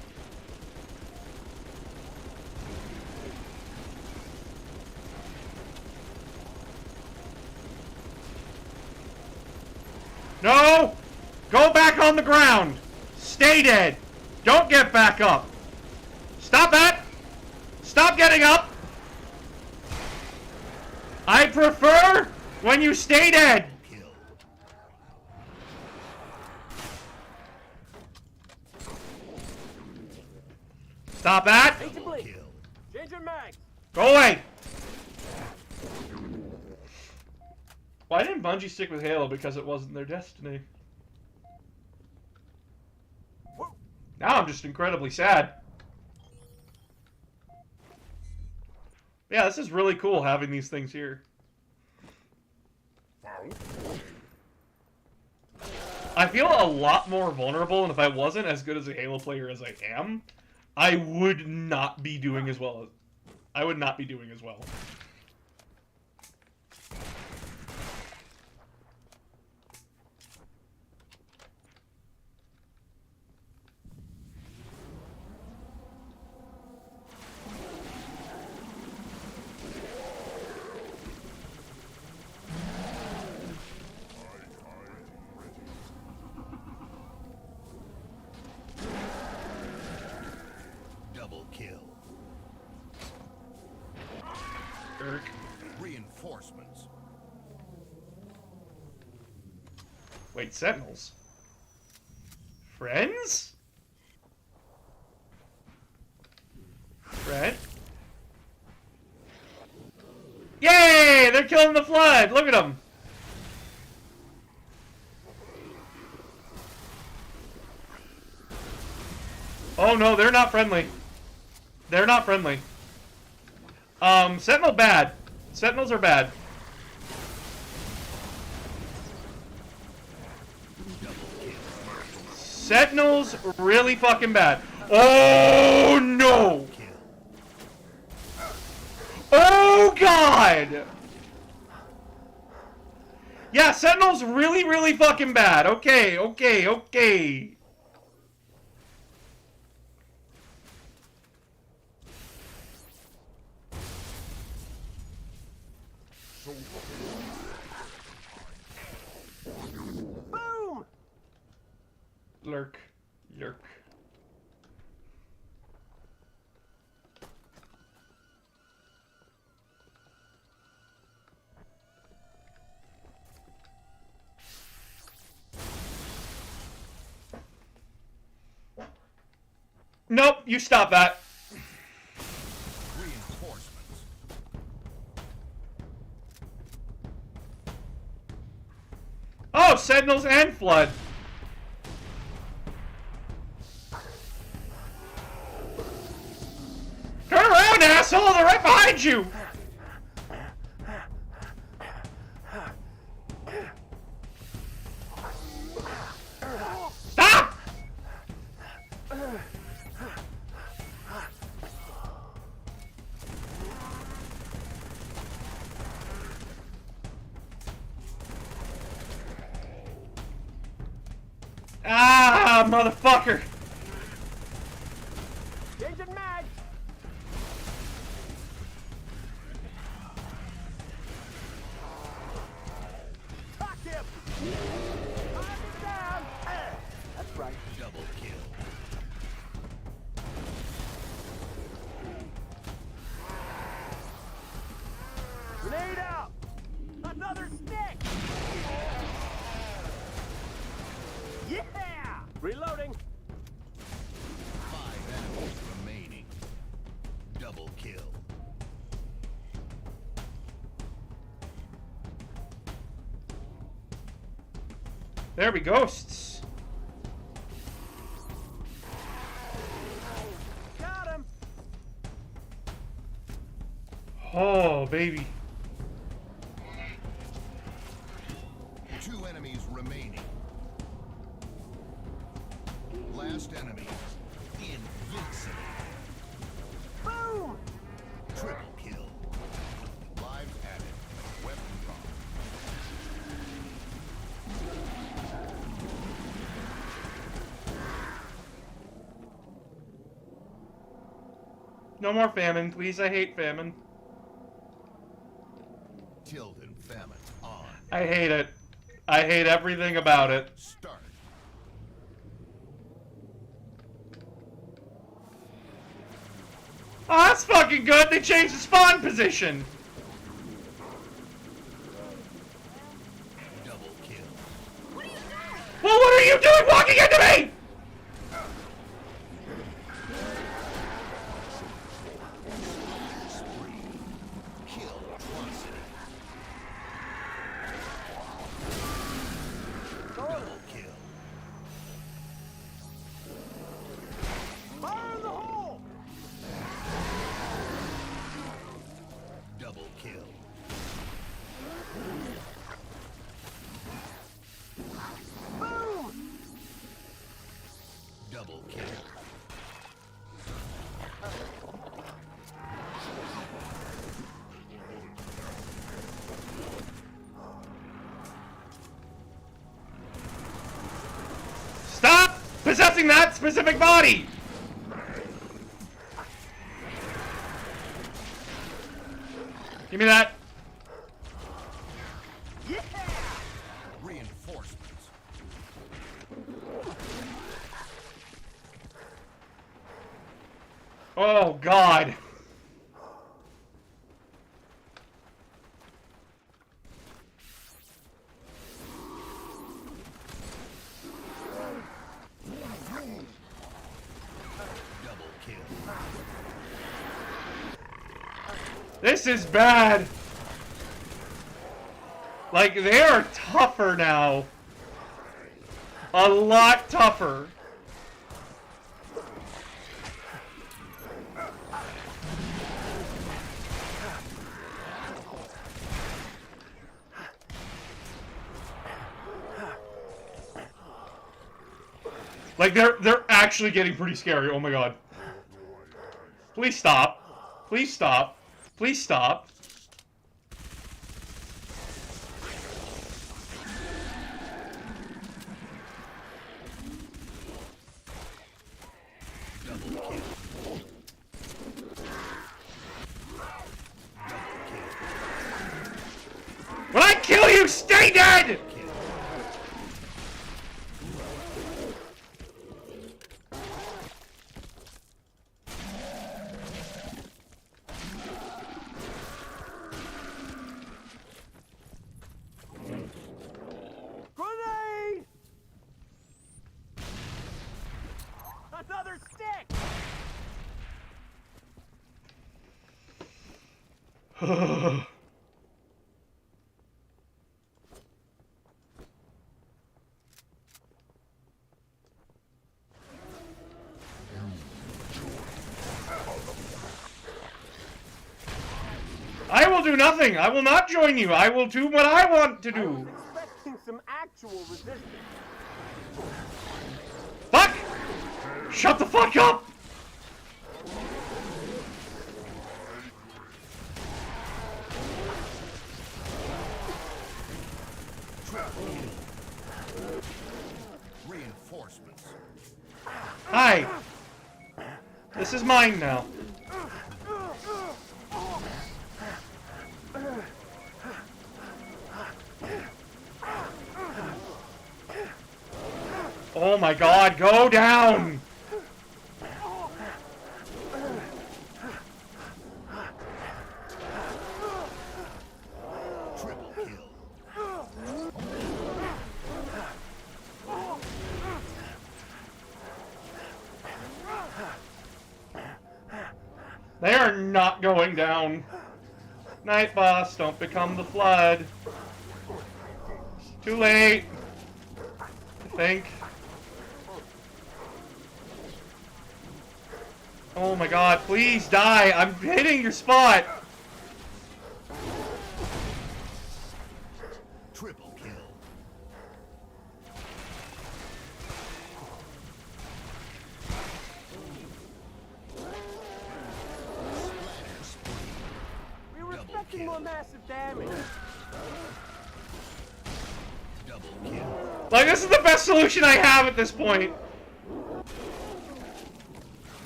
No! Go back on the ground! Stay dead! Don't get back up! Stop that! Stop getting up! I prefer when you stay dead! Kill. Stop that! Need to bleed. Kill. Changing mags. Go away! Why didn't Bungie stick with Halo? Because it wasn't their destiny. Whoa. Now I'm just incredibly sad. Yeah, this is really cool having these things here. I feel a lot more vulnerable, and if I wasn't as good as a Halo player as I am, I would not be doing as well. I would not be doing as well. Double kill. Erk. Reinforcements. Reinforcements. Wait, Sentinels? Friends? Fred? Yay! They're killing the flood! Look at them! Oh no, they're not friendly. They're not friendly. Sentinel bad. Sentinels are bad. Sentinels really fucking bad. Oh no! Oh god! Yeah, Sentinel's really, really fucking bad. Okay, okay, okay. Boom! Lurk. Lurk. Nope, you stop that. Reinforcements. Oh, Sentinels and Flood. Turn around, asshole! They're right behind you! Stop! Ah, motherfucker! Changing mag! Tuck him! Knock him down! That's right. Double kill. Grenade out! Another stick! Yeah! Reloading! 5 enemies remaining. Double kill. There we ghosts. Got him! Oh, baby. 2 enemies remaining. Last enemy. Invincible. Boom! Triple kill. Lives added. Weapon drop. No more famine, please. I hate famine. Tilden famine on. I hate it. I hate everything about it. Start. Oh, that's fucking good. They changed the spawn position. Double kill. Well, what are you doing walking into me? Spree. Kill atrocity. Double kill. Fire in the hole! Double kill. Boom! Double kill. Stop possessing that specific body. Give me that. Yeah! Reinforcements. Oh, God. This is bad. Like, they are tougher now. A lot tougher. Like, they're actually getting pretty scary. Oh my god. Please stop. Please stop. Please stop. When I kill you, stay dead! Grenade! Another stick! I will do nothing. I will not join you. I will do what I want to I do. was expecting some actual resistance. Fuck! Shut the fuck up! Reinforcements. Hi. This is mine now. Oh my god, go down! Triple kill. They are not going down. Night boss, don't become the flood. Too late. I think. Oh my god, please die. I'm hitting your spot. Triple kill. We were expecting more massive damage. Double kill. Like, this is the best solution I have at this point.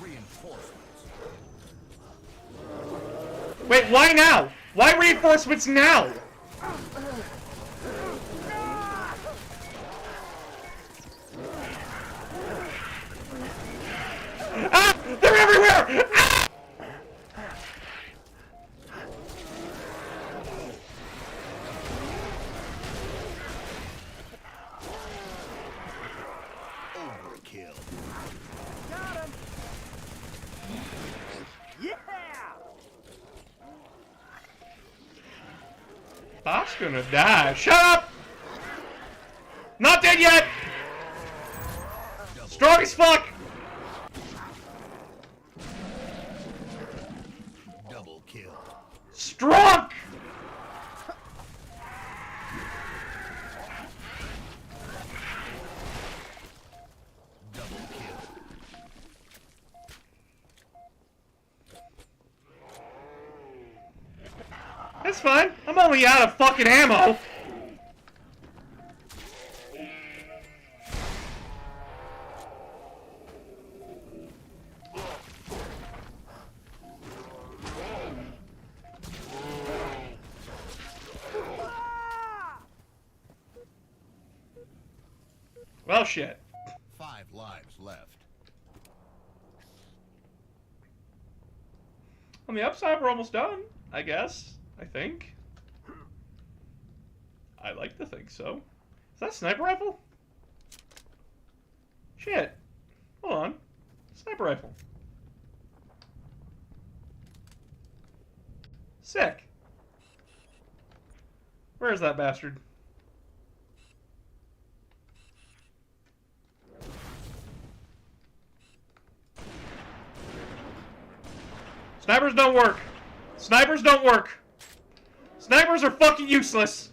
Reinforcements. Wait, why now? Why reinforcements now? Ah! They're everywhere! Ah! Overkill. Got him! Yeah! Bot's gonna die. Shut up! Not dead yet! Strong as fuck! Double kill. Strong! Double kill. That's fine. I'm only out of fucking ammo. Well, shit. 5 lives left. On the upside, we're almost done, I guess. I think. I like to think so. Is that a sniper rifle? Shit. Hold on. Sniper rifle. Sick. Where is that bastard? Snipers don't work. Snipers don't work. Snipers are fucking useless.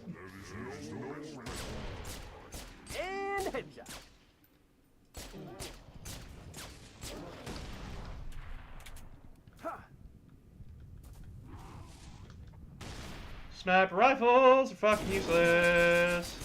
And headshot. Sniper rifles are fucking useless.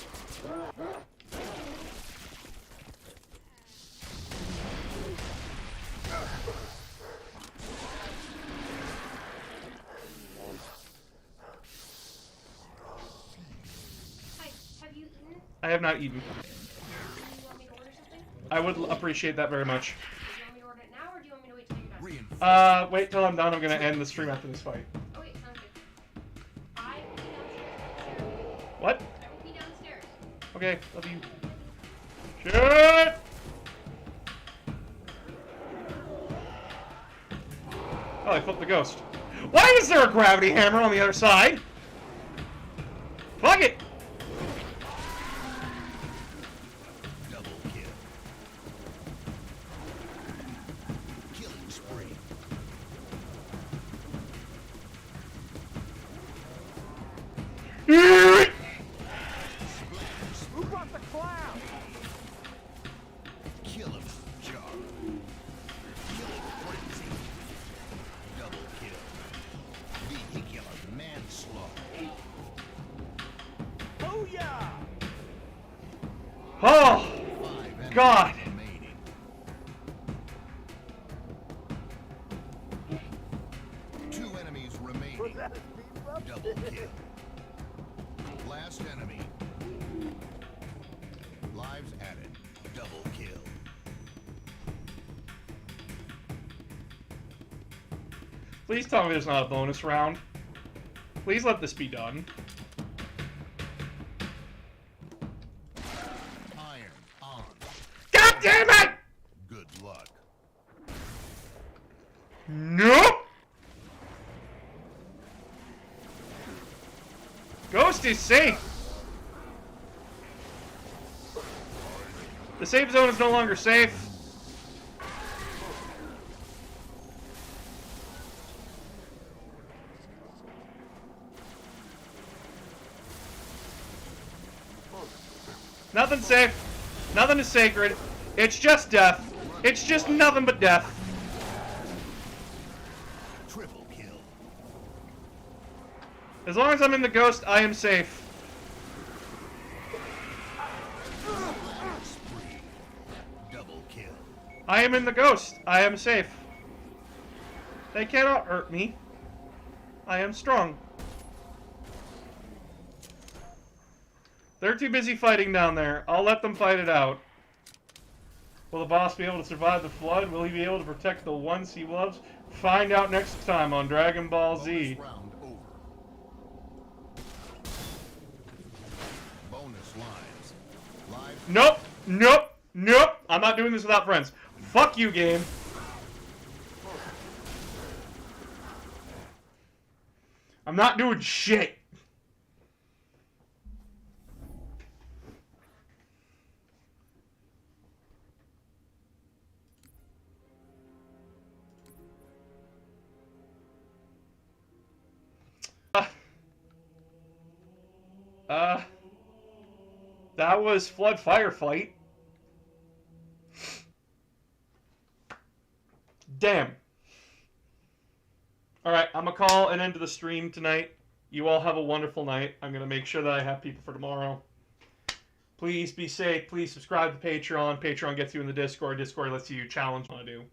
Hi, have you eaten? I have not eaten. Do you want me to order something? I would appreciate that very much. Do you want me to order it now, or do you want me to wait till you're done? Reinforce. Wait till I'm done. I'm gonna end the stream after this fight. Oh wait, sounds good. I will be downstairs. What? I will be downstairs. Okay, love you. Shit! Oh, I flipped the ghost. Why is there a gravity hammer on the other side? Fuck it! Double kill. Killing spree. Who brought the clown? Killing jar. Killing frenzy. Double kill. Vehicular manslaughter. Booyah! Oh! 5 enemies God. remaining. Two enemies Was remaining. that a speed bump? Double kill. Last enemy. Lives added. Double kill. Please tell me there's not a bonus round. Please let this be done. Iron on. God damn it! Good luck. Nope! Ghost is safe! The safe zone is no longer safe. Nothing's safe. Nothing is sacred. It's just death. It's just nothing but death. Triple kill. As long as I'm in the ghost, I am safe. Spree. Double kill. I am in the ghost. I am safe. They cannot hurt me. I am strong. They're too busy fighting down there. I'll let them fight it out. Will the boss be able to survive the flood? Will he be able to protect the ones he loves? Find out next time on Dragon Ball Z. Bonus round over. Bonus lives. Lives. Nope. Nope. Nope. I'm not doing this without friends. Fuck you, game. I'm not doing shit. That was Flood Firefight. Damn. Alright, I'm gonna call an end to the stream tonight. You all have a wonderful night. I'm gonna make sure that I have people for tomorrow. Please be safe. Please subscribe to Patreon. Patreon gets you in the Discord. Discord lets you challenge what I do.